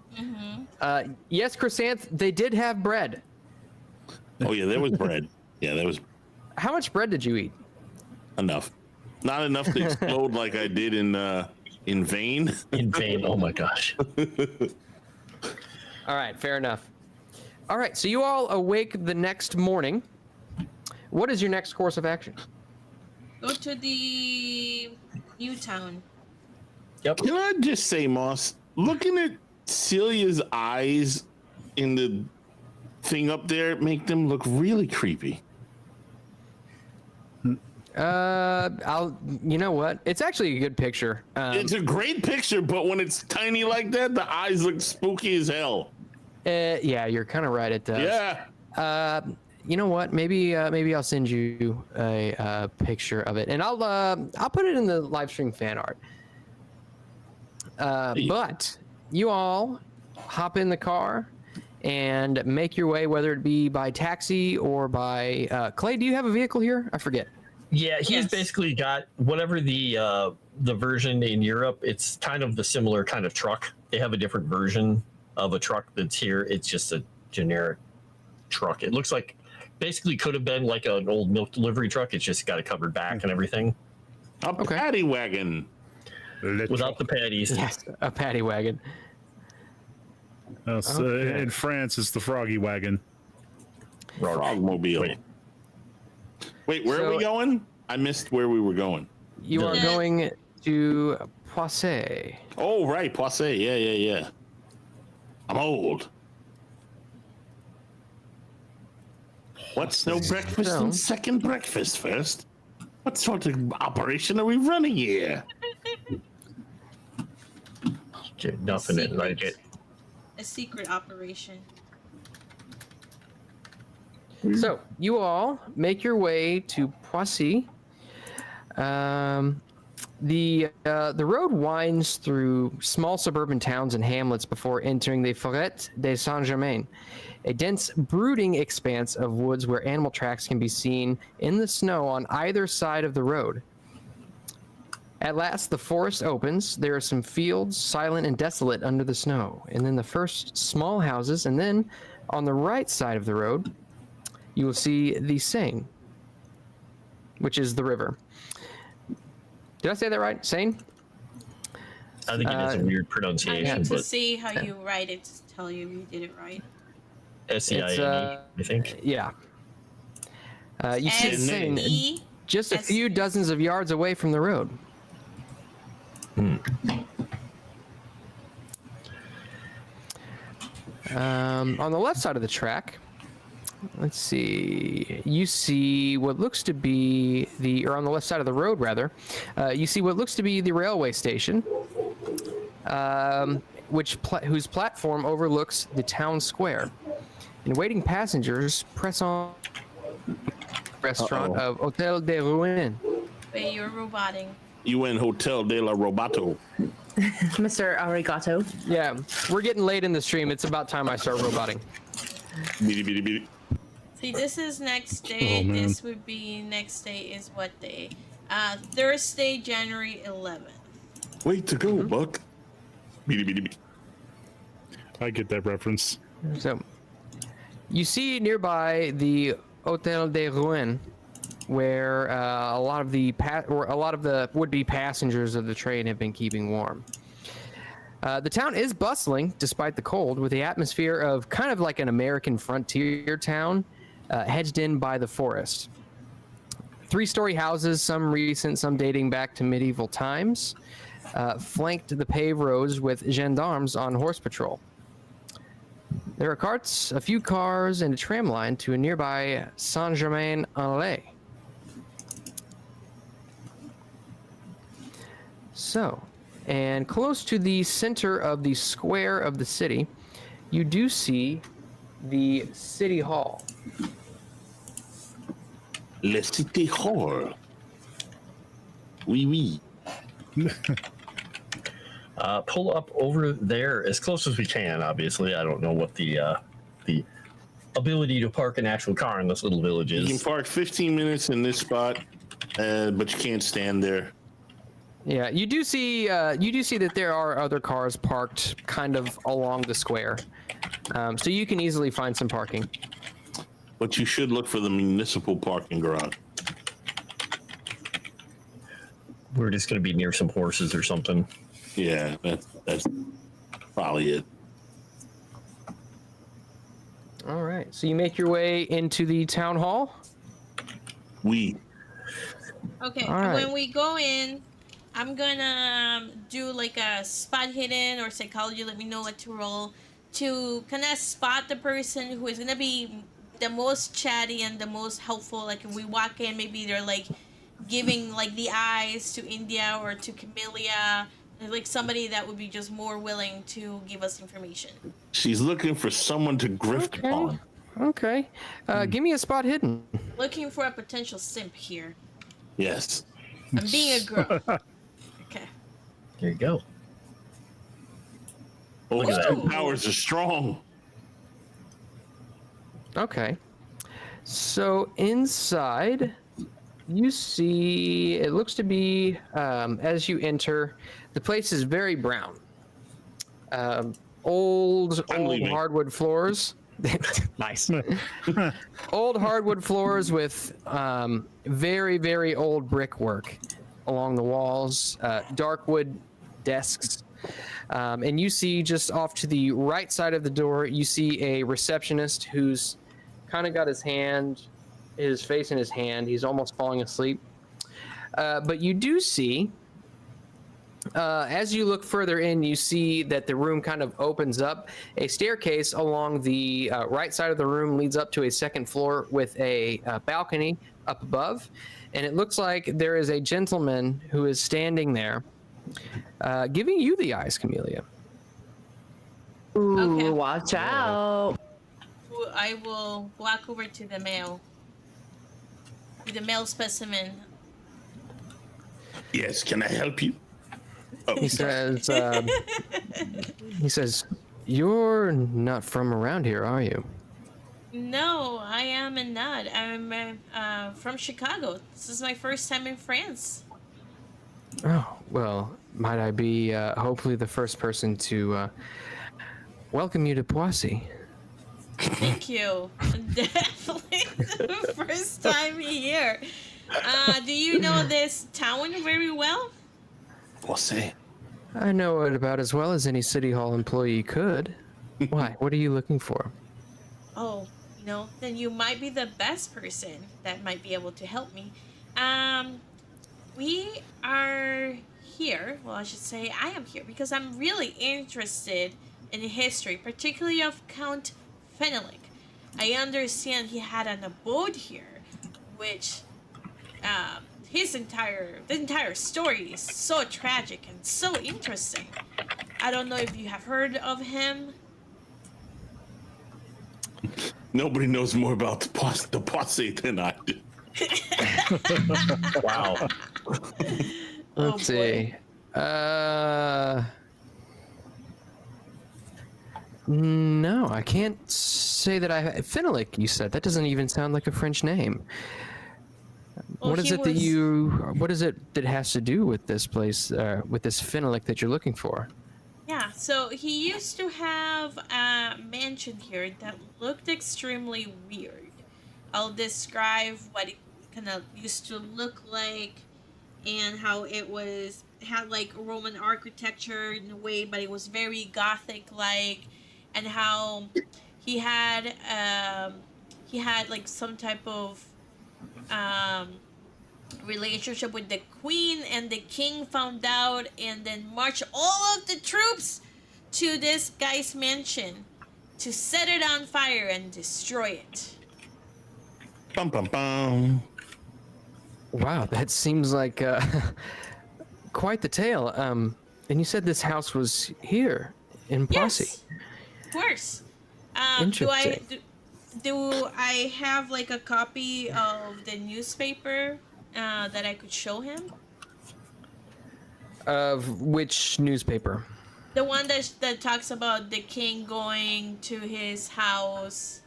F: Yes, Chrysanth, they did have bread.
E: Oh yeah, there was bread. Yeah, there was
F: How much bread did you eat?
E: enough. Not enough to explode like I did in Vain.
H: In vain. Oh my gosh.
F: All right, fair enough. All right, so you all awake the next morning. What is your next course of action?
C: Go to the new town.
H: Yep.
E: Can I just say, Moss, looking at Celia's eyes in the thing up there make them look really creepy.
F: You know what? It's actually a good picture.
E: It's a great picture, but when it's tiny like that, the eyes look spooky as hell.
F: Yeah, you're kind of right. It does.
E: Yeah.
F: You know what? Maybe I'll send you a picture of it, and I'll put it in the live stream fan art. But you all hop in the car and make your way, whether it be by taxi or by Clay. Do you have a vehicle here? I forget.
H: Yeah, he's
C: Yes.
H: basically got whatever the version in Europe. It's kind of the similar kind of truck. They have a different version of a truck that's here. It's just a generic truck. It looks like basically could have been like an old milk delivery truck. It's just got a covered back and everything
E: A paddy wagon.
H: without the patties.
F: Yes, a paddy wagon.
D: So
F: Okay.
D: in France, it's the froggy wagon.
E: Frogmobile. Wait, where are we going? I missed where we were going.
F: You are
C: Yeah.
F: going to Poissy.
E: Oh, right, Poissy. Yeah. I'm old. What's no breakfast
F: So-
E: and second breakfast first? What sort of operation are we running here?
H: Nothing in like it.
C: A secret operation.
F: So you all make your way to Poissy. The road winds through small suburban towns and hamlets before entering the Forêt de Saint-Germain, a dense, brooding expanse of woods where animal tracks can be seen in the snow on either side of the road. At last, the forest opens. There are some fields, silent and desolate under the snow, and then the first small houses, and then on the right side of the road, you will see the Seine, which is the river. Did I say that right? Seine?
H: I think it is a weird
C: I
H: pronunciation,
C: need to
H: but
C: see how you write it to tell you did it right.
H: SEINE, I think.
F: Yeah. You see the Seine
C: S-E.
F: just a few dozens of yards away from the road. On the left side of the track, let's see, you see what looks to be or on the left side of the road, rather, you see what looks to be the railway station, whose platform overlooks the town square. And waiting passengers press on the restaurant of Hôtel des Ruines.
C: Wait, you're roboting.
E: You in Hotel de la Robato.
G: Mr. Arigato.
F: Yeah, we're getting late in the stream. It's about time I start roboting.
E: Beady, beady, beady.
C: See, this is next day.
D: Oh, man.
C: This would be next day is what day? Thursday, January 11th.
E: Way to go, Buck. Beady, beady, beady.
D: I get that reference.
F: So, you see nearby the Hôtel des Ruines, where a lot of the would-be passengers of the train have been keeping warm. The town is bustling despite the cold, with the atmosphere of kind of like an American frontier town. hedged in by the forest. 3-story houses, some recent, some dating back to medieval times, flanked the paved roads with gendarmes on horse patrol. There are carts, a few cars, and a tram line to a nearby Saint-Germain-en-Laye. So, and close to the center of the square of the city, you do see the city hall.
E: Le City Hall. Oui, oui.
H: Pull up over there as close as we can. Obviously, I don't know what the ability to park an actual car in this little village
E: You can
H: is.
E: park 15 minutes in this spot, but you can't stand there.
F: Yeah, you do see that there are other cars parked kind of along the square, so you can easily find some parking.
E: But you should look for the municipal parking garage.
H: We're just going to be near some horses or something.
E: Yeah, that's probably it.
F: All right, so you make your way into the town hall.
E: We.
C: Okay,
F: All right.
C: when we go in, I'm gonna do like a spot hidden or psychology. Let me know what to roll to kind of spot the person who is gonna be the most chatty and the most helpful. Like if we walk in, maybe they're like giving like the eyes to India or to Camellia, like somebody that would be just more willing to give us information.
E: She's looking for someone to grift upon.
F: Okay, give me a spot hidden.
C: Looking for a potential simp here.
E: Yes.
C: I'm being a girl. Okay.
H: There you go.
E: Oh,
H: Look at
E: his
H: that.
E: powers are strong.
F: Okay, so inside you see it looks to be as you enter, the place is very brown. Old
E: leaving.
F: hardwood floors. Nice. Old hardwood floors with very, very old brickwork along the walls, dark wood desks. And you see just off to the right side of the door, you see a receptionist who's kind of got his face in his hand. He's almost falling asleep. But you do see, as you look further in, you see that the room kind of opens up. A staircase along the right side of the room leads up to a second floor with a balcony up above. And it looks like there is a gentleman who is standing there, giving you the eyes, Camellia.
G: Ooh,
C: Okay.
G: watch out.
C: I will walk over to the male. The male specimen.
E: Yes, can I help you? Oh,
F: He says, "You're not from around here, are you?"
C: No, I am not. I'm from Chicago. This is my first time in France.
F: Oh, well, might I be hopefully the first person to welcome you to Poissy.
C: Thank you. Definitely the first time here. Do you know this town very well?
E: Poissy.
F: I know it about as well as any City Hall employee could. Why? What are you looking for?
C: Oh, then you might be the best person that might be able to help me. We are here, well, I should say I am here because I'm really interested in the history, particularly of Count Fenelek. I understand he had an abode here, which the entire story is so tragic and so interesting. I don't know if you have heard of him.
E: Nobody knows more about the Poissy than I do.
H: Wow.
F: Let's see. No, I can't say that I. Fenelek, you said that doesn't even sound like a French name.
C: Well,
F: What is
C: he
F: it that
C: was-
F: you? What is it that has to do with this place? With this Fenelek that you're looking for?
C: Yeah, so he used to have a mansion here that looked extremely weird. I'll describe what it kind of used to look like and how it had like Roman architecture in a way, but it was very Gothic like, and how he had he had like some type of relationship with the queen, and the king found out and then marched all of the troops to this guy's mansion to set it on fire and destroy it.
E: Bum bum bum.
F: Wow, that seems like quite the tale. And you said this house was here in Posse.
C: Yes, of course.
F: Interesting.
C: Do I have like a copy of the newspaper that I could show him?
F: Of which newspaper?
C: The one that talks about the king going to his house.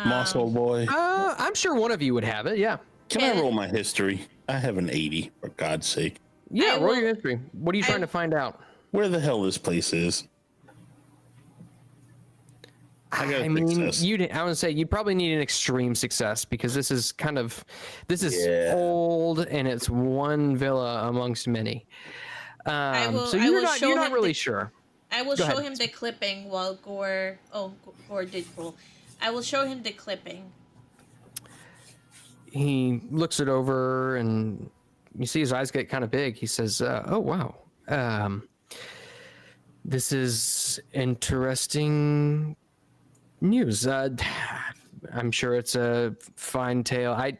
E: Moss old boy.
F: I'm sure one of you would have it. Yeah.
E: Can I roll my history? I have an 80, for God's sake.
F: Yeah.
C: I
F: Roll
C: will-
F: your history. What are you trying to find out?
E: Where the hell this place is? I got a
F: I mean,
E: success.
F: I would say you probably need an extreme success because this is
E: Yeah.
F: old and it's one villa amongst many. So
C: I
F: you're
C: will show
F: not
C: him
F: really
C: the-
F: sure.
C: I will
F: Go
C: show
F: ahead.
C: him the clipping while Gore did roll. I will show him the clipping.
F: He looks it over and you see his eyes get kind of big. He says, "Oh wow, this is interesting news. I'm sure it's a fine tale. I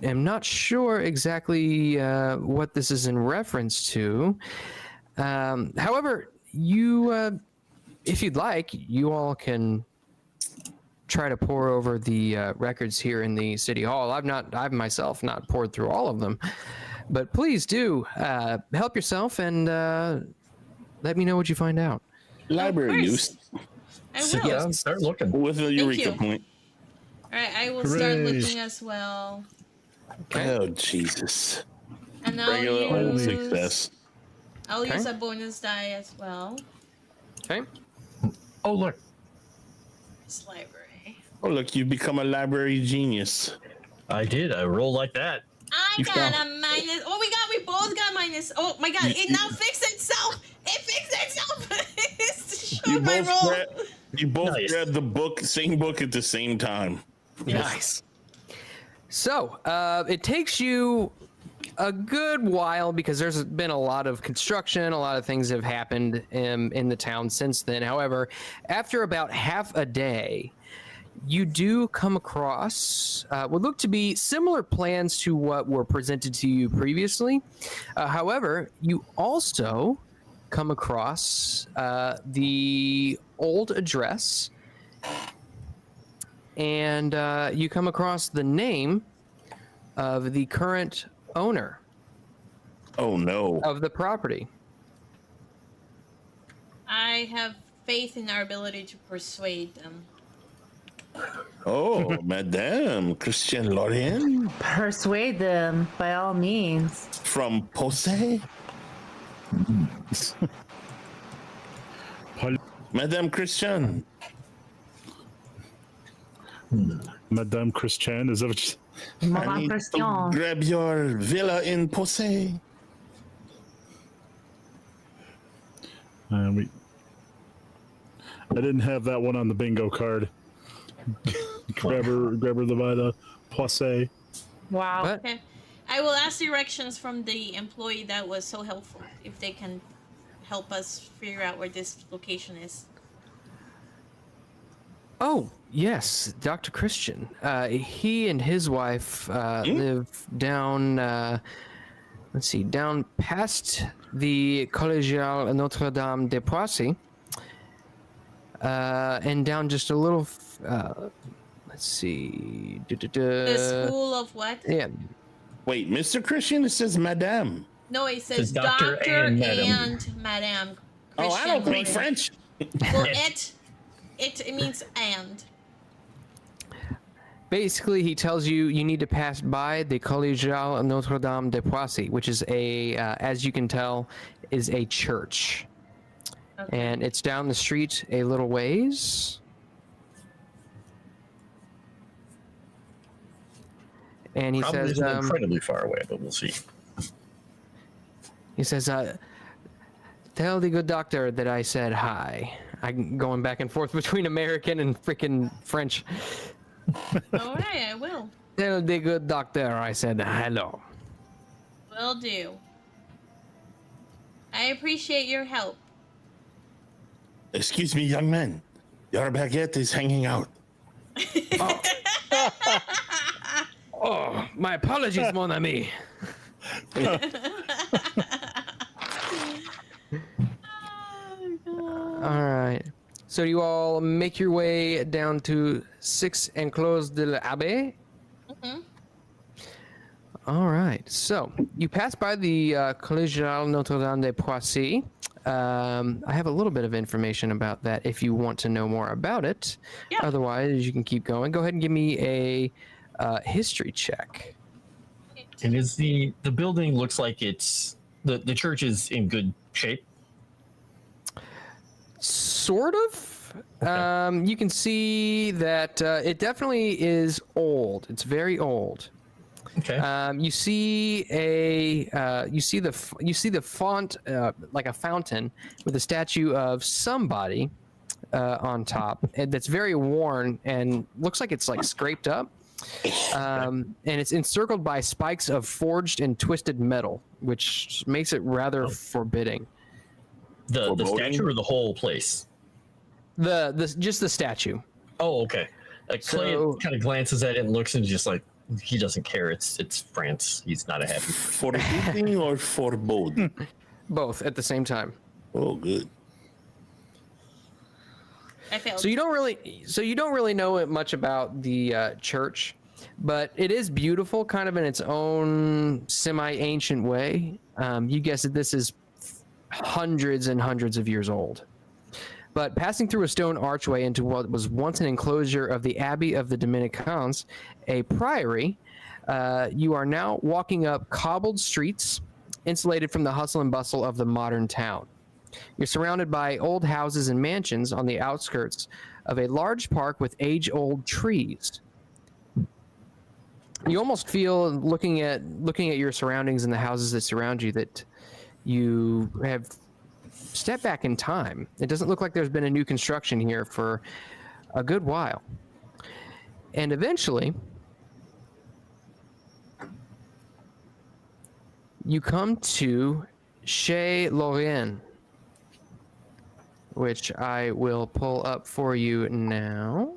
F: am not sure exactly what this is in reference to. However, you, if you'd like, you all can try to pour over the records here in the city hall. I've myself not poured through all of them, but please do help yourself and let me know what you find out."
E: Library
C: course.
E: use
C: I
H: Sit
C: will.
H: down, start looking.
E: with a eureka
C: you.
E: point.
C: All right, I will start
D: Hooray.
C: looking as well.
F: Okay.
E: Oh, Jesus.
C: And I'll
E: Regular
C: use
E: success.
C: I'll
F: Okay.
C: use a bonus die as well.
F: Okay.
H: Oh, look.
C: This library.
E: Oh, look, you've become a library genius.
H: I did. I rolled like that.
C: I
E: You
C: got
E: found-
C: a minus. Oh, we both got minus. Oh my god, it now fixed itself. It fixed itself. It
E: You
C: showed my
E: both,
C: roll.
E: you both
H: Nice.
E: grabbed the same book at the same time.
F: Nice. So it takes you a good while because there's been a lot of construction, a lot of things have happened in the town since then. However, after about half a day, you do come across what look to be similar plans to what were presented to you previously. However, you also come across the old address, and you come across the name of the current owner
E: Oh, no.
F: of the property.
C: I have faith in our ability to persuade them.
E: Oh, Madame Christian Lorraine
G: Persuade them by all means.
E: from Posse. Madame Christian.
D: Madame Christian, is that what
E: I
G: Madame
E: need
G: Christian.
E: to grab your villa in Posse.
D: I didn't have that one on the bingo card. grab her the villa, posse.
G: Wow.
F: But
C: Okay. I will ask directions from the employee that was so helpful if they can help us figure out where this location is.
F: oh yes, Dr. Christian. He and his wife live down. Let's see, down past the Collégiale Notre Dame de Poissy, and down just a little. Let's see.
C: The school of what?
F: Yeah.
E: Wait, Mr. Christian? It says Madame.
C: No, it says
H: Says doctor
C: doctor
H: and
C: and
H: madam.
C: madam.
E: Oh, I don't speak French.
C: Well, it means and.
F: Basically, he tells you you need to pass by the Collégiale Notre Dame de Poissy, which is as you can tell, is a church.
C: Okay.
F: And it's down the street a little ways. And he
H: Probably
F: says,
H: isn't incredibly far away, but we'll see.
F: he says, tell the good doctor that I said hi. I'm going back and forth between American and freaking French.
C: All right, I will.
F: Tell the good doctor I said hello.
C: Will do. I appreciate your help.
E: Excuse me, young man. Your baguette is hanging out.
F: Oh, my apologies, mon ami. All right. So you all make your way down to 6 Enclos de l'Abbé.
C: Mm-hmm.
F: All right. So you pass by the Collégiale Notre-Dame de Poissy. I have a little bit of information about that if you want to know more about it.
C: Yeah.
F: Otherwise, you can keep going. Go ahead and give me a history check.
H: And is the building looks like it's the church is in good shape?
F: Sort of.
H: Okay.
F: You can see that it definitely is old. It's very old.
H: Okay.
F: You see the font like a fountain with a statue of somebody on top, and that's very worn and looks like it's like scraped up. And it's encircled by spikes of forged and twisted metal, which makes it rather forbidding.
H: The
E: Foreboding?
H: statue or the whole place?
F: Just the statue.
H: Oh, okay. Clay
F: So-
H: kind of glances at it and looks and just like he doesn't care. It's France. He's not a happy person.
E: Forbidding or foreboding?
F: Both at the same time.
E: Oh, good.
C: I failed.
F: So you don't really know much about the church, but it is beautiful, kind of in its own semi-ancient way. You guess that this is hundreds and hundreds of years old. But passing through a stone archway into what was once an enclosure of the Abbey of the Dominicans, a priory, you are now walking up cobbled streets, insulated from the hustle and bustle of the modern town. You're surrounded by old houses and mansions on the outskirts of a large park with age-old trees. You almost feel, looking at your surroundings and the houses that surround you, that you have stepped back in time. It doesn't look like there's been a new construction here for a good while. And eventually, you come to Chez Lorraine, which I will pull up for you now.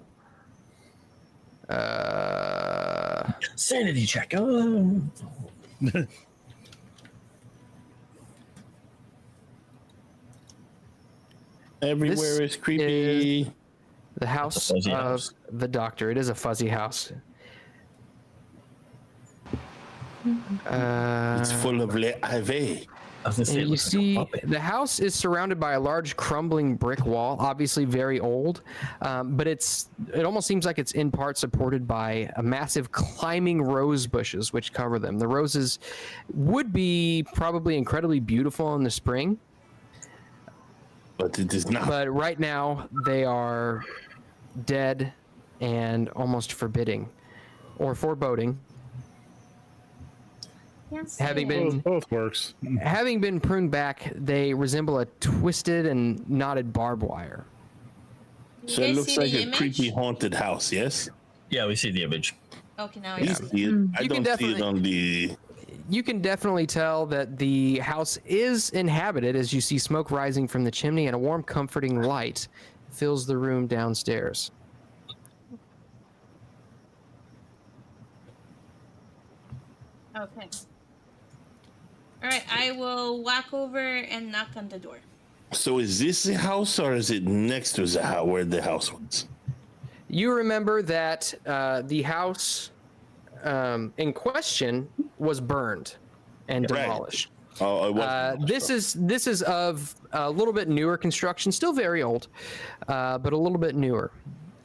H: Sanity check. Oh.
E: Everywhere is creepy.
F: The house
H: It's a fuzzy
F: of
H: house.
F: the doctor. It is a fuzzy house.
E: It's full of le ave.
H: I was gonna say, it
F: And you
H: looks like a
F: see,
H: puppet.
F: the house is surrounded by a large crumbling brick wall, obviously very old, but it almost seems like it's in part supported by a massive climbing rose bushes which cover them. The roses would be probably incredibly beautiful in the spring,
E: But it is not.
F: but right now they are dead and almost forbidding or foreboding. Having been
D: Both works.
F: Having been pruned back, they resemble a twisted and knotted barbed wire.
E: So
C: You
E: it
C: guys
E: looks
C: see
E: like
C: the
E: a
C: image?
E: creepy haunted house, yes?
H: Yeah, we see the image.
C: Okay, now I
E: We
C: see.
E: see it. I
F: You can
E: don't see it
F: definitely-
E: on the.
F: You can definitely tell that the house is inhabited as you see smoke rising from the chimney and a warm, comforting light fills the room downstairs.
C: Okay. All right, I will walk over and knock on the door.
E: So is this the house or is it next to the house where the house was?
F: You remember that the house in question was burned and
E: Right.
F: demolished.
E: Oh, it was.
F: This is of a little bit newer construction, still very old, but a little bit newer.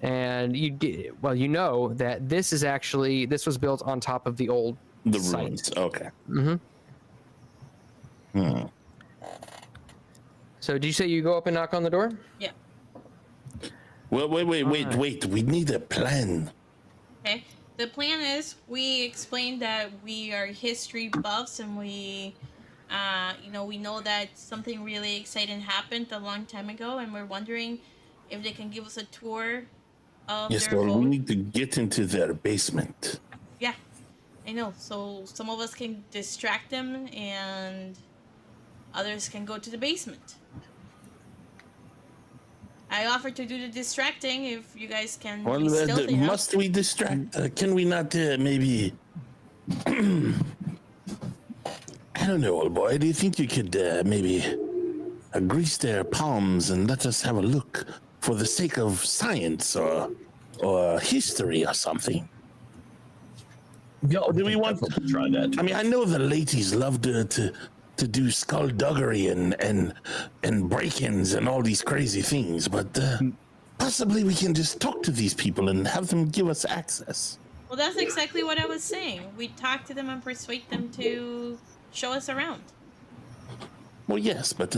F: And you know that this was built on top of the old
E: The
F: site.
E: ruins. Okay.
F: So, did you say you go up and knock on the door?
C: Yeah.
E: Well, wait.
F: Alright.
E: We need a plan.
C: Okay. The plan is we explained that we are history buffs and we know that something really exciting happened a long time ago, and we're wondering if they can give us a tour of
E: Yes,
C: their
E: well, we
C: home.
E: need to get into their basement.
C: Yeah, I know. So some of us can distract them, and others can go to the basement. I offer to do the distracting if you guys can
E: Well,
C: be stealthy enough.
E: must we distract? Can we not maybe? I don't know, old boy. Do you think you could maybe grease their palms and let us have a look for the sake of science or history or something?
H: Yeah,
E: do we want
H: to try that?
E: I mean, I know the ladies love to do skullduggery and break-ins and all these crazy things, but possibly we can just talk to these people and have them give us access.
C: Well, that's exactly what I was saying. We talk to them and persuade them to show us around.
E: Well, yes, but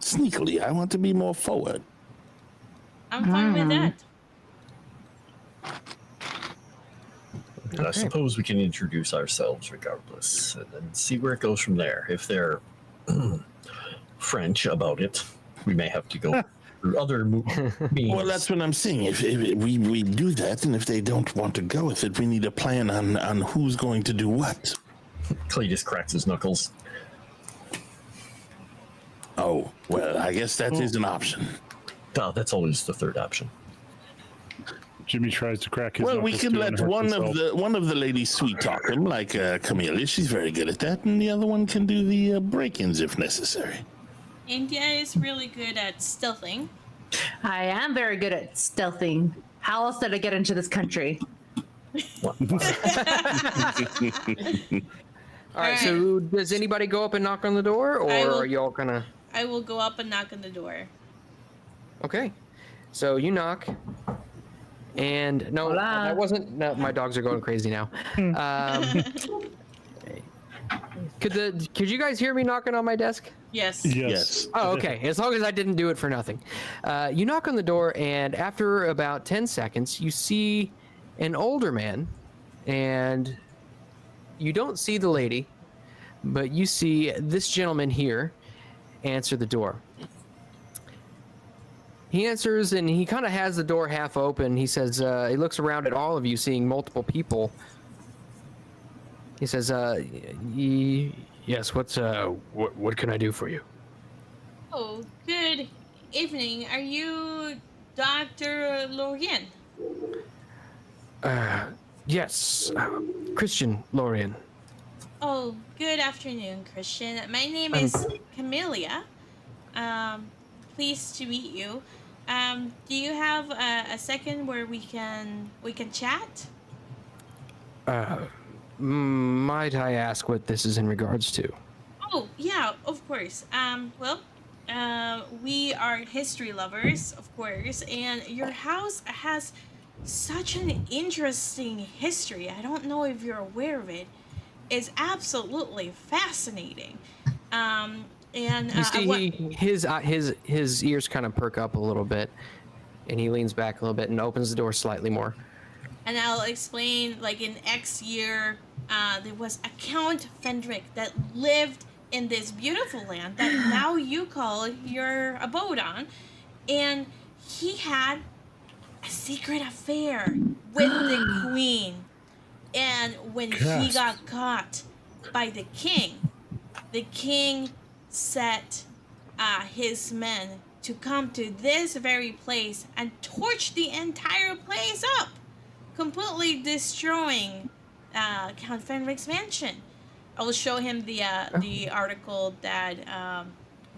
E: sneakily, I want to be more forward.
C: I'm fine with that.
H: And I suppose we can introduce ourselves regardless and then see where it goes from there. If they're French about it, we may have to go through other means.
E: Well, that's what I'm saying. If we do that, and if they don't want to go with it, we need a plan on who's going to do what.
H: Cletus cracks his knuckles.
E: Oh, well, I guess that is an option.
H: No, that's always the third option.
D: Jimmy tries to crack his
E: Well, we
D: knuckles
E: could
D: too and
E: let
D: hurts
E: one of the ladies sweet talk him, like Camellia. She's very good at that, and the other one can do the break-ins if necessary.
C: India is really good at stealthing.
G: I am very good at stealthing. How else did I get into this country?
F: All right, so does anybody go up and knock on the door, or are you all gonna?
C: I will go up and knock on the door.
F: Okay, so you knock, and no,
G: Hola.
F: that wasn't. No, my dogs are going crazy now. Could you guys hear me knocking on my desk?
C: Yes.
D: Yes.
F: Oh, okay. As long as I didn't do it for nothing. You knock on the door, and after about 10 seconds, you see an older man, and you don't see the lady, but you see this gentleman here answer the door. He answers, and he kind of has the door half open. He says, he looks around at all of you, seeing multiple people. He says, yes, what can I do for you?
C: Oh, good evening. Are you Dr. Lorien?
F: Yes, Christian Lorien.
C: Oh, good afternoon, Christian. My name is Camellia. Pleased to meet you. Do you have a second where we can chat?
F: Might I ask what this is in regards to?
C: Oh, yeah, of course. We are history lovers, of course, and your house has such an interesting history. I don't know if you're aware of it. It's absolutely fascinating. And
F: You see, his ears kind of perk up a little bit, and he leans back a little bit and opens the door slightly more.
C: And I'll explain, like, in X year, there was a Count Fendrick that lived in this beautiful land that now you call your abode on. And he had a secret affair with the queen. And when he got caught by the king set his men to come to this very place and torch the entire place up, completely destroying Count Fenrick's mansion. I will show him the article that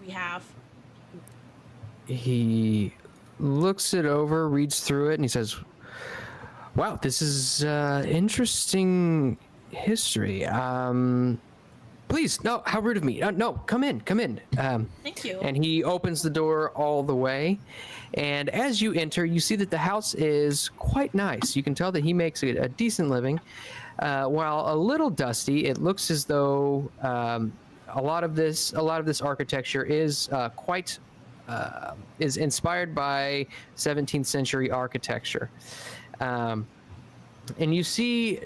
C: we have.
F: He looks it over, reads through it, and he says, wow, this is interesting history. Please, no, how rude of me. No, come in.
C: Thank you.
F: And he opens the door all the way. And as you enter, you see that the house is quite nice. You can tell that he makes a decent living. While a little dusty, it looks as though a lot of this architecture is is inspired by 17th century architecture. And you see,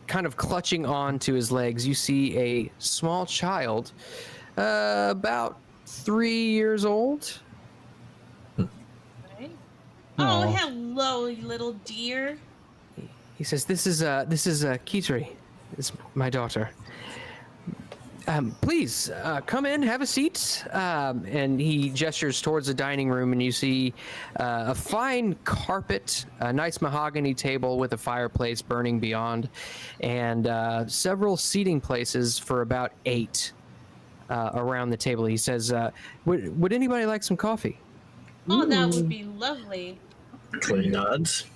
F: kind of clutching on to his legs, you see a small child, about 3 years old.
C: Oh, hello. hello, you little dear.
F: He says, "This is Kitri, is my daughter. Please come in, have a seat." And he gestures towards the dining room, and you see a fine carpet, a nice mahogany table with a fireplace burning beyond, and several seating places for about 8 around the table. He says, "Would anybody like some coffee?"
C: Oh, that would be lovely.
H: Clay nods.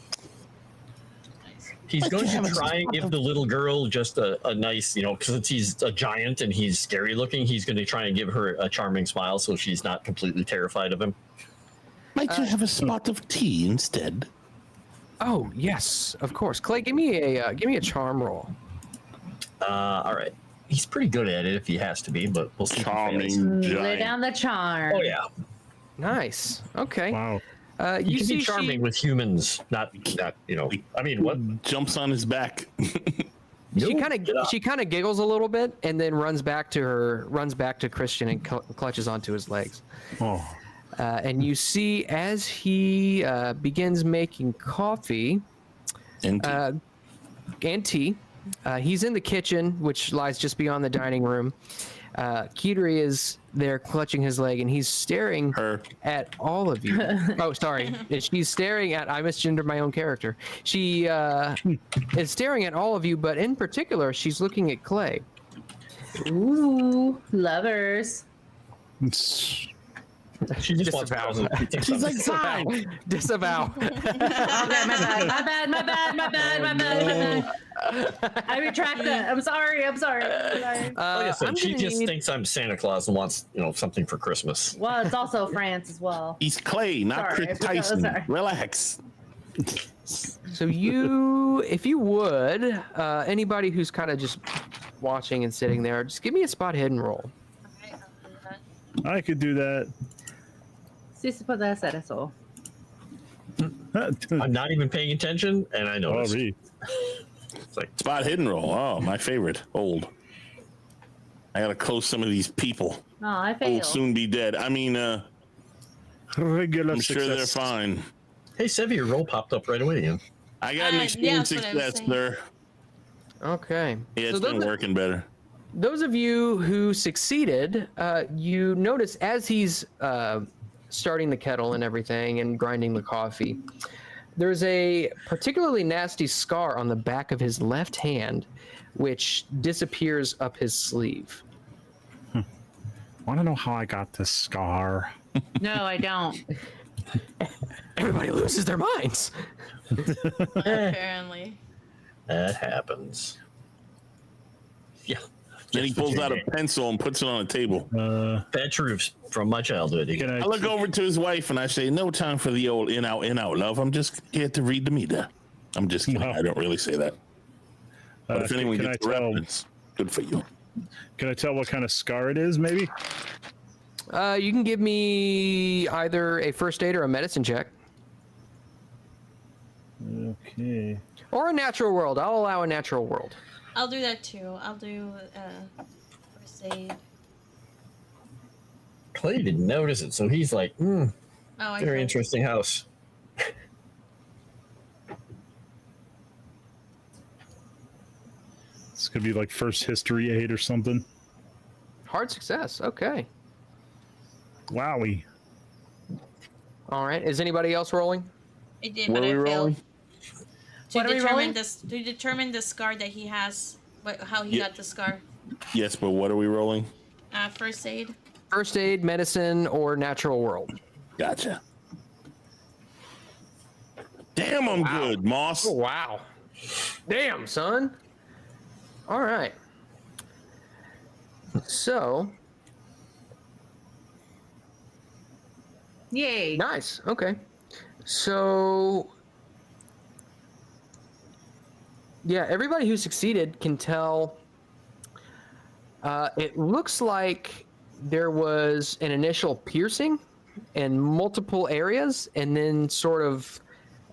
H: He's going to try and give the little girl just a nice, because he's a giant and he's scary looking, he's going to try and give her a charming smile so she's not completely terrified of him.
E: Might you have a spot of tea instead?
F: Oh yes, of course. Clay, give me a charm roll.
H: All right. He's pretty good at it if he has to be, but we'll see.
E: Charming
G: Lay
E: giant.
G: down the charm.
H: Oh yeah.
F: Nice. Okay.
D: Wow.
H: You
F: You
H: can
F: see
H: be charming with humans, not. I mean, what?
E: Jumps on his back.
F: She
H: No,
F: kind
H: get up.
F: of giggles a little bit and then runs back to Christian and clutches onto his legs.
D: Oh.
F: And you see as he begins making coffee
E: And
F: and tea, he's in the kitchen, which lies just beyond the dining room. Kitri is there clutching his leg, and he's staring at all of you. Oh, sorry. She's staring at, I misgendered my own character. She is staring at all of you, but in particular, she's looking at Clay.
G: Ooh, lovers.
H: She just wants
F: Disavow.
H: presents. She thinks
E: she's
H: I'm-
E: like,
F: Disavow.
G: Okay, my bad. I retract that. I'm sorry.
H: Like I said, she just thinks I'm Santa Claus and wants, something for Christmas.
G: Well, it's also France as well.
E: he's Clay, not
G: Sorry,
E: Chris
G: I forgot-
E: Tyson.
G: sorry.
E: Relax.
F: So if you would, anybody who's kind of just watching and sitting there, just give me a spot hidden roll.
D: I could do that.
G: Sí, se puede hacer eso.
H: I'm not even paying attention, and I noticed.
D: Already.
H: It's like,
E: Spot hidden roll. Oh, my favorite. Old. I gotta close some of these people.
G: Oh, I
E: Old,
G: failed.
E: soon be dead. I mean,
D: Regular
E: I'm sure they're
D: success.
E: fine.
H: hey, Sevi, your roll popped up right away again.
E: I got an
C: Yeah,
E: extreme
C: that's what I was
E: success,
C: saying.
E: sir.
F: Okay.
E: Yeah, it's
F: So
E: been working better.
F: those of you who succeeded, you notice as he's starting the kettle and everything and grinding the coffee, there's a particularly nasty scar on the back of his left hand, which disappears up his sleeve.
D: Want to know how I got this scar?
G: No, I don't.
F: Everybody loses their minds.
C: Apparently.
H: That happens. Yeah.
E: Then he
H: Just
E: pulls
H: what
E: out
H: you
E: a
H: did.
E: pencil and puts it on the table.
H: Bad truths from my childhood.
D: Can
E: I look over to his wife and I say, "No time for the old in out, love. I'm just here to read the meter." I'm just kidding.
D: No.
E: I don't really say that. But if anyone
D: can
E: gets
D: I
E: the
D: tell?
E: reference, good for you.
D: Can I tell what kind of scar it is? Maybe.
F: You can give me either a first aid or a medicine check,
D: Okay.
F: or a natural world. I'll allow a natural world.
C: I'll do that too. I'll do first aid.
H: Clay didn't notice it, so he's like,
C: Oh, I
H: very
C: thought-
H: interesting house.
D: It's gonna be like first history aid or something.
F: Hard success. Okay.
D: Wowie.
F: All right. Is anybody else rolling?
C: I did,
E: What
C: but
E: are
C: I
E: we
C: failed.
E: rolling?
C: To
G: What are we
C: determine
G: rolling?
C: this, to determine the scar that he has, how he
E: Yeah.
C: got the scar.
E: Yes, but what are we rolling?
C: First aid.
F: First aid, medicine, or natural world.
E: Gotcha. Damn, I'm good, Moss.
F: Oh, wow. Damn, son. All right. So,
G: Yay.
F: nice. Okay. So, yeah, everybody who succeeded can tell. It looks like there was an initial piercing in multiple areas, and then sort of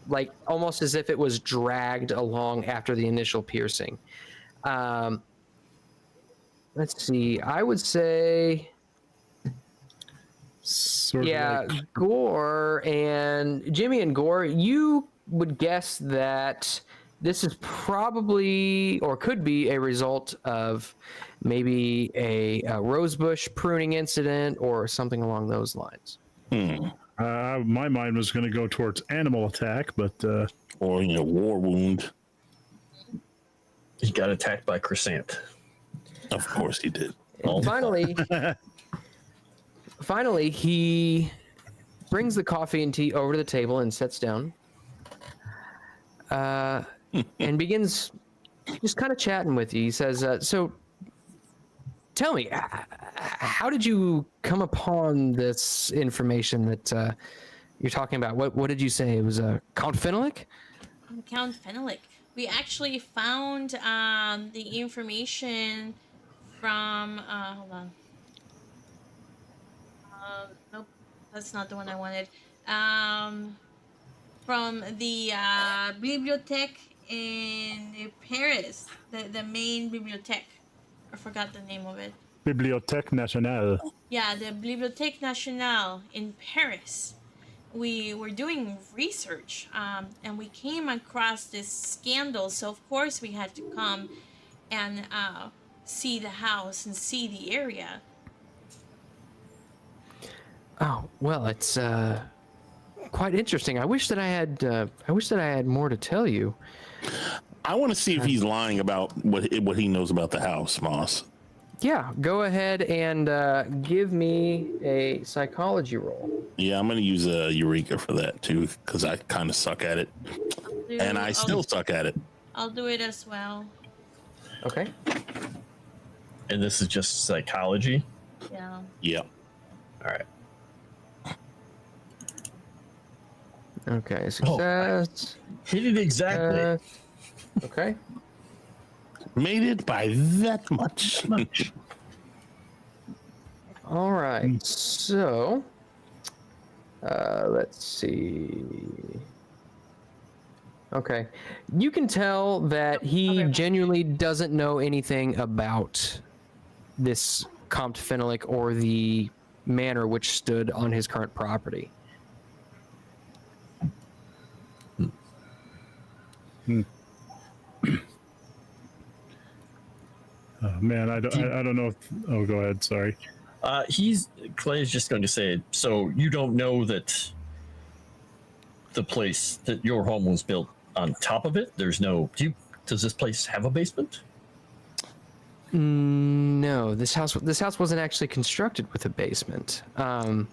F: like almost as if it was dragged along after the initial piercing. Let's see. I would say,
D: Sort of
F: yeah,
D: like-
F: Gore and Jimmy and Gore, you would guess that this is probably or could be a result of maybe a rosebush pruning incident or something along those lines.
D: My mind was going to go towards animal attack, but
E: Or war wound.
H: He got attacked by Crescent.
E: Of course he did.
F: And finally, he brings the coffee and tea over to the table and sits down. And begins just kind of chatting with you. He says, so tell me, how did you come upon this information that you're talking about? What did you say? It was Count Fenelick?
C: Count Fenelick. We actually found the information from, hold on. Nope, that's not the one I wanted. From the bibliothèque in Paris, the main bibliothèque. I forgot the name of it.
D: Bibliothèque Nationale.
C: Yeah, the Bibliothèque Nationale in Paris. We were doing research, and we came across this scandal. So of course we had to come and see the house and see the area.
F: Oh well, it's quite interesting. I wish that I had more to tell you.
E: I want to see if he's lying about what he knows about the house, Moss.
F: Yeah, go ahead and give me a psychology roll.
E: Yeah, I'm going to use a Eureka for that too, because I kind of suck at it, and I still suck at it.
C: I'll do it as well.
F: Okay.
H: And this is just psychology?
C: Yeah.
E: Yep.
H: All right.
F: Okay, success.
H: Hit it exactly.
F: Okay.
E: Made it by that much.
F: All right. So, let's see. Okay. You can tell that he genuinely doesn't know anything about this Comte Fenelick or the manor which stood on his current property.
D: Oh man, I don't know. Oh, go ahead. Sorry.
H: Clay is just going to say, so you don't know that the place that your home was built on top of it? There's no. Does this place have a basement?
F: No, this house wasn't actually constructed with a basement. Yeah,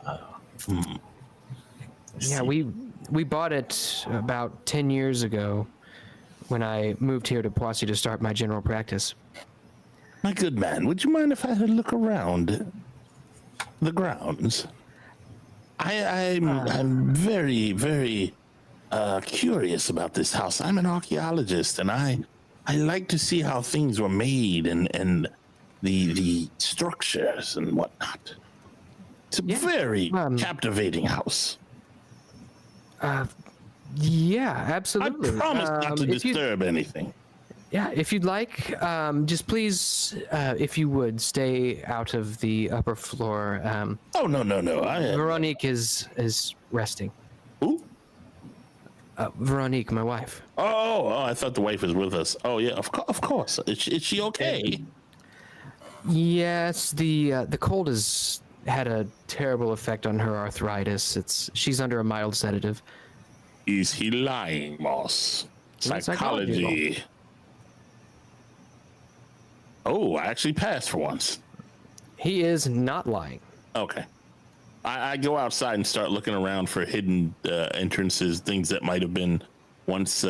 F: we bought it about 10 years ago when I moved here to Poissy to start my general practice.
E: My good man, would you mind if I had a look around the grounds? I'm very, very curious about this house. I'm an archaeologist, and I like to see how things were made and the structures and whatnot. It's a very captivating house.
F: Yeah, absolutely.
E: I promise not to disturb anything.
F: Yeah, if you'd like, just please, if you would, stay out of the upper floor.
E: Oh, no.
F: Veronique is resting.
E: Who?
F: Veronique, my wife.
E: Oh, I thought the wife was with us. Oh, yeah, of course. Is she okay?
F: Yes, the cold has had a terrible effect on her arthritis. She's under a mild sedative.
E: Is he lying, Moss? Psychology. Oh, I actually passed for once.
F: He is not lying.
E: Okay. I go outside and start looking around for hidden entrances, things that might have been once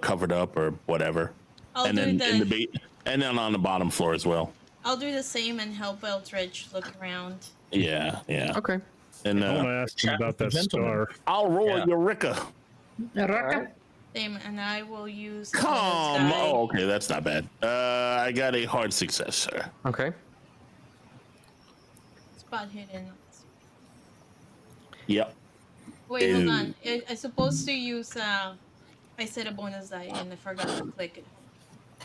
E: covered up or whatever. And then on the bottom floor as well.
C: I'll do the same and help Eldritch look around.
E: Yeah.
F: Okay.
E: And
D: I want to ask him about that star.
E: I'll roll Eureka.
C: Same, and I will use.
E: Oh, okay, that's not bad. I got a hard success, sir.
F: Okay.
C: Spot hidden.
E: Yep.
C: Wait, hold on. I'm supposed to use. I set a bonus die and I forgot to click it.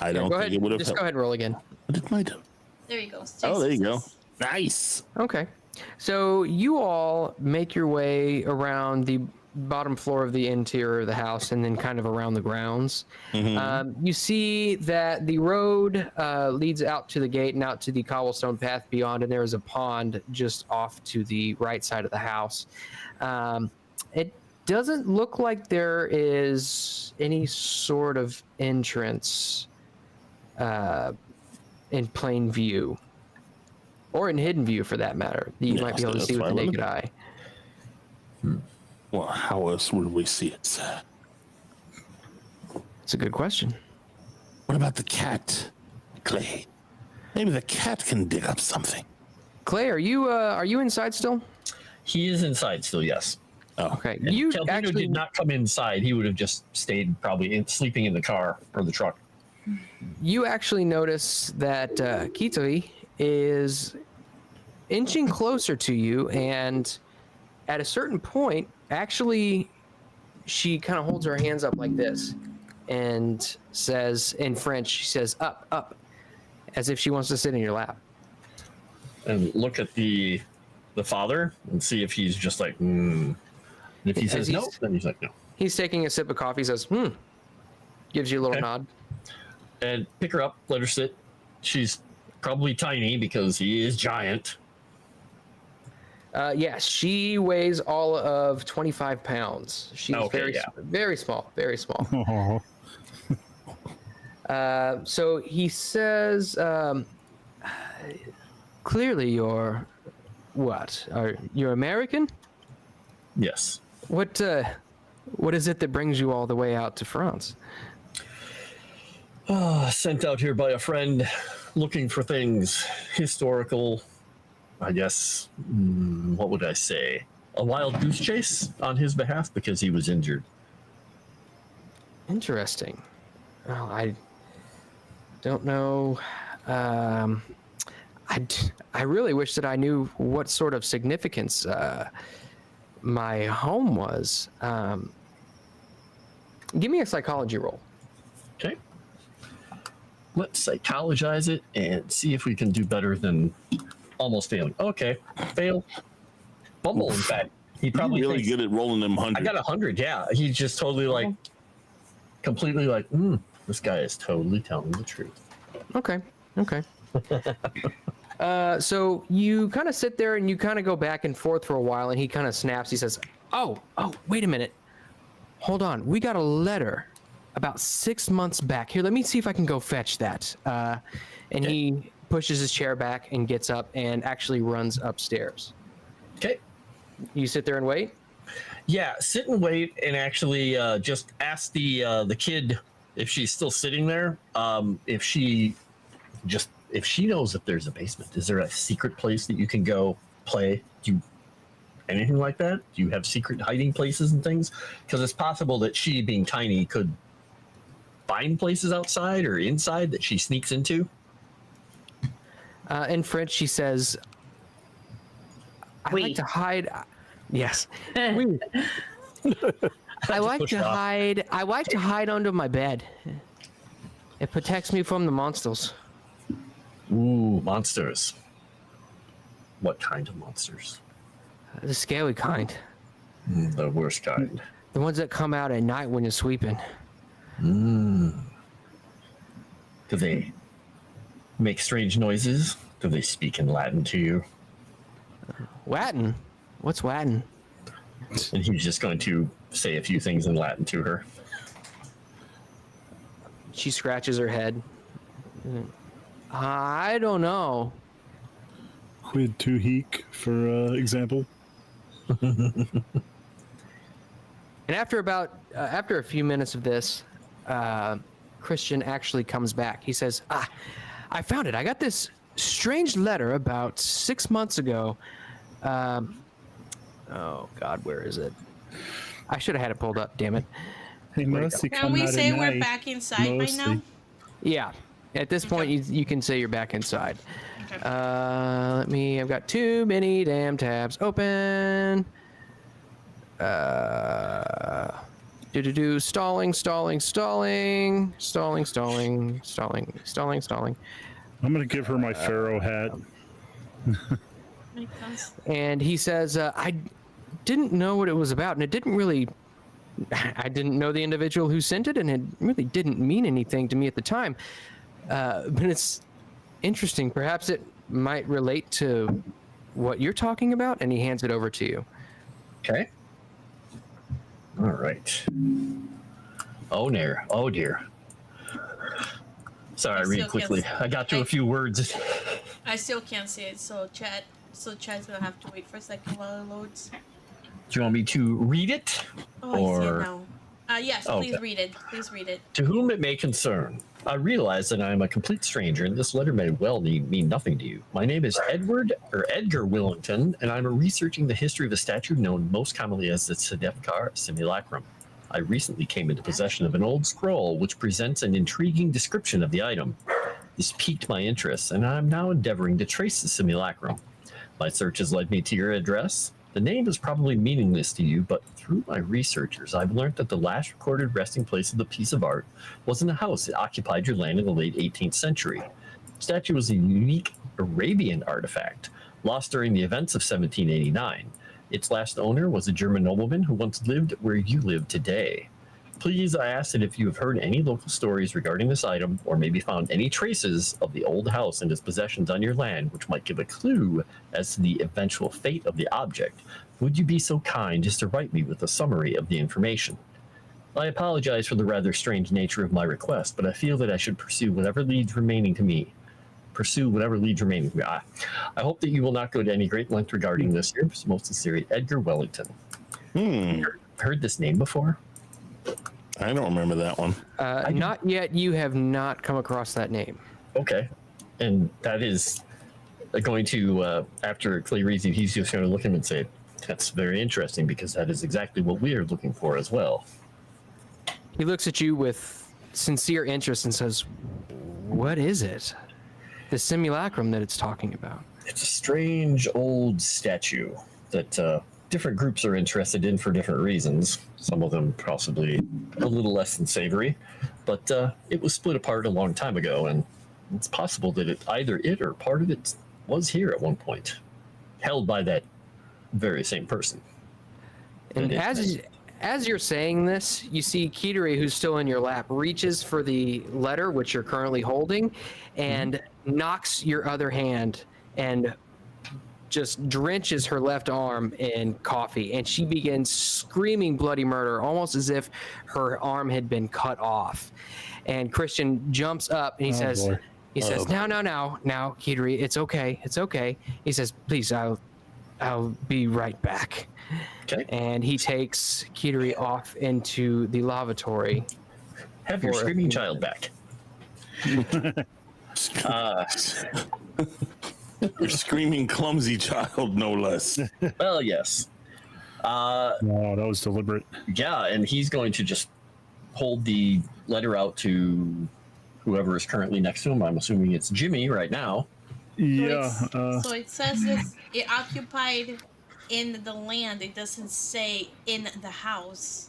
E: I don't think it would have.
F: Just go ahead and roll again.
E: But it might have.
C: There you go.
E: Oh, there you go. Nice.
F: Okay. So you all make your way around the bottom floor of the interior of the house and then kind of around the grounds. You see that the road leads out to the gate and out to the cobblestone path beyond, and there is a pond just off to the right side of the house. It doesn't look like there is any sort of entrance in plain view, or in hidden view for that matter, that you might be able to see with the naked eye.
E: Well, how else would we see it, sir?
F: It's a good question.
E: What about the cat, Clay? Maybe the cat can dig up something.
F: Clay, are you inside still?
H: He is inside still, yes.
E: Oh,
F: Okay,
H: And
F: you
H: Caldino
F: actually
H: did not come inside. He would have just stayed probably sleeping in the car or the truck.
F: You actually notice that Kitoi is inching closer to you, and at a certain point, actually, she kind of holds her hands up like this and says in French, she says, up, up, as if she wants to sit in your lap.
H: And look at the father and see if he's just like, And if he says no, then he's like, no.
F: He's taking a sip of coffee, says, gives you a little nod.
H: And pick her up, let her sit. She's probably tiny because he is giant.
F: Yes, she weighs all of 25 pounds. She's very small, very small. So he says, clearly you're you're American?
H: Yes.
F: What is it that brings you all the way out to France?
H: Sent out here by a friend looking for things historical, I guess. What would I say? A wild goose chase on his behalf because he was injured.
F: Interesting. Well, I don't know. I really wish that I knew what sort of significance my home was. Give me a psychology roll.
H: Okay. Let's psychologize it and see if we can do better than almost failing. Okay, fail. Bumble, in fact. He probably
E: really good at rolling them 100.
H: I got 100, yeah. He's just totally like, completely like, this guy is totally telling the truth.
F: Okay. So you kind of sit there and you kind of go back and forth for a while, and he kind of snaps. He says, oh, wait a minute. Hold on. We got a letter about 6 months back. Here, let me see if I can go fetch that. And he pushes his chair back and gets up and actually runs upstairs.
H: Okay.
F: You sit there and wait?
H: Yeah, sit and wait, and actually just ask the kid if she's still sitting there. If she knows if there's a basement. Is there a secret place that you can go play? Anything like that? Do you have secret hiding places and things? Because it's possible that she, being tiny, could find places outside or inside that she sneaks into.
F: In French, she says, I like to hide. Yes. I like to hide. I like to hide under my bed. It protects me from the monsters.
H: Ooh, monsters. What kind of monsters?
F: The scary kind.
H: The worst kind.
F: The ones that come out at night when you're sweeping.
H: Do they make strange noises? Do they speak in Latin to you?
F: Latin? What's Latin?
H: And he's just going to say a few things in Latin to her.
F: She scratches her head. I don't know.
D: Quid tu hic, for example.
F: And after a few minutes of this, Christian actually comes back. He says, I found it. I got this strange letter about 6 months ago. Oh God, where is it? I should have had it pulled up. Damn it.
C: Can we say we're back inside by now?
F: Yeah. At this point, you can say you're back inside. Okay. I've got too many damn tabs open. Stalling.
D: I'm going to give her my pharaoh hat.
F: And he says, I didn't know what it was about, and it didn't really. I didn't know the individual who sent it, and it really didn't mean anything to me at the time. But it's interesting. Perhaps it might relate to what you're talking about, and he hands it over to you.
H: Okay. All right. Oh dear. Sorry, I read quickly. I got through a few words.
C: I still can't see it, so Chad's gonna have to wait for a second while it loads.
H: Do you want me to read it?
C: Oh, I see it now. Yes, please
H: Okay.
C: read it. Please read it.
H: To whom it may concern, I realize that I am a complete stranger, and this letter may well mean nothing to you. My name is Edgar Willington, and I'm researching the history of a statue known most commonly as the Sedefkar Simulacrum. I recently came into possession of an old scroll which presents an intriguing description of the item. This piqued my interest, and I'm now endeavoring to trace the simulacrum. My search has led me to your address. The name is probably meaningless to you, but through my researchers, I've learned that the last recorded resting place of the piece of art was in a house that occupied your land in the late 18th century. The statue was a unique Arabian artifact, lost during the events of 1789. Its last owner was a German nobleman who once lived where you live today. Please, I ask that if you have heard any local stories regarding this item, or maybe found any traces of the old house and its possessions on your land, which might give a clue as to the eventual fate of the object, would you be so kind as to write me with a summary of the information? I apologize for the rather strange nature of my request, but I feel that I should pursue whatever leads remaining to me. I hope that you will not go to any great length regarding this. Yours most sincerely, Edgar Wellington. Heard this name before?
E: I don't remember that one.
F: Not yet. You have not come across that name.
H: Okay. And that is going to, after Clay reads it, he's just going to look at him and say, that's very interesting, because that is exactly what we are looking for as well.
F: He looks at you with sincere interest and says, what is it? The simulacrum that it's talking about.
H: It's a strange old statue that different groups are interested in for different reasons. Some of them possibly a little less than savory, but it was split apart a long time ago, and it's possible that either it or part of it was here at one point, held by that very same person.
F: And as you're saying this, you see Kitari, who's still in your lap, reaches for the letter which you're currently holding and knocks your other hand and just drenches her left arm in coffee, and she begins screaming bloody murder, almost as if her arm had been cut off. And Christian jumps up and he says,
D: boy.
F: now, Kitari, it's okay. He says, please, I'll be right back.
H: Okay.
F: And he takes Kitari off into the lavatory.
H: Have your screaming child back.
E: Your screaming clumsy child, no less.
H: Well, yes.
D: No, that was deliberate.
H: Yeah, and he's going to just hold the letter out to whoever is currently next to him. I'm assuming it's Jimmy right now.
D: Yeah.
C: So it says it occupied in the land. It doesn't say in the house.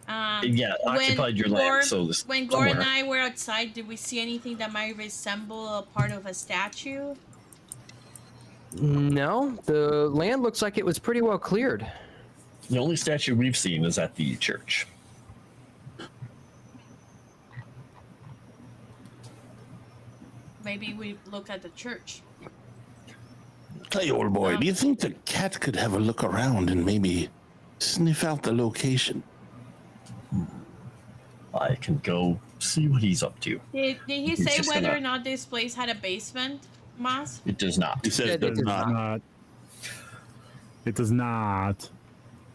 H: Yeah, occupied your land. So
C: when Gore and I were outside, did we see anything that might resemble a part of a statue?
F: No, the land looks like it was pretty well cleared.
H: The only statue we've seen is at the church.
C: Maybe we look at the church.
E: Hey, old boy, do you think the cat could have a look around and maybe sniff out the location?
H: I can go see what he's up to.
C: Did he
H: He's
C: say
H: just
C: whether
H: gonna-
C: or not this place had a basement, Moss?
H: It does not.
E: He says
F: It
E: does
F: does
E: not.
D: Not. It does not.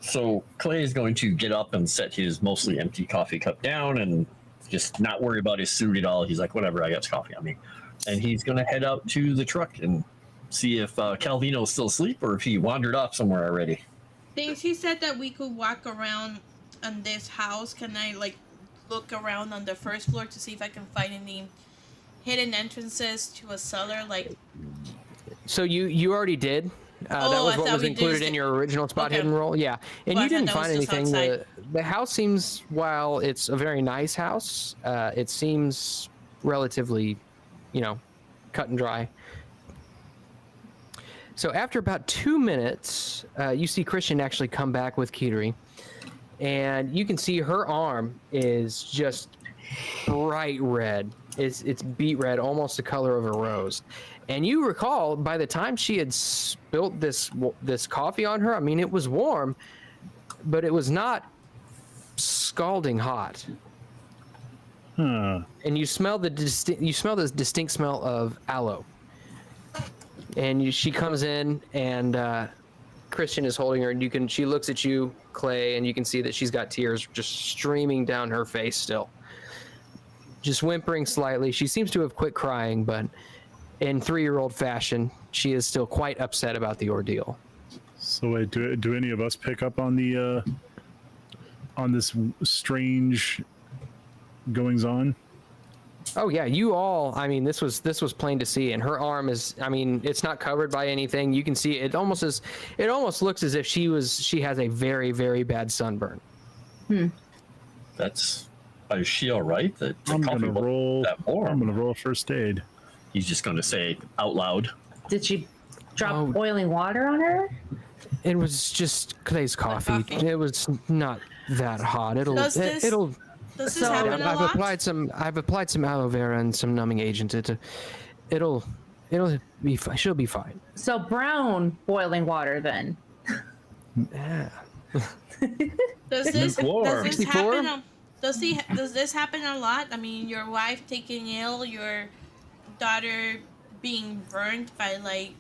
H: So Clay is going to get up and set his mostly empty coffee cup down and just not worry about his suit at all. He's like, whatever, I got coffee on me. And he's going to head out to the truck and see if Calvino's still asleep or if he wandered off somewhere already.
C: Things he said that we could walk around on this house. Can I look around on the first floor to see if I can find any hidden entrances to a cellar?
F: So you already did. That
C: Oh,
F: was
C: I
F: what
C: thought
F: was
C: we
F: included
C: just
F: in
C: did-
F: your original spot
C: Okay.
F: hidden roll. Yeah, and
C: Well, I
F: you didn't
C: thought that
F: find
C: was just
F: anything.
C: outside.
F: The house seems, while it's a very nice house, it seems relatively, cut and dry. So after about 2 minutes, you see Christian actually come back with Kiteri, and you can see her arm is just bright red. It's beet red, almost the color of a rose. And you recall, by the time she had spilt this coffee on her, I mean, it was warm, but it was not scalding hot.
D: Huh.
F: And you smell this distinct smell of aloe. And she comes in, and Christian is holding her, and she looks at you, Clay, and you can see that she's got tears just streaming down her face still. Just whimpering slightly. She seems to have quit crying, but in 3-year-old fashion, she is still quite upset about the ordeal.
D: So wait, do any of us pick up on the on this strange goings on?
F: Oh yeah, you all. I mean, this was plain to see, and her arm is. I mean, it's not covered by anything. You can see it almost looks as if she has a very, very bad sunburn.
H: That's. Is she all right?
D: I'm gonna roll first aid.
H: He's just going to say out loud.
G: Did she drop boiling water on her?
F: It was just Clay's coffee. It was not that hot.
C: Does this happen a lot?
F: I've applied some aloe vera and some numbing agent. It'll be fine. She'll be fine.
G: So brown boiling water then.
F: Yeah.
C: Does this happen? Does this happen a lot? I mean, your wife taking ill, your daughter being burned by like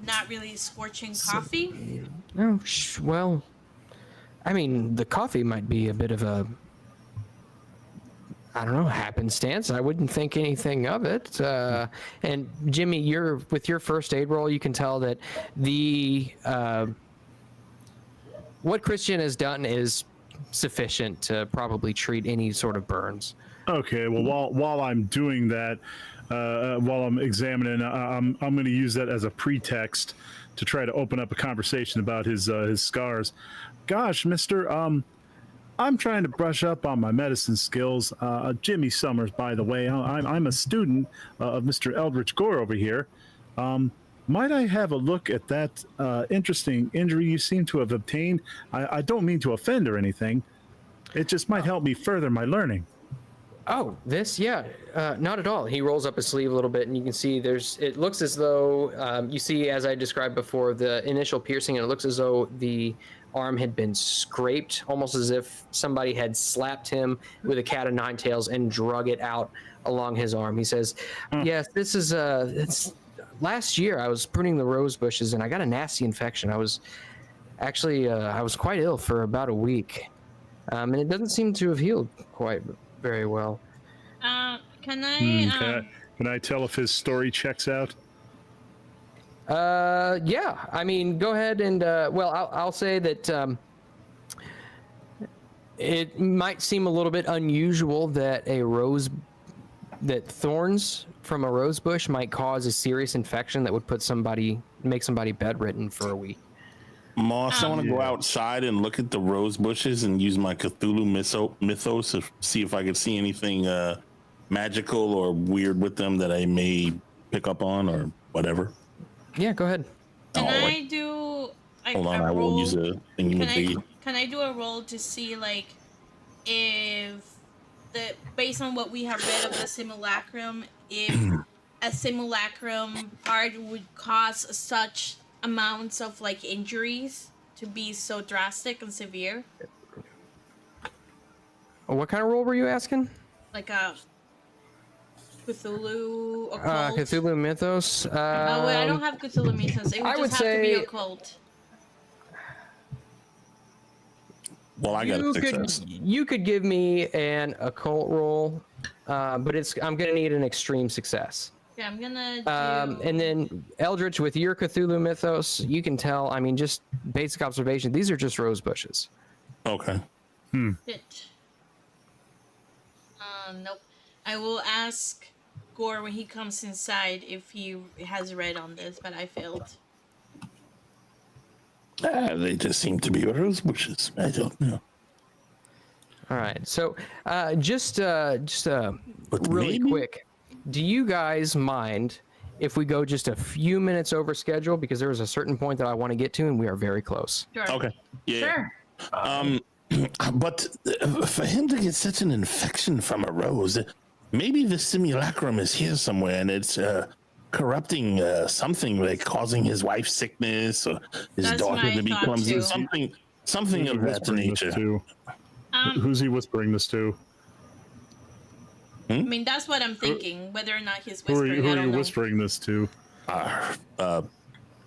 C: not really scorching coffee?
F: No, well, I mean, the coffee might be a bit of a, I don't know, happenstance. I wouldn't think anything of it. And Jimmy, with your first aid roll, you can tell that what Christian has done is sufficient to probably treat any sort of burns.
D: Okay, well, while I'm doing that, while I'm examining, I'm going to use that as a pretext to try to open up a conversation about his scars. Gosh, Mister, I'm trying to brush up on my medicine skills. Jimmy Summers, by the way, I'm a student of Mr. Eldritch Gore over here. Might I have a look at that interesting injury you seem to have obtained? I don't mean to offend or anything. It just might help me further my learning.
F: Oh, this? Yeah, not at all. He rolls up his sleeve a little bit, and you can see it looks as though, you see, as I described before, the initial piercing, and it looks as though the arm had been scraped, almost as if somebody had slapped him with a cat of nine tails and drug it out along his arm. He says, yes, this is, last year I was pruning the rose bushes, and I got a nasty infection. I was quite ill for about a week, and it doesn't seem to have healed quite very well.
C: Can I
D: tell if his story checks out?
F: Yeah. I mean, go ahead and I'll say that it might seem a little bit unusual that thorns from a rose bush might cause a serious infection that would make somebody bedridden for a week.
E: Moss, I want to go outside and look at the rose bushes and use my Cthulhu mythos to see if I could see anything magical or weird with them that I may pick up on or whatever.
F: Yeah, go ahead.
C: Can I do
E: hold on, I will use a thing.
C: Can I do a roll to see like if based on what we have read of the simulacrum, if a simulacrum part would cause such amounts of like injuries to be so drastic and severe?
F: What kind of roll were you asking?
C: Like a Cthulhu occult?
F: Cthulhu mythos.
C: Wait, I don't have Cthulhu mythos. It would just have to be occult.
E: Well, I got a success.
F: You could give me an occult roll, but I'm gonna need an extreme success.
C: Yeah, I'm gonna do...
F: And then Eldritch, with your Cthulhu mythos, you can tell, I mean, just basic observation, these are just rose bushes.
E: Okay.
C: Shit. Nope. I will ask Gore when he comes inside if he has read on this, but I failed.
E: They just seem to be rose bushes. I don't know.
F: All right. So just really quick, do you guys mind if we go just a few minutes over schedule, because there is a certain point that I want to get to, and we are very close.
C: Sure.
E: Okay. Yeah.
G: Sure.
E: But for him to get such an infection from a rose, maybe the simulacrum is here somewhere, and it's corrupting something, like causing his wife sickness or his
C: That's
E: daughter
C: my
E: to be
C: thought,
E: clumsy.
C: too.
E: Something of that
D: Whispering this
E: nature.
D: to? Who's he whispering this to?
C: I mean, that's what I'm thinking. Whether or not he's
D: Who are
C: whispering,
D: you,
C: I don't know.
D: whispering this to?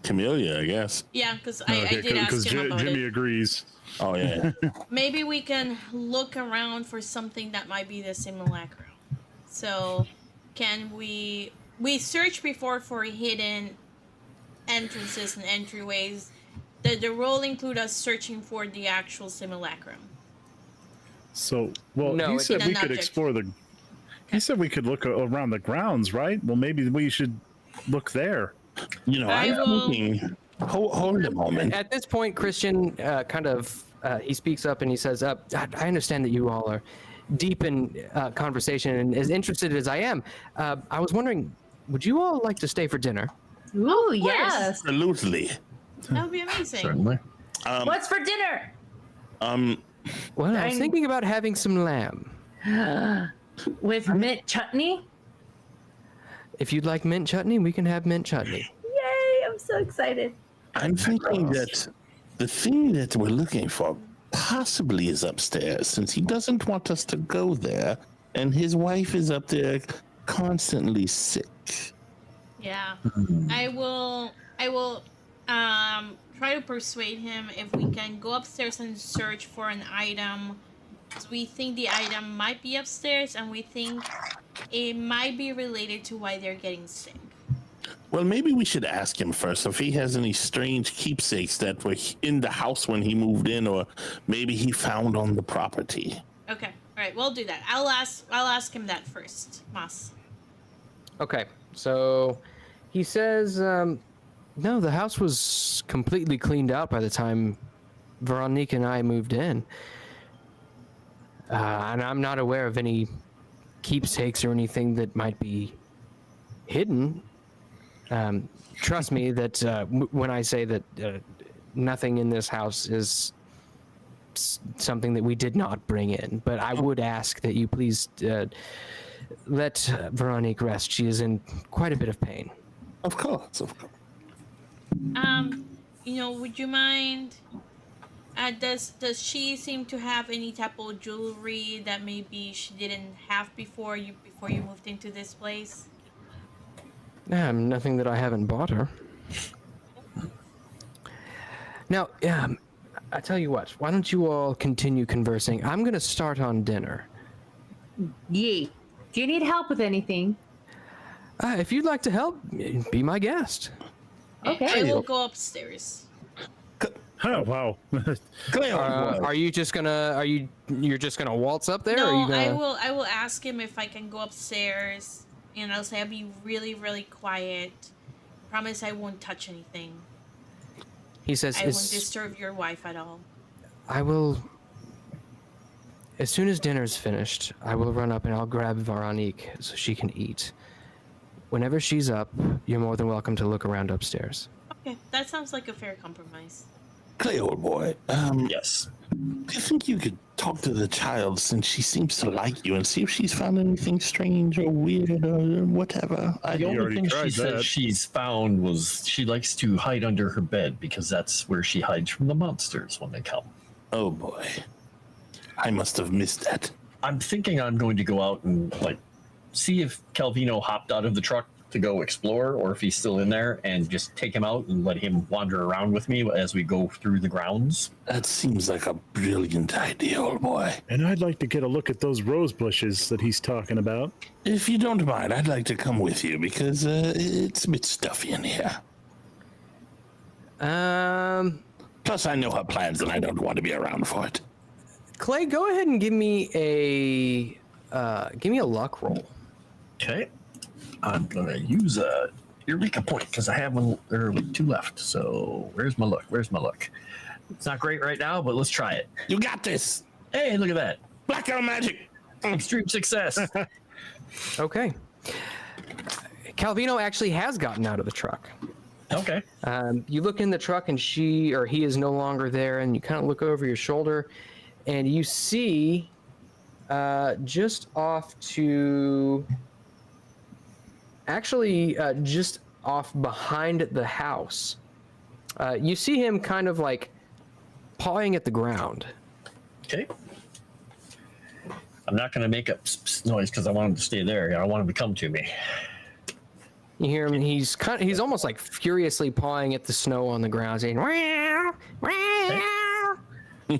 E: Camellia, I guess.
C: Yeah, because I did ask him about
D: Jimmy
C: it.
D: agrees.
E: Oh yeah.
C: Maybe we can look around for something that might be the simulacrum. So, can we search before for hidden entrances and entryways? The role include us searching for the actual simulacrum.
D: So, well,
F: No,
D: he
F: it's
D: said
C: an
D: we could
C: object.
D: explore the. He said we could look around the grounds, right? Well, maybe we should look there.
E: You know,
C: I
E: I'm
C: will-
E: thinking. Hold a moment.
F: At this point, Christian he speaks up and he says, I understand that you all are deep in conversation and as interested as I am. I was wondering, would you all like to stay for dinner?
G: Ooh, yes.
E: Absolutely.
C: That would be amazing.
H: Certainly.
G: What's for dinner?
F: Well, I was thinking about having some lamb.
G: With mint chutney?
F: If you'd like mint chutney, we can have mint chutney.
G: Yay, I'm so excited.
E: I'm thinking that the thing that we're looking for possibly is upstairs, since he doesn't want us to go there, and his wife is up there constantly sick.
C: Yeah, I will try to persuade him if we can go upstairs and search for an item. 'Cause we think the item might be upstairs, and we think it might be related to why they're getting sick.
E: Well, maybe we should ask him first if he has any strange keepsakes that were in the house when he moved in, or maybe he found on the property.
C: Okay, all right, we'll do that. I'll ask him that first, Moss.
F: Okay, so he says, no, the house was completely cleaned out by the time Veronique and I moved in. And I'm not aware of any keepsakes or anything that might be hidden. Trust me that when I say that nothing in this house is something that we did not bring in, but I would ask that you please let Veronique rest. She is in quite a bit of pain.
E: Of course, of course.
C: Would you mind? Does she seem to have any type of jewelry that maybe she didn't have before you moved into this place?
F: Nothing that I haven't bought her. Now, I tell you what. Why don't you all continue conversing? I'm going to start on dinner.
G: Yay. Do you need help with anything?
F: If you'd like to help, be my guest.
G: Okay.
C: I will go upstairs.
D: Oh wow!
F: Are you just gonna? You're just gonna waltz up there? or are
C: No,
F: you gonna...
C: I will ask him if I can go upstairs, and I'll say I'll be really, really quiet. Promise I won't touch anything.
F: He says,
C: I won't disturb your wife at all.
F: I will. As soon as dinner's finished, I will run up and I'll grab Veronique so she can eat. Whenever she's up, you're more than welcome to look around upstairs.
C: Okay, that sounds like a fair compromise.
E: Clay, old boy,
H: Yes.
E: do you think you could talk to the child, since she seems to like you, and see if she's found anything strange or weird or whatever?
H: The only
D: already
H: thing she
D: tried
H: said
D: that.
H: she's found was she likes to hide under her bed because that's where she hides from the monsters when they come.
E: Oh boy, I must have missed that.
H: I'm thinking I'm going to go out and see if Calvino hopped out of the truck to go explore, or if he's still in there, and just take him out and let him wander around with me as we go through the grounds.
E: That seems like a brilliant idea, old boy.
D: And I'd like to get a look at those rose bushes that he's talking about.
E: If you don't mind, I'd like to come with you, because it's a bit stuffy in here. Plus, I know her plans, and I don't want to be around for it.
F: Clay, go ahead and give me a luck roll.
H: Okay. I'm going to use a Eureka point because I have two left. So where's my luck? It's not great right now, but let's try it.
E: You got this.
H: Hey, look at that.
E: Blackout magic.
H: Extreme success.
F: Okay. Calvino actually has gotten out of the truck.
H: Okay.
F: You look in the truck and he is no longer there, and you kind of look over your shoulder and you see just off to just off behind the house, you see him kind of like pawing at the ground.
H: Okay. I'm not going to make up noise because I want him to stay there. I want him to come to me.
F: You hear him, and he's almost like furiously pawing at the snow on the ground, saying, "Meow, meow."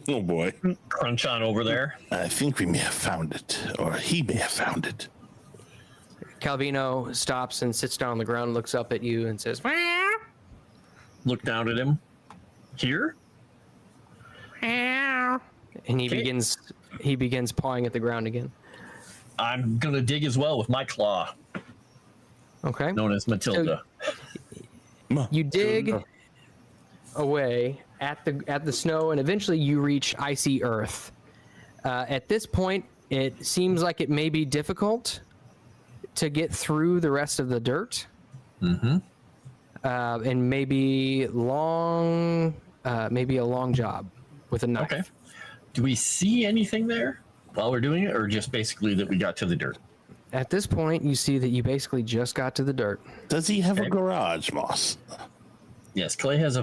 E: Oh boy.
H: Crunch on over there.
E: I think we may have found it, or he may have found it.
F: Calvino stops and sits down on the ground, looks up at you, and says, "Meow,
H: Look down at him. Here?
F: meow." And he begins pawing at the ground again.
H: I'm going to dig as well with my claw,
F: Okay.
H: known as Matilda.
F: You dig away at the snow, and eventually you reach icy earth. At this point, it seems like it may be difficult to get through the rest of the dirt.
H: Mm-hmm.
F: And maybe a long job with a knife.
H: Okay. Do we see anything there while we're doing it, or just basically that we got to the dirt?
F: At this point, you see that you basically just got to the dirt.
E: Does he have a garage, Moss?
H: Yes, Clay has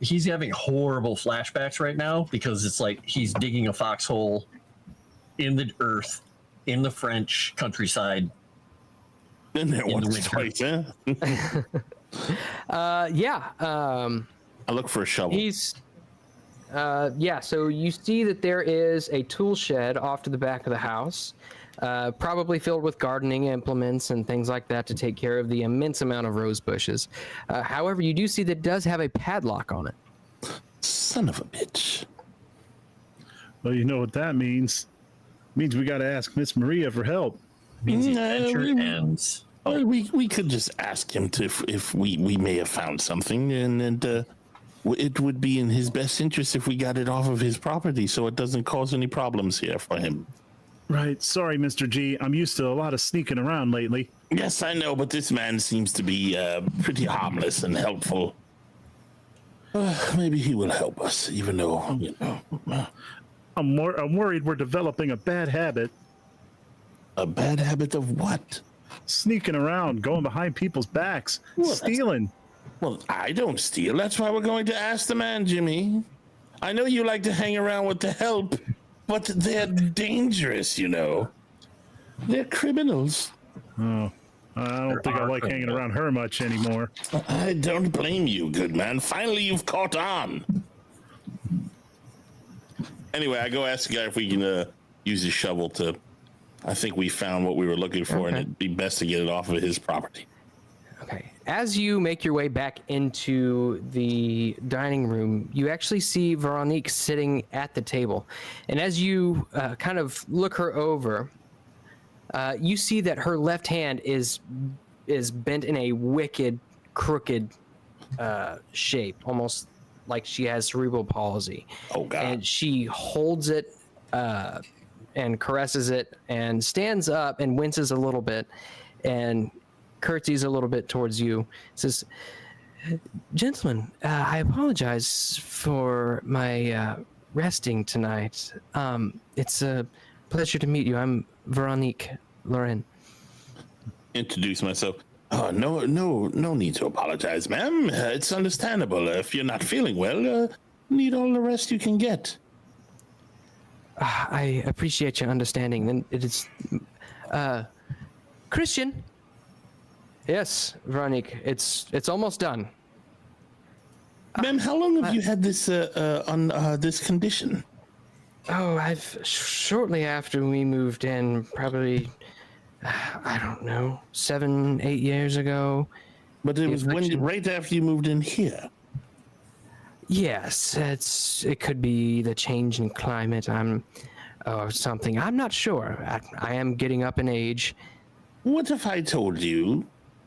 H: he's having horrible flashbacks right now because it's like he's digging a foxhole in the earth in the French countryside.
E: Been there
H: In the
E: once,
H: winter.
E: twice, huh?
F: Yeah.
E: I look for a shovel.
F: So you see that there is a tool shed off to the back of the house, probably filled with gardening implements and things like that to take care of the immense amount of rose bushes. However, you do see that it does have a padlock on it.
E: Son of a bitch.
D: Well, you know what that means. It means we got to ask Miss Maria for help.
H: Means the
E: No,
H: adventure
E: we-
H: ends.
E: Well, we could just ask him if we may have found something, and it would be in his best interest if we got it off of his property so it doesn't cause any problems here for him.
D: Right. Sorry, Mr. G. I'm used to a lot of sneaking around lately.
E: Yes, I know, but this man seems to be pretty harmless and helpful. Maybe he will help us, even though,
D: I'm worried we're developing a bad habit.
E: A bad habit of what?
D: Sneaking around, going behind people's backs,
E: Well,
D: stealing.
E: Well, I don't steal. That's why we're going to ask the man, Jimmy. I know you like to hang around with the help, but they're dangerous, you know. They're criminals.
D: Oh, I don't think I like hanging around her much anymore.
E: I don't blame you, good man. Finally, you've caught on. Anyway, I go ask the guy if we can use his shovel to... I think we found what we were looking for, and it'd be best to get it off of his property.
F: Okay. As you make your way back into the dining room, you actually see Veronique sitting at the table. And as you kind of look her over, you see that her left hand is bent in a wicked, crooked shape, almost like she has cerebral palsy.
E: Oh, God.
F: And she holds it and caresses it and stands up and winces a little bit and curtsies a little bit towards you. Says, "Gentlemen, I apologize for my resting tonight. It's a pleasure to meet you. I'm Veronique Lauren."
E: Introduce myself. Oh, no need to apologize, ma'am. It's understandable. If you're not feeling well, need all the rest you can get.
F: I appreciate your understanding. Then it is, Christian. Yes, Veronique. It's almost done.
E: Ma'am, how long have you had this on this condition?
F: Oh, shortly after we moved in, probably, I don't know, 7-8 years ago.
E: But it was right after you moved in here.
F: Yes, it could be the change in climate. Or something. I'm not sure. I am getting up in age.
E: What if I told you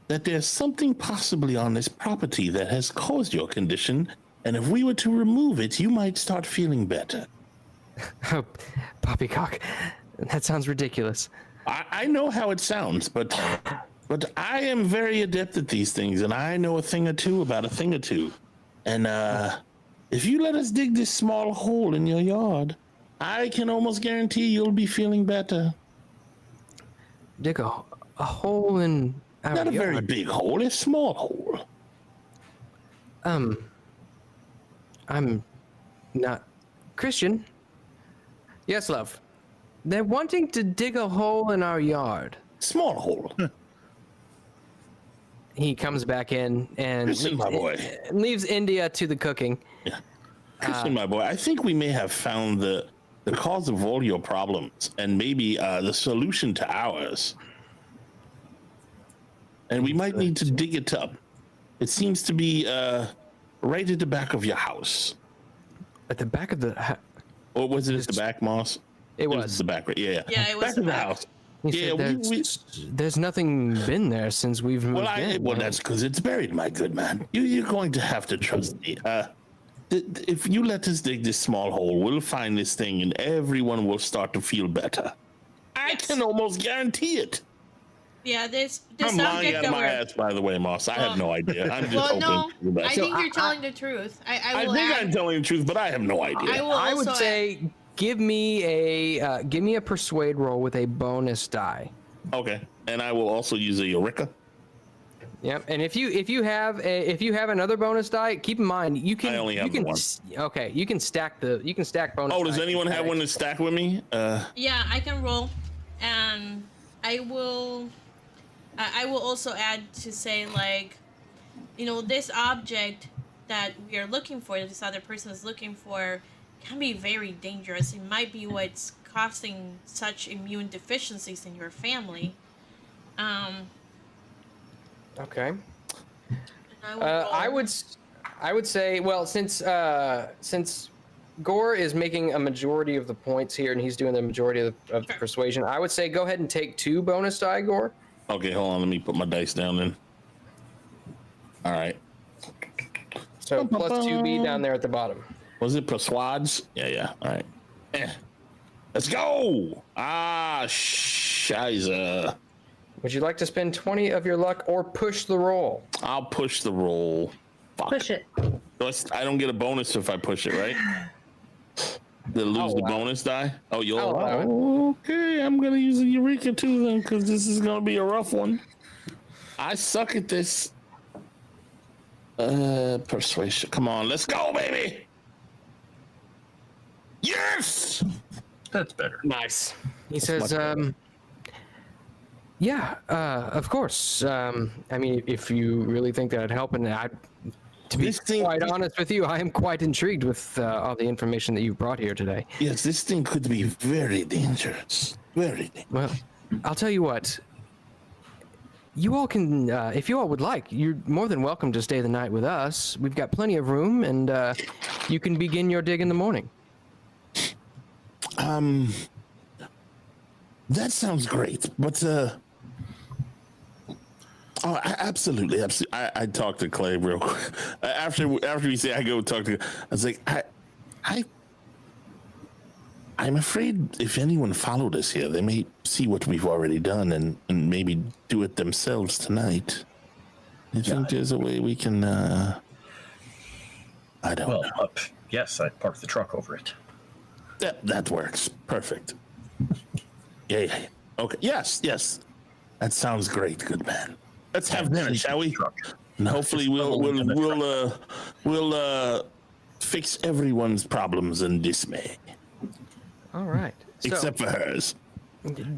E: that there's something possibly on this property that has caused your condition, and if we were to remove it, you might start feeling better?
F: Oh, poppycock. That sounds ridiculous.
E: I know how it sounds, but But I am very adept at these things, and I know a thing or two about a thing or two. And if you let us dig this small hole in your yard, I can almost guarantee you'll be feeling better.
F: Dig a hole in our
E: Not a
F: yard.
E: very big hole, a small hole.
F: I'm not Christian. Yes, love. They're wanting to dig a hole in our yard.
E: Small hole.
F: He comes back in and
E: Listen, my boy.
F: leaves India to the cooking.
E: Yeah. Christian, my boy, I think we may have found the cause of all your problems and maybe the solution to ours. And we might need to dig it up. It seems to be right at the back of your house.
F: At the back of the
E: Or was it at the back, Moss?
F: It was.
E: The back, right? Yeah.
C: Yeah, it was
E: back
C: the
E: of the
C: back.
E: house.
F: He
E: Yeah,
F: said there's nothing been there since we've moved in.
E: Well, that's because it's buried, my good man. You're going to have to trust me. If you let us dig this small hole, we'll find this thing, and everyone will start to feel better. I can almost guarantee it.
C: Yeah, this
E: I'm lying
C: subject
E: out
C: that
E: of my
C: we're.
E: ass, by the way, Moss. I have no idea. I'm just
C: Well,
E: hoping
C: no,
E: for the best.
C: I think you're telling the truth. I will
E: think
C: add,
E: I'm telling the truth, but I have no idea.
C: I will
F: I
C: also
F: would say give me a persuade roll with a bonus die.
E: Okay, and I will also use a Eureka.
F: Yep. And if you have another bonus die, keep in mind you can.
E: I only have
F: you can,
E: one.
F: Okay, you can stack bonus.
E: Oh, does
F: die
E: anyone have one to stack with me?
C: Yeah, I can roll, and I will also add to say, like, this object that we are looking for, that this other person is looking for, can be very dangerous. It might be what's causing such immune deficiencies in your family.
F: Okay.
C: And I will roll.
F: I would say, well, since Gore is making a majority of the points here, and he's doing the majority of the persuasion, I would say go ahead and take 2 bonus die, Gore.
E: Okay, hold on. Let me put my dice down then. All right.
F: So plus 2B down there at the bottom.
E: Was it persuades? Yeah. All right. Let's go. Shiza.
F: Would you like to spend 20 of your luck or push the roll?
E: I'll push the roll. Fuck.
G: Push it.
E: I don't get a bonus if I push it, right? They lose the bonus die? Oh, you'll
F: I'll allow it.
E: Okay, I'm going to use a Eureka too then, because this is going to be a rough one. I suck at this. Persuasion. Come on, let's go, baby. Yes!
H: That's better.
F: Nice. He says, yeah, of course. I mean, if you really think that'd help, and to be quite honest with you, I am quite intrigued with all the information that you brought here today.
E: Yes, this thing could be very dangerous. Very dangerous.
F: Well, I'll tell you what. You all can, if you all would like, you're more than welcome to stay the night with us. We've got plenty of room, and you can begin your dig in the morning.
E: That sounds great, but absolutely. I talked to Clay real quick after we say I go talk to. I was like, I'm afraid if anyone followed us here, they may see what we've already done and maybe do it themselves tonight. You think there's a way we can? I don't know.
H: Yes, I parked the truck over it.
E: That works. Perfect. Yeah. Okay. Yes. That sounds great, good man. Let's have dinner, shall we? And hopefully we'll fix everyone's problems and dismay,
F: All right. So,
E: except for hers.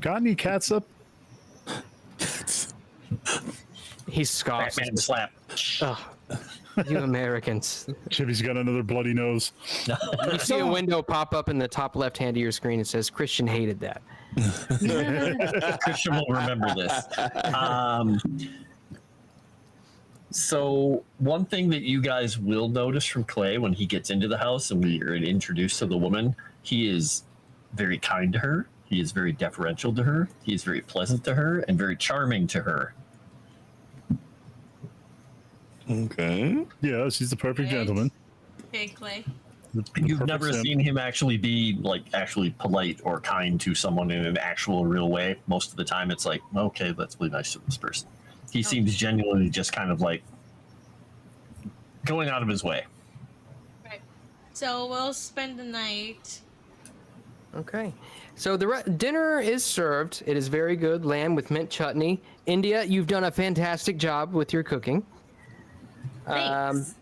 D: Got any catsup?
F: he scoffs.
H: Batman slap.
F: Oh, you Americans.
D: Chippy's got another bloody nose.
F: You see a window pop up in the top left hand of your screen. It says Christian hated that.
H: Christian will remember this. So one thing that you guys will notice from Clay when he gets into the house and we are introduced to the woman, he is very kind to her. He is very deferential to her. He is very pleasant to her and very charming to her.
E: Okay.
D: Yeah, she's the perfect
C: Right.
D: gentleman.
C: Okay, Clay.
H: You've
D: Perfect
H: never
D: simp.
H: seen him actually be actually polite or kind to someone in an actual real way. Most of the time it's like, okay, let's be nice to this person. He seems genuinely just kind of like going out of his way.
C: Right. So we'll spend the night.
F: Okay. So the dinner is served. It is very good. Lamb with mint chutney. India, you've done a fantastic job with your cooking.
G: Thanks.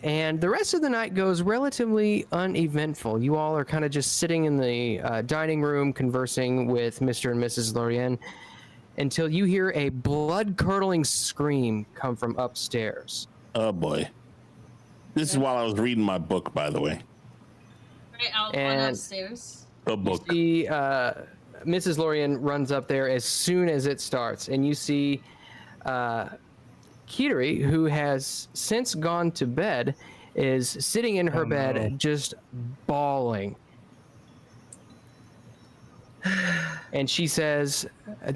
F: And the rest of the night goes relatively uneventful. You all are kind of just sitting in the dining room conversing with Mr. and Mrs. Lorien until you hear a blood-curdling scream come from upstairs.
E: Oh boy. This is while I was reading my book, by the way.
C: Right, I'll run upstairs.
E: A book.
F: The Mrs. Lorien runs up there as soon as it starts, and you see Kiteri, who has since gone to bed, is sitting in her bed just bawling. And she says,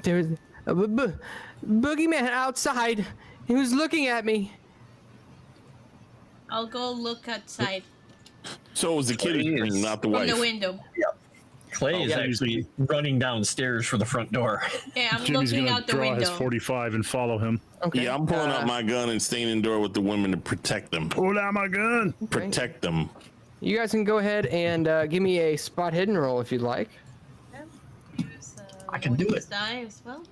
F: "There's a boogeyman outside. He was looking at me."
C: I'll go look outside
E: So it was the kid who's not the
C: from
E: wife.
C: the window.
H: Clay is actually running downstairs for the front door.
C: Yeah, I'm
D: Jimmy's
C: looking
D: gonna
C: out the
D: draw his
C: window.
D: 45 and follow him.
F: Okay.
E: Yeah, I'm pulling out my gun and staying indoor with the women to protect them.
D: Pull out my gun.
E: Protect them.
F: You guys can go ahead and give me a spot hidden roll if you'd like.
H: I can do it.
C: Die as well.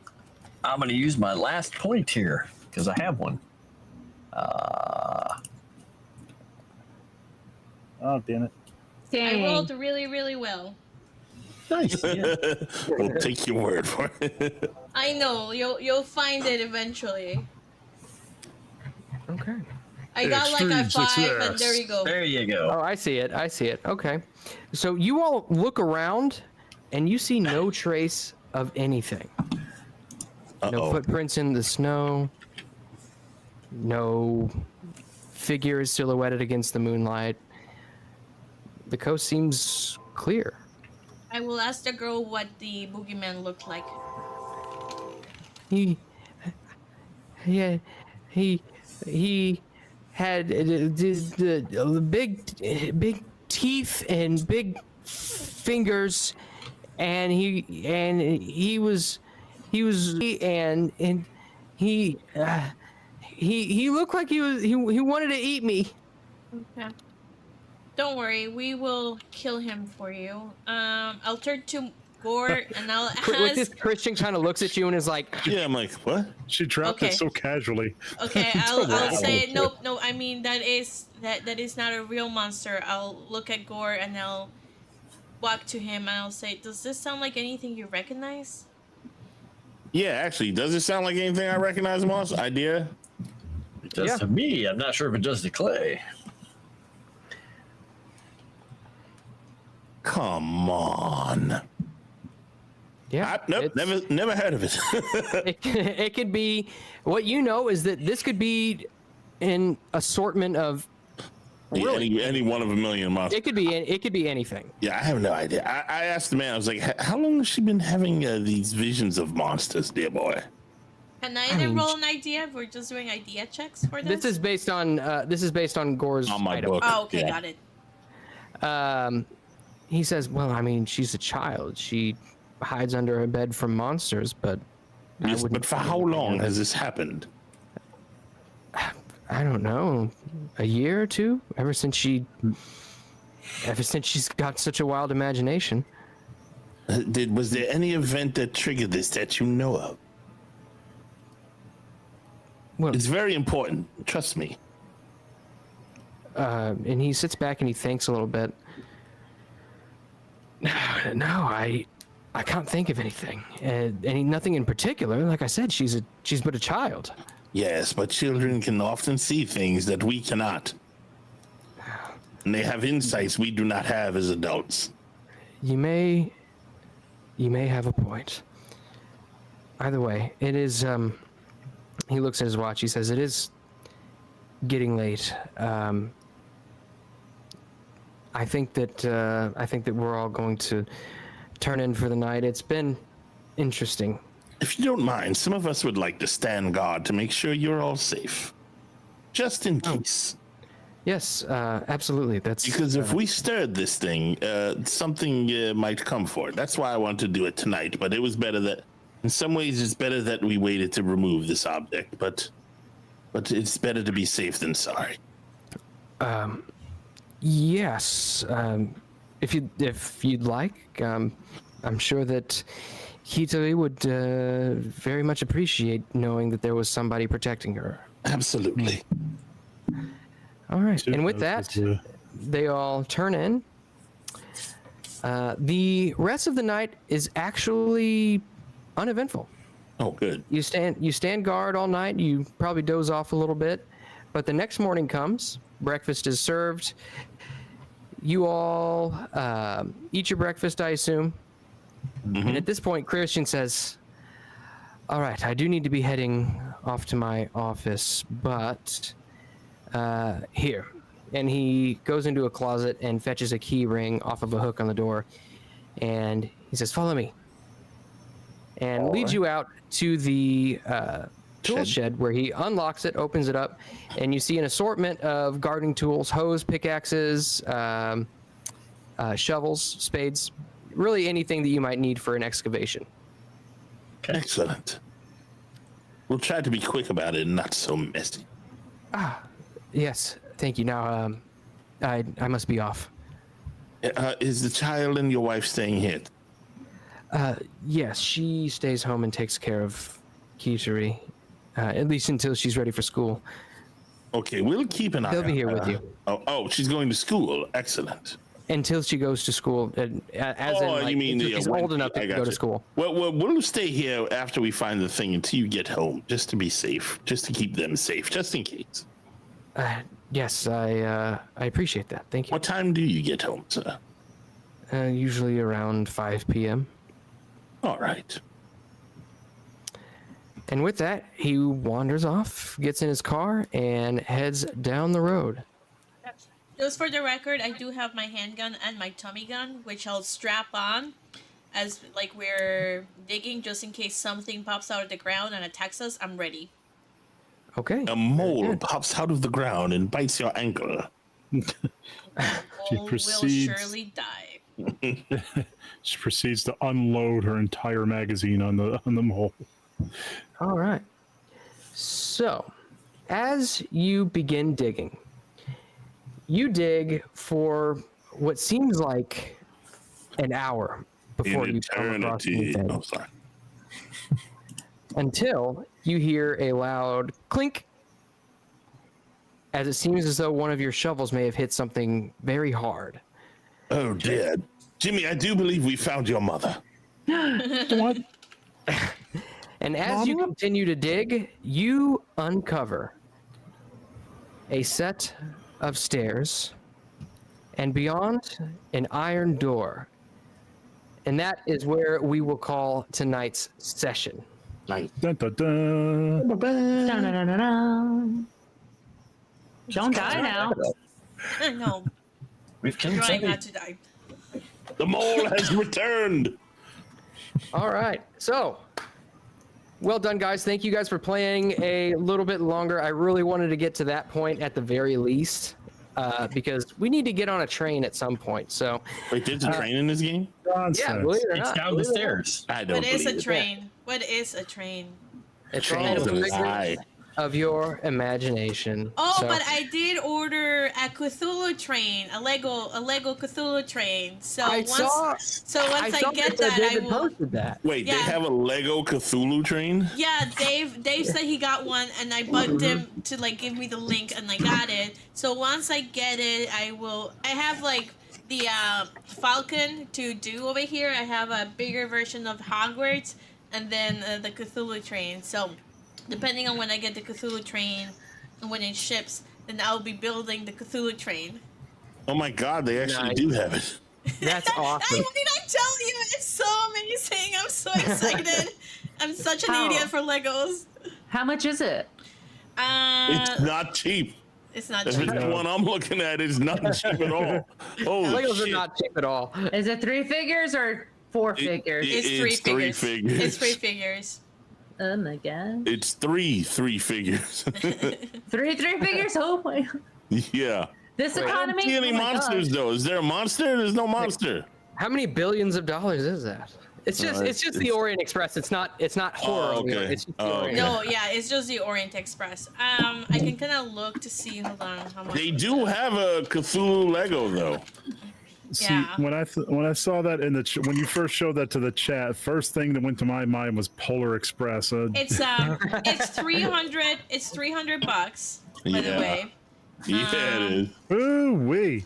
H: I'm going to use my last point here because I have one.
D: Oh, damn it.
C: I
G: Dang.
C: rolled really, really well.
H: Nice. Yeah.
E: We'll take your word for it.
C: I know you'll find it eventually.
F: Okay.
C: I got like a
D: Extreme
C: 5, and
D: success.
C: there you go.
H: There you go.
F: Oh, I see it. I see it. Okay. So you all look around and you see no trace of anything. No
E: Uh-oh.
F: footprints in the snow. No figures silhouetted against the moonlight. The coast seems clear.
C: I will ask the girl what the boogeyman looked like.
F: He had the big teeth and big fingers, and he looked like he wanted to eat me.
C: Okay. Don't worry, we will kill him for you. I'll turn to Gore and I'll ask.
F: Christian kind of looks at you and is like,
E: Yeah, I'm like, what?
D: She dropped
C: Okay.
D: it so casually.
C: Okay, I'll
H: Wow.
C: say no. I mean that is not a real monster. I'll look at Gore and I'll walk to him and I'll say, "Does this sound like anything you recognize?"
E: Yeah, actually, does it sound like anything I recognize, Moss? Idea?
H: It does
F: Yeah.
H: to me. I'm not sure if it does to Clay.
E: Come on.
F: yeah,
E: Nope,
F: it's-
E: never heard of it.
F: it could be. What you know is that this could be an assortment of.
E: Yeah, any one of a million monsters.
F: It could be anything.
E: Yeah, I have no idea. I asked the man, I was like, how long has she been having these visions of monsters, dear boy?
C: Can I roll an idea? We're just doing idea checks for this.
F: This is based on Gore's
E: On my
F: item.
E: book.
C: Oh, okay,
E: Yeah.
C: got it.
F: He says, "Well, I mean, she's a child. She hides under her bed from monsters, but I
E: Yes,
F: wouldn't
E: but for
F: say
E: how
F: anything
E: long
F: else."
E: has this happened?
F: I don't know, a year or two. Ever since she's got such a wild imagination.
E: Was there any event that triggered this that you know of?
F: Well,
E: It's very important. Trust me.
F: and he sits back and he thinks a little bit. No, I can't think of anything. Nothing in particular. Like I said, she's but a child.
E: Yes, but children can often see things that we cannot. And they have insights we do not have as adults.
F: You may have a point. Either way, it is. He looks at his watch. He says, "It is getting late. I think that we're all going to turn in for the night. It's been interesting."
E: If you don't mind, some of us would like to stand guard to make sure you're all safe. Just in case.
F: Yes, absolutely. That's
E: Because if we stirred this thing, something might come for it. That's why I wanted to do it tonight, but it was better that In some ways, it's better that we waited to remove this object, but it's better to be safe than sorry.
F: Yes. If you'd like, I'm sure that Kitari would very much appreciate knowing that there was somebody protecting her.
E: Absolutely.
F: All right. And with that, they all turn in. The rest of the night is actually uneventful.
E: Oh, good.
F: You stand guard all night. You probably doze off a little bit, but the next morning comes. Breakfast is served. You all eat your breakfast, I assume. Mm-hmm. And at this point, Christian says, "All right, I do need to be heading off to my office, but here." And he goes into a closet and fetches a key ring off of a hook on the door, and he says, "Follow me." And leads you out to the tool shed where he unlocks it, opens it up, and you see an assortment of gardening tools: hoes, pickaxes, shovels, spades, really anything that you might need for an excavation.
E: Okay. Excellent. We'll try to be quick about it and not so messy.
F: Yes, thank you. Now, I must be off.
E: Is the child and your wife staying here?
F: Yes, she stays home and takes care of Kitari, at least until she's ready for school.
E: Okay, we'll keep an eye on her.
F: They'll be here with you.
E: Oh, she's going to school. Excellent.
F: Until she goes to school,
E: you mean
F: she's old enough to go to school.
E: Well, we'll stay here after we find the thing until you get home, just to be safe, just to keep them safe, just in case.
F: Yes, I appreciate that. Thank you.
E: What time do you get home, sir?
F: Usually around 5 p.m.
E: All right.
F: And with that, he wanders off, gets in his car, and heads down the road.
C: Just for the record, I do have my handgun and my tummy gun, which I'll strap on as like we're digging, just in case something pops out of the ground and attacks us. I'm ready.
F: Okay.
E: A mole pops out of the ground and bites your ankle.
D: She
C: Will
D: proceeds.
C: surely die.
D: She proceeds to unload her entire magazine on the mole.
F: All right. So, as you begin digging, you dig for what seems like an hour before you come across anything.
E: Oh, sorry.
F: Until you hear a loud clink, as it seems as though one of your shovels may have hit something very hard.
E: Oh, dear. Jimmy, I do believe we found your mother.
D: What?
F: And as you continue to dig, you uncover a set of stairs, and beyond, an iron door. And that is where we will call tonight's session.
E: Nice.
D: Dun, dun, dun.
G: Dun-dun-dun-dun-dun. Don't die now.
C: No,
H: We've killed
C: trying
H: somebody.
C: not to die.
E: The mole has returned.
F: All right. So, well done, guys. Thank you guys for playing a little bit longer. I really wanted to get to that point at the very least, because we need to get on a train at some point. So,
E: Wait, there's a train in this game?
F: yeah, believe it or
H: It's
F: not,
H: down the
F: believe it or not,
H: stairs.
E: I don't
C: What is
E: believe
C: a
E: it.
C: train? What is a train?
F: It's
E: Train
F: all
E: is a
F: the
E: lie.
F: figures of your imagination.
C: Oh,
F: So-
C: but I did order a Cthulhu train, a Lego Cthulhu train. So
F: I
C: once
F: saw
C: I
F: saw
C: get
F: that
C: that, I
F: David
C: will.
F: posted that.
E: Wait, they
C: Yeah.
E: have a Lego Cthulhu train?
C: Yeah, Dave said he got one, and I bugged him to like give me the link, and I got it. So once I get it, I have like the Falcon to do over here. I have a bigger version of Hogwarts, and then the Cthulhu train. So depending on when I get the Cthulhu train and when it ships, then I'll be building the Cthulhu train.
E: Oh my god, they actually
F: Nice.
E: do have it.
F: That's awesome.
C: Did I tell you? It's so amazing. I'm so excited. I'm such an
G: How?
C: idiot for Legos.
G: How much is it?
E: It's not cheap.
C: It's not
E: If
C: cheap.
E: it's the one I'm looking at, it's not cheap at all. Holy
F: Legos
E: shit.
F: are not cheap at all.
G: Is it 3 figures or 4
E: It-
G: figures?
C: It's
E: It's
C: three
E: three
C: figures.
E: figures.
C: It's 3 figures.
G: Oh my god.
E: It's three figures.
G: 3 figures? Oh my god.
E: Yeah.
G: This
E: I don't
G: economy?
E: see any
G: Oh my
E: monsters
G: gosh.
E: though. Is there a monster? There's no monster.
F: How many billions of dollars is that? It's just the Orient Express. It's not horror.
E: Oh, okay.
F: It's just the
E: Oh,
F: Orient
E: okay.
C: No, yeah, it's just the Orient Express. I can kind of look to see. Hold on, how much.
E: They do have a Cthulhu Lego though.
D: See,
C: Yeah.
D: when I saw that in the when you first showed that to the chat, first thing that went to my mind was Polar Express.
C: It's 300. It's $300 by the
E: Yeah.
C: way.
E: Yeah, it is.
D: Ooh wee!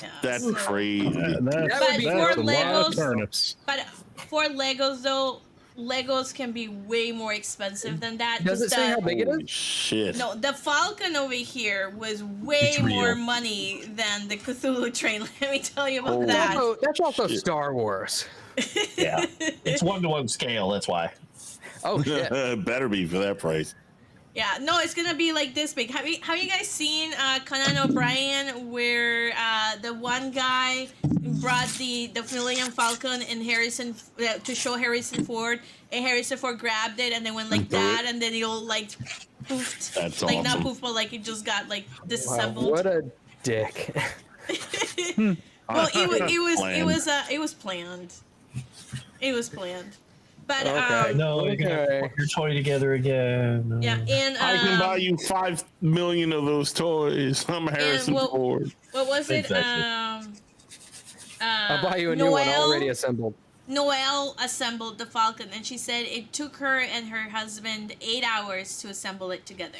C: Yeah,
E: That's
C: so-
E: crazy.
F: That would
C: But
F: be
C: for
D: a lot of
C: Legos,
D: turnips.
C: but for Legos though, Legos can be way more expensive than that.
F: Does it
C: 'cause
F: say how
C: the-
F: big it
E: Holy
F: is?
E: shit.
C: No, the Falcon over here was way
H: It's real.
C: more money than the Cthulhu train. Let me tell you about
E: Oh.
C: that.
F: That's also
E: Shit.
F: Star Wars.
H: Yeah, it's 1-to-1 scale. That's why.
F: Oh shit.
E: Better be for that price.
C: Yeah, no, it's gonna be like this big. Have you guys seen Conan O'Brien, where the one guy brought the Millennium Falcon and Harrison to show Harrison Ford, and Harrison Ford grabbed it and then went like
E: threw
C: that,
E: it?
C: and then it'll like poofed.
E: That's
C: like not
E: awesome.
C: poof, but like it just got like
F: Wow,
C: disassembled.
F: what a dick.
C: Well, it was planned. It was planned. But
F: Okay.
H: No, you're gonna
F: Okay.
H: put your toy together again.
C: yeah, and
E: I can buy you 5 million of those toys. I'm Harrison
C: well-
E: Ford.
C: what was it?
H: Exactly.
F: I'll buy you a new one already assembled.
C: Noelle assembled the Falcon, and she said it took her and her husband 8 hours to assemble it together.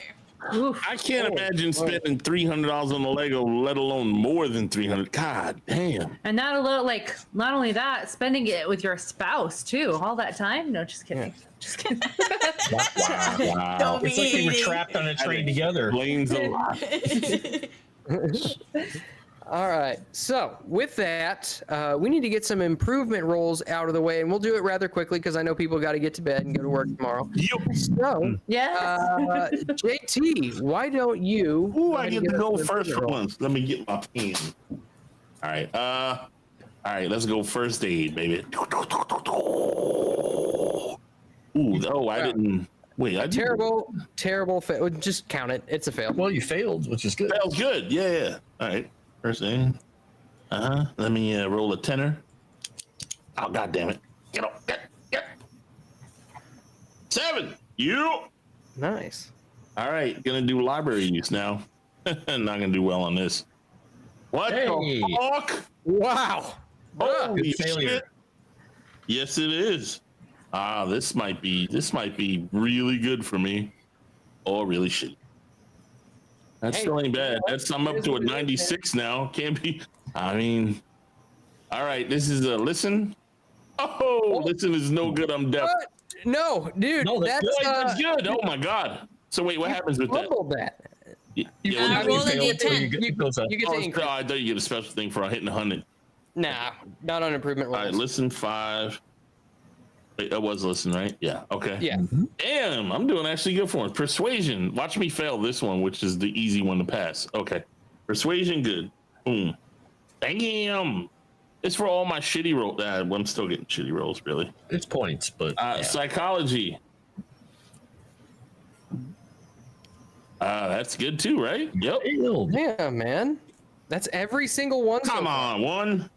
G: Oof.
E: I can't imagine spending $300 on a Lego, let alone more than 300. God damn.
G: And not a little, like, not only that, spending it with your spouse too, all that time. No, just kidding. Just kidding.
E: Wow.
C: Don't be
H: It's like they were
C: eating.
H: trapped on a train together.
E: Explains a lot.
F: All right. So with that, we need to get some improvement rolls out of the way, and we'll do it rather quickly because I know people got to get to bed and go to work tomorrow. So,
G: Yes.
F: JT, why don't you?
E: Ooh,
F: go
E: I
F: ahead
E: get
F: and
E: to
F: us
E: go
F: an
E: first for
F: improvement roll?
E: once. Let me get my pen. All right. All right, let's go first aid, baby. Ooh, oh, I didn't. Wait, I didn't.
F: Terrible fail. Just count it. It's a fail.
H: Well, you failed, which is good.
E: That was good. Yeah. All right. First aid. Let me roll a tenner. Oh, God damn it. Get up. Get. 7. You.
F: Nice.
E: All right. Gonna do library use now. Not gonna do well on this. What
H: Hey.
E: the fuck?
F: Wow.
E: Holy
H: Good failure.
E: shit. Yes, it is. This might be really good for me. Or really shitty. That
F: Hey,
E: still ain't bad. I'm up
F: here's
E: to a
F: what it is,
E: 96 now. Can't be. I mean, all right. This is a listen. Oh, listen is no good. I'm deaf.
F: What? No, dude.
H: No, that's
F: that's
E: That's good. Oh my god. So wait, what happens with that?
F: fumbled that.
E: Yeah,
C: Uh,
E: what
C: roll
E: do
C: a
E: you
H: failed, so
C: D10.
H: you get- it goes up.
F: You get
E: oh,
F: to
E: I
F: increase.
E: thought you get a special thing for hitting 100.
F: Nah, not on improvement
E: All right,
F: rolls.
E: listen 5. Wait, that was listen, right? Yeah. Okay.
F: Yeah.
E: Damn, I'm doing actually good for it. Persuasion. Watch me fail this one, which is the easy one to pass. Okay. Persuasion, good. Boom. Damn. It's for all my shitty rolls. I'm still getting shitty rolls, really.
H: It's points, but yeah.
E: Psychology. That's good too, right? Yep.
H: Failed.
F: Yeah, man. That's every single one. so
E: Come
F: far.
E: on, one.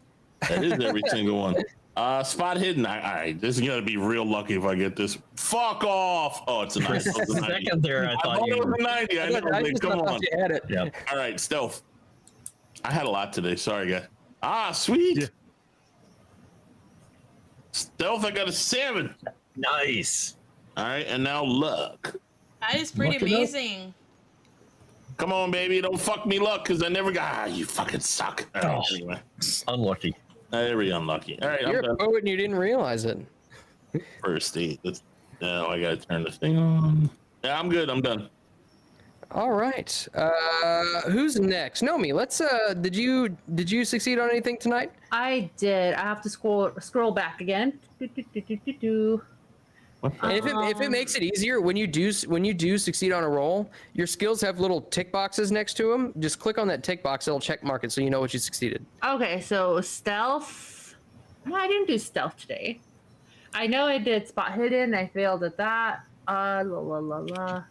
E: That is every single one. Spot hidden. All right, this is gonna be real lucky if I get this. Fuck off. Oh, it's a
H: For
E: 90.
H: a second there, I
E: I
H: thought
E: thought it
H: you.
E: was a 90. I know.
F: I
E: Like,
F: just
E: come
F: thought
E: on.
F: you had it.
H: Yeah.
E: All right, stealth. I had a lot today. Sorry, guys. Sweet.
D: Yeah.
E: Stealth. I got a 7.
H: Nice.
E: All right, and now luck.
C: That is pretty
H: Look it up.
C: amazing.
E: Come on, baby. Don't fuck me luck, because I never got. You fucking suck. All right,
H: Oh.
E: anyway.
H: Unlucky.
E: Very unlucky. All right,
F: You're
E: I'm
F: a
E: done.
F: poet and you didn't realize it.
E: First aid. Now I gotta turn the thing on. Yeah, I'm good. I'm done.
F: All right. Who's next? Nomi, let's did you succeed on anything tonight?
G: I did. I have to scroll back again. Do.
F: And if it makes it easier, when you do succeed on a roll, your skills have little tick boxes next to them. Just click on that tick box; it'll check mark it so you know what you succeeded.
G: Okay, so stealth. No, I didn't do stealth today. I know I did spot hidden. I failed at that. La la la la.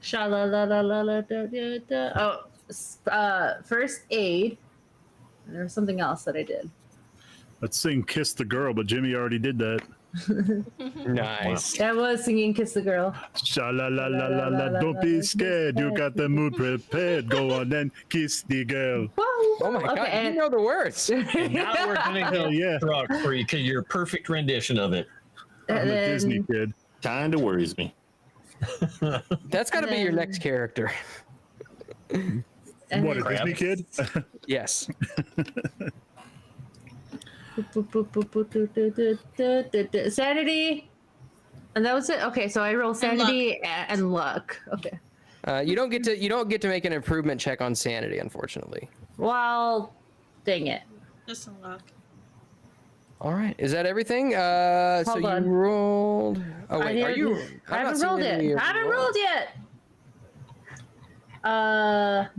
G: Sha la la la la la da da da. Oh, first aid. And there was something else that I did.
D: Let's sing "Kiss the Girl," but Jimmy already did that.
F: Nice.
G: I was singing "Kiss the Girl."
D: Sha la la la la la. Don't be scared. You got the mood prepared. Go on and kiss the girl.
F: Oh my god,
G: Okay,
F: you know the words.
H: And now we're gonna
D: Hell
H: get
D: yeah.
H: Rock for you, your perfect rendition of it.
D: I'm a
G: And then-
D: Disney kid.
E: Kinda worries me.
F: That's got to be your
G: then-
F: next character.
G: and
D: What, a
G: then-
D: Disney kid?
F: Yes.
G: Sanity, and that was it. Okay, so I roll sanity and luck. Okay.
F: You don't get to make an improvement check on sanity, unfortunately.
G: Well, dang it.
C: Just a luck.
F: All right, is that everything? So
G: Hold
F: you
G: on.
F: rolled. Oh
G: I
F: wait, are
G: didn't-
F: you?
G: I
F: I'm not
G: haven't
F: seeing
G: rolled
F: any of
G: it.
F: your
G: I haven't
F: rolls.
G: rolled yet.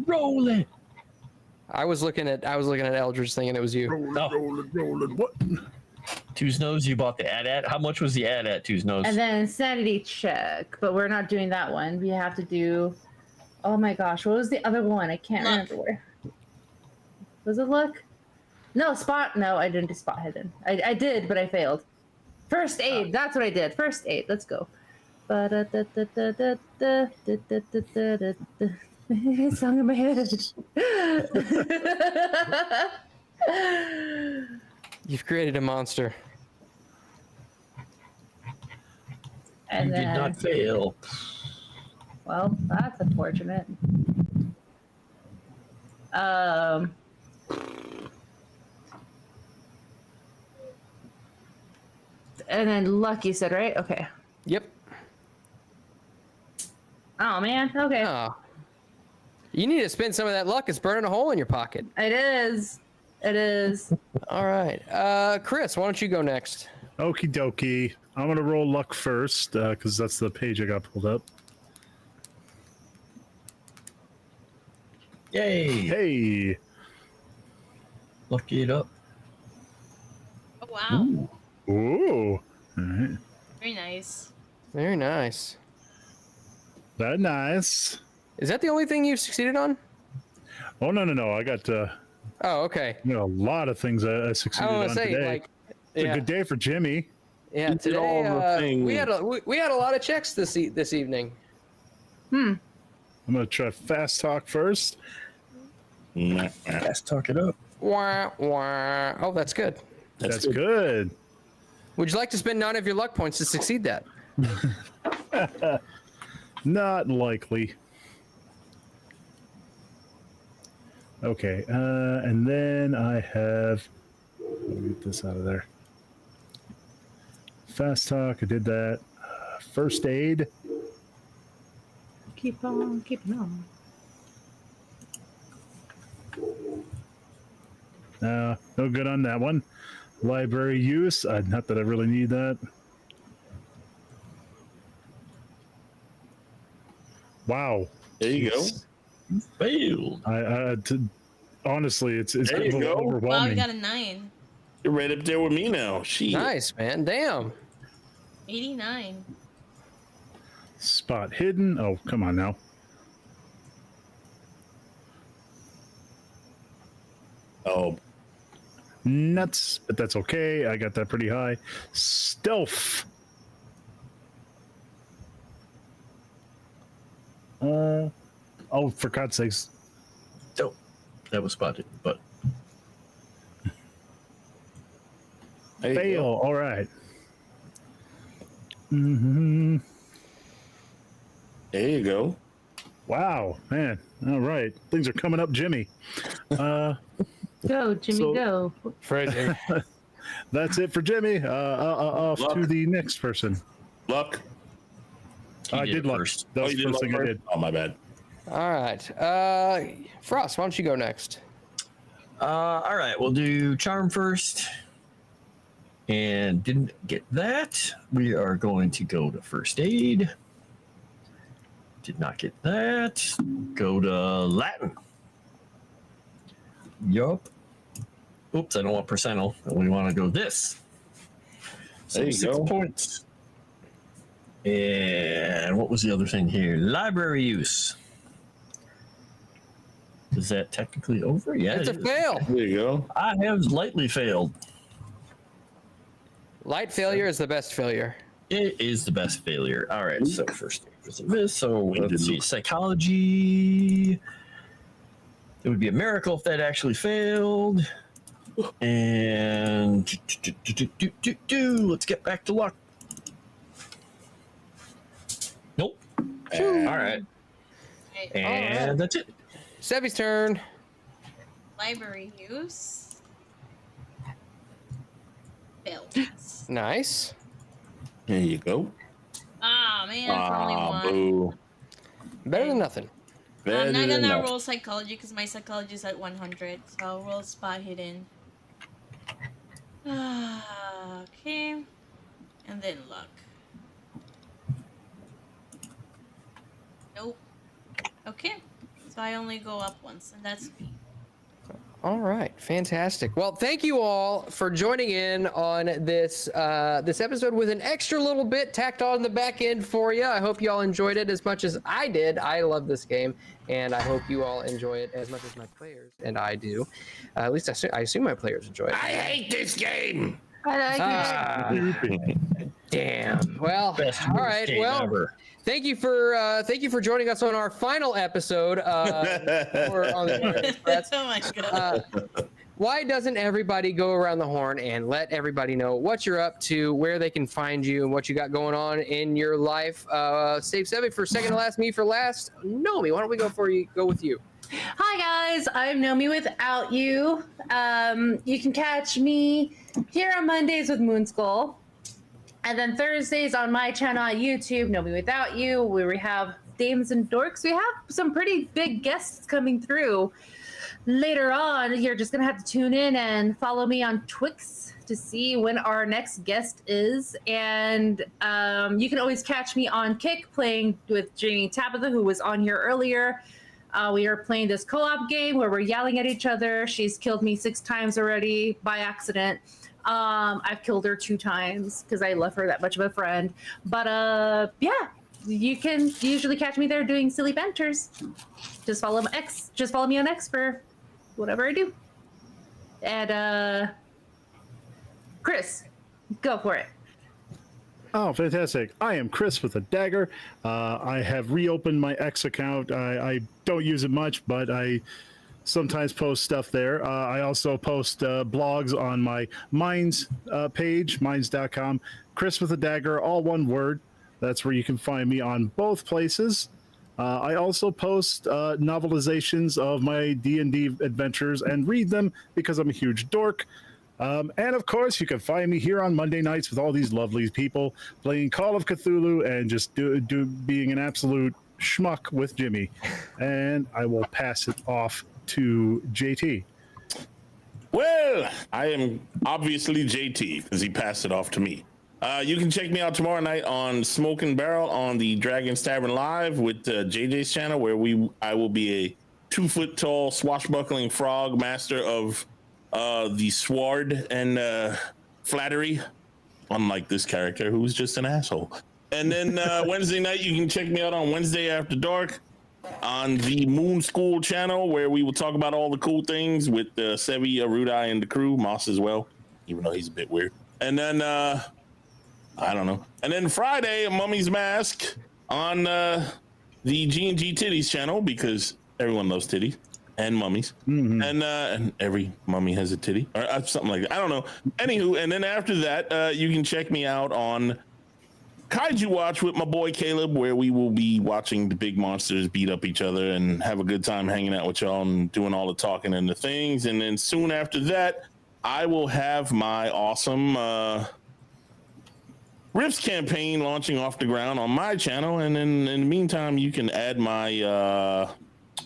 H: Roll it.
F: I was looking at Eldritch thinking it was you.
H: No.
D: Roll it. What?
H: Two's Nose, you bought the AT-AT. How much was the AT-AT, Two's Nose?
G: And then sanity check, but we're not doing that one. We have to do. Oh my gosh, what was the other one? I can't
C: Luck.
G: remember where. Was it luck? No, spot. No, I didn't do spot hidden. I did, but I failed. First aid. That's what I did. First aid. Let's go. Song in my head.
F: You've created a monster.
G: And
H: you did
G: then,
H: not fail.
G: well, that's unfortunate. And then luck, you said, right? Okay.
F: Yep.
G: Oh man. Okay.
F: Oh. You need to spend some of that luck. It's burning a hole in your pocket.
G: It is. It is.
F: All right. Chris, why don't you go next?
D: Okie dokie. I'm gonna roll luck first because that's the page I got pulled up.
H: Yay.
D: Hey.
H: Lucky it up.
C: Oh, wow.
D: Ooh. All right.
C: Very nice.
F: Very nice.
D: That nice.
F: Is that the only thing you've succeeded on?
D: Oh no! I got
F: Oh, okay.
D: a lot of things I
F: I
D: succeeded
F: don't
D: on
F: want to say
D: today.
F: like.
D: It's
F: Yeah.
D: a good day for Jimmy.
F: Yeah,
E: You did
F: today
E: all the things.
F: we had a lot of checks this evening.
D: I'm gonna try fast talk first.
E: Nah,
H: Let's talk it up.
F: Wah, wah. Oh, that's good.
D: That's good.
F: Would you like to spend 9 of your luck points to succeed that?
D: Not likely. Okay, and then I have. Let me get this out of there. Fast talk. I did that. First aid.
G: Keep on keeping on.
D: No good on that one. Library use. Not that I really need that. Wow.
E: there you go.
H: Failed.
D: Honestly, it's
E: There
D: a
E: you
D: little
E: go.
C: Wow, you
D: overwhelming.
C: got a 9.
E: You're right up there with me now. She.
F: Nice, man. Damn.
C: 89.
D: Spot hidden. Oh, come on now.
E: Oh,
D: Nuts, but that's okay. I got that pretty high. Stealth. Oh, for God's sakes.
H: Oh, that was spotted, but
E: there you
D: Fail.
E: go.
D: All right. Mm-hmm.
E: There you go.
D: Wow, man. All right. Things are coming up, Jimmy.
G: Go, Jimmy,
D: So-
G: go.
F: Phrasing.
D: That's it for Jimmy. Off
E: Luck.
D: to the next person.
E: Luck.
H: he
D: I
H: did
D: did
H: it
D: luck.
H: first.
D: That was
E: you
D: the
E: did
D: first
E: luck
D: thing I
E: first?
D: did.
E: Oh, my bad.
F: All right. Frost, why don't you go next?
H: All right, we'll do charm first. And didn't get that. We are going to go to first aid. Did not get that. Go to Latin. Yup. Oops, I don't want percentile. We want to go this. So
E: There you
H: 6
E: go.
H: points. And what was the other thing here? Library use. Is that technically over? Yeah,
F: It's a
H: it is.
F: fail.
E: There you go.
H: I have lightly failed.
F: Light failure is the best failure.
H: It is the best failure. All right, so first this. So let's see. Psychology. It would be a miracle if that actually failed. And let's get back to luck. Nope. All right. And that's it.
F: Sevy's turn.
C: Library use. Failed.
F: Nice.
E: There you go.
C: Ah, man, it's only one.
E: Boo.
F: Better than nothing.
C: I'm not
E: Better than
C: gonna
E: nothing.
C: roll psychology because my psychology is at 100. So I'll roll spot hidden. Okay. And then luck. Nope. Okay. So I only go up once, and that's me.
F: All right, fantastic. Well, thank you all for joining in on this this episode with an extra little bit tacked on the back end for you. I hope you all enjoyed it as much as I did. I love this game, and I hope you all enjoy it as much as my players and I do. At least I assume my players enjoy it.
E: I hate this game.
B: I like it.
F: Damn. Well,
H: Best
F: all right.
H: game
F: Well,
H: ever.
F: thank you for joining us on our final episode on the Orient Express.
C: Oh my god.
F: Why doesn't everybody go around the horn and let everybody know what you're up to, where they can find you, and what you got going on in your life? Save Sevy for second to last, me for last. Nomi, why don't we go with you?
G: Hi guys, I'm Nomi without you. You can catch me here on Mondays with Moonskull, and then Thursdays on my channel on YouTube, Nomi without you, where we have Dames and Dorks. We have some pretty big guests coming through later on. You're just gonna have to tune in and follow me on Twix to see when our next guest is. And you can always catch me on Kick playing with Janie Tabitha, who was on here earlier. We are playing this co-op game where we're yelling at each other. She's killed me 6 times already by accident. I've killed her 2 times because I love her that much of a friend. But yeah, you can usually catch me there doing silly banters. Just follow me on X for whatever I do. And Chris, go for it.
D: Oh, fantastic. I am Chris with a dagger. I have reopened my X account. I don't use it much, but I sometimes post stuff there. I also post blogs on my Minds page, minds.com. Chris with a dagger, all one word. That's where you can find me on both places. I also post novelizations of my D&D adventures and read them because I'm a huge dork. And of course, you can find me here on Monday nights with all these lovely people playing Call of Cthulhu and just being an absolute schmuck with Jimmy. And I will pass it off to JT.
E: Well, I am obviously JT because he passed it off to me. You can check me out tomorrow night on Smoking Barrel on the Dragon's Tavern Live with JJ's channel, where I will be a 2-foot-tall swashbuckling frog master of the sword and flattery, unlike this character who's just an asshole. And then Wednesday night, you can check me out on Wednesday After Dark on the Moonskull channel, where we will talk about all the cool things with Sevi, Arudai, and the crew, Moss as well, even though he's a bit weird. And then, I don't know. And then Friday, Mummy's Mask on the G&G Titties channel, because everyone loves titties. And mummies. Mm-hmm. And every mummy has a titty or something like that. I don't know. Anywho, and then after that, you can check me out on Kaiju Watch with my boy Caleb, where we will be watching the big monsters beat up each other and have a good time hanging out with y'all and doing all the talking and the things. And then soon after that, I will have my awesome Rifts campaign launching off the ground on my channel. And then in the meantime, you can add my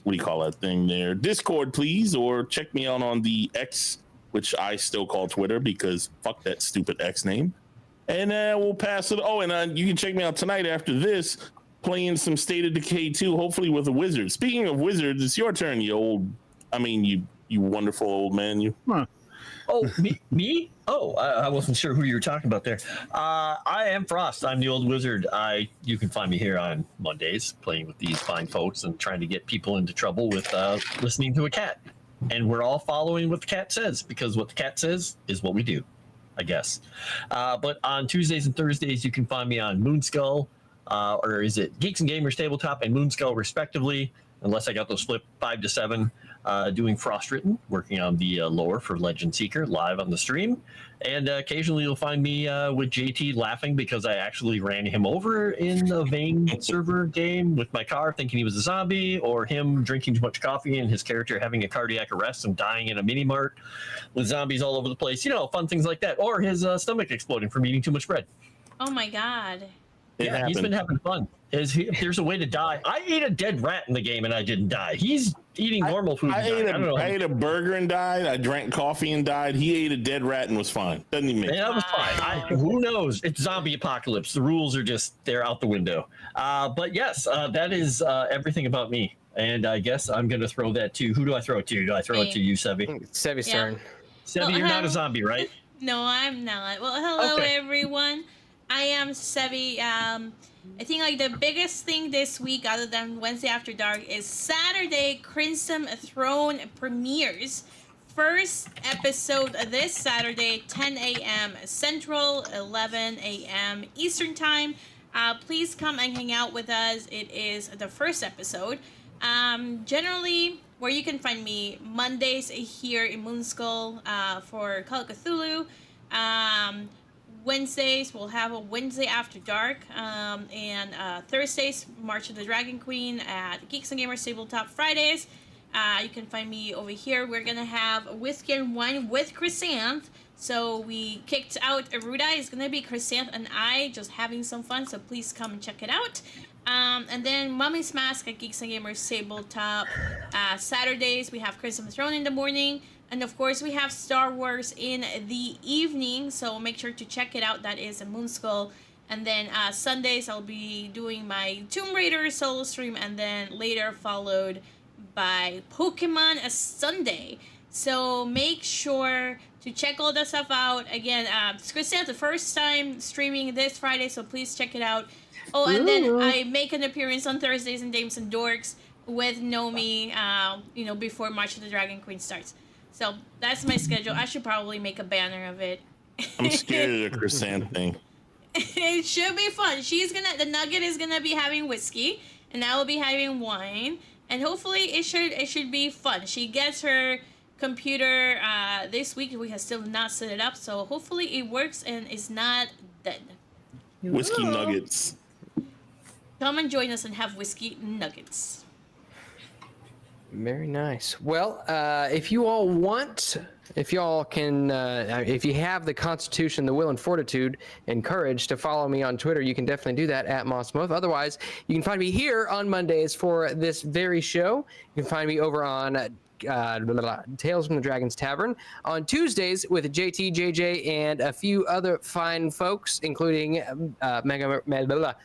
E: what do you call that thing there? Discord, please, or check me out on the X, which I still call Twitter because fuck that stupid X name. And we'll pass it. Oh, and you can check me out tonight after this, playing some State of Decay 2, hopefully with a wizard. Speaking of wizards, it's your turn, you wonderful old man, you.
D: Huh.
H: Oh, me? Oh, I wasn't sure who you were talking about there. I am Frost. I'm the old wizard. You can find me here on Mondays playing with these fine folks and trying to get people into trouble with listening to a cat. And we're all following what the cat says, because what the cat says is what we do. I guess. But on Tuesdays and Thursdays, you can find me on Moonskull, or is it Geeks and Gamers Tabletop and Moonskull, respectively, unless I got those flipped 5 to 7, doing Frost Written, working on the lore for Legend Seeker live on the stream. And occasionally you'll find me with JT laughing because I actually ran him over in a Vane server game with my car thinking he was a zombie, or him drinking too much coffee and his character having a cardiac arrest and dying in a mini mart with zombies all over the place. You know, fun things like that. Or his stomach exploding from eating too much bread.
C: Oh my god.
H: Yeah, he's been having fun. If there's a way to die, I ate a dead rat in the game and I didn't die. He's eating normal food.
E: I ate a burger and died. I drank coffee and died. He ate a dead rat and was fine. Doesn't even make
H: that was fine. Who knows? It's zombie apocalypse. The rules are just, they're out the window. But yes, that is everything about me. And I guess I'm going to throw that to, who do I throw it to? Do I throw it to you, Sevi?
F: Sevi's turn.
H: Sevi, you're not a zombie, right?
C: No, I'm not. Well, hello
H: Okay.
C: everyone. I am Sevi. I think like the biggest thing this week, other than Wednesday After Dark, is Saturday Crimson Throne premieres. First episode this Saturday, 10 a.m. Central, 11 a.m. Eastern Time. Please come and hang out with us. It is the first episode. Generally, where you can find me, Mondays here in Moonskull for Call of Cthulhu. Wednesdays, we'll have a Wednesday After Dark, and Thursdays, March of the Dragon Queen at Geeks and Gamers Tabletop. Fridays, you can find me over here. We're going to have Whiskey and Wine with Chrysanth. So we kicked out Aruda. It's going to be Chrysanth and I just having some fun, so please come and check it out. And then Mummy's Mask at Geeks and Gamers Tabletop. Saturdays, we have Crimson Throne in the morning. And of course, we have Star Wars in the evening, so make sure to check it out. That is a Moonskull. And then Sundays, I'll be doing my Tomb Raider solo stream, and then later followed by Pokemon Sunday. So make sure to check all that stuff out. Again, it's Christian, the first time streaming this Friday, so please check it out. Oh, and then I make an appearance on Thursdays in Dames and Dorks with Nomi, before March of the Dragon Queen starts. So that's my schedule. I should probably make a banner of it.
E: I'm scared of the Chrysanth thing.
C: It should be fun. The Nugget is gonna be having whiskey, and I will be having wine, and hopefully it should be fun. She gets her computer this week. We have still not set it up, so hopefully it works and is not dead.
E: Whiskey nuggets.
C: Come and join us and have whiskey nuggets.
F: Very nice. Well, if you all want, if y'all can, if you have the constitution, the will and fortitude and courage to follow me on Twitter, you can definitely do that at MossMoth. Otherwise, you can find me here on Mondays for this very show. You can find me over on Tales from the Dragon's Tavern on Tuesdays with JT, JJ, and a few other fine folks, including Mega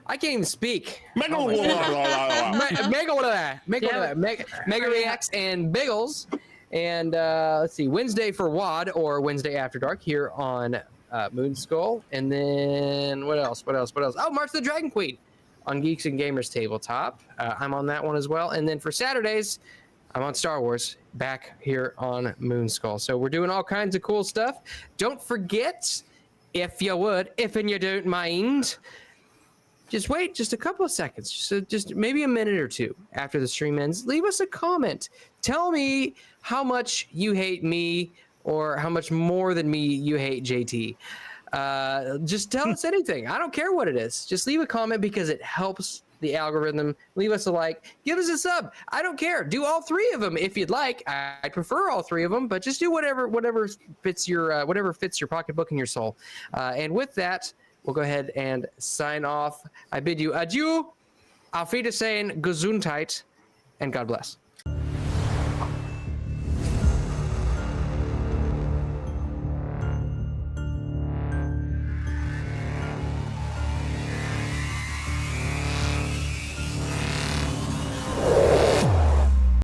F: I can't even speak. Mega Reacts and Biggles. And let's see, Wednesday for WOD or Wednesday After Dark here on Moonskull. And then what else? Oh, March of the Dragon Queen on Geeks and Gamers Tabletop. I'm on that one as well. And then for Saturdays, I'm on Star Wars back here on Moonskull. So we're doing all kinds of cool stuff. Don't forget, if you don't mind, just wait just a couple of seconds, just maybe a minute or two after the stream ends. Leave us a comment. Tell me how much you hate me or how much more than me you hate JT. Just tell us anything. I don't care what it is. Just leave a comment because it helps the algorithm. Leave us a like. Give us a sub. I don't care. Do all three of them if you'd like. I prefer all three of them, but just do whatever fits your pocketbook and your soul. And with that, we'll go ahead and sign off. I bid you adieu, auf Wiedersehen, Gesundheit, and God bless.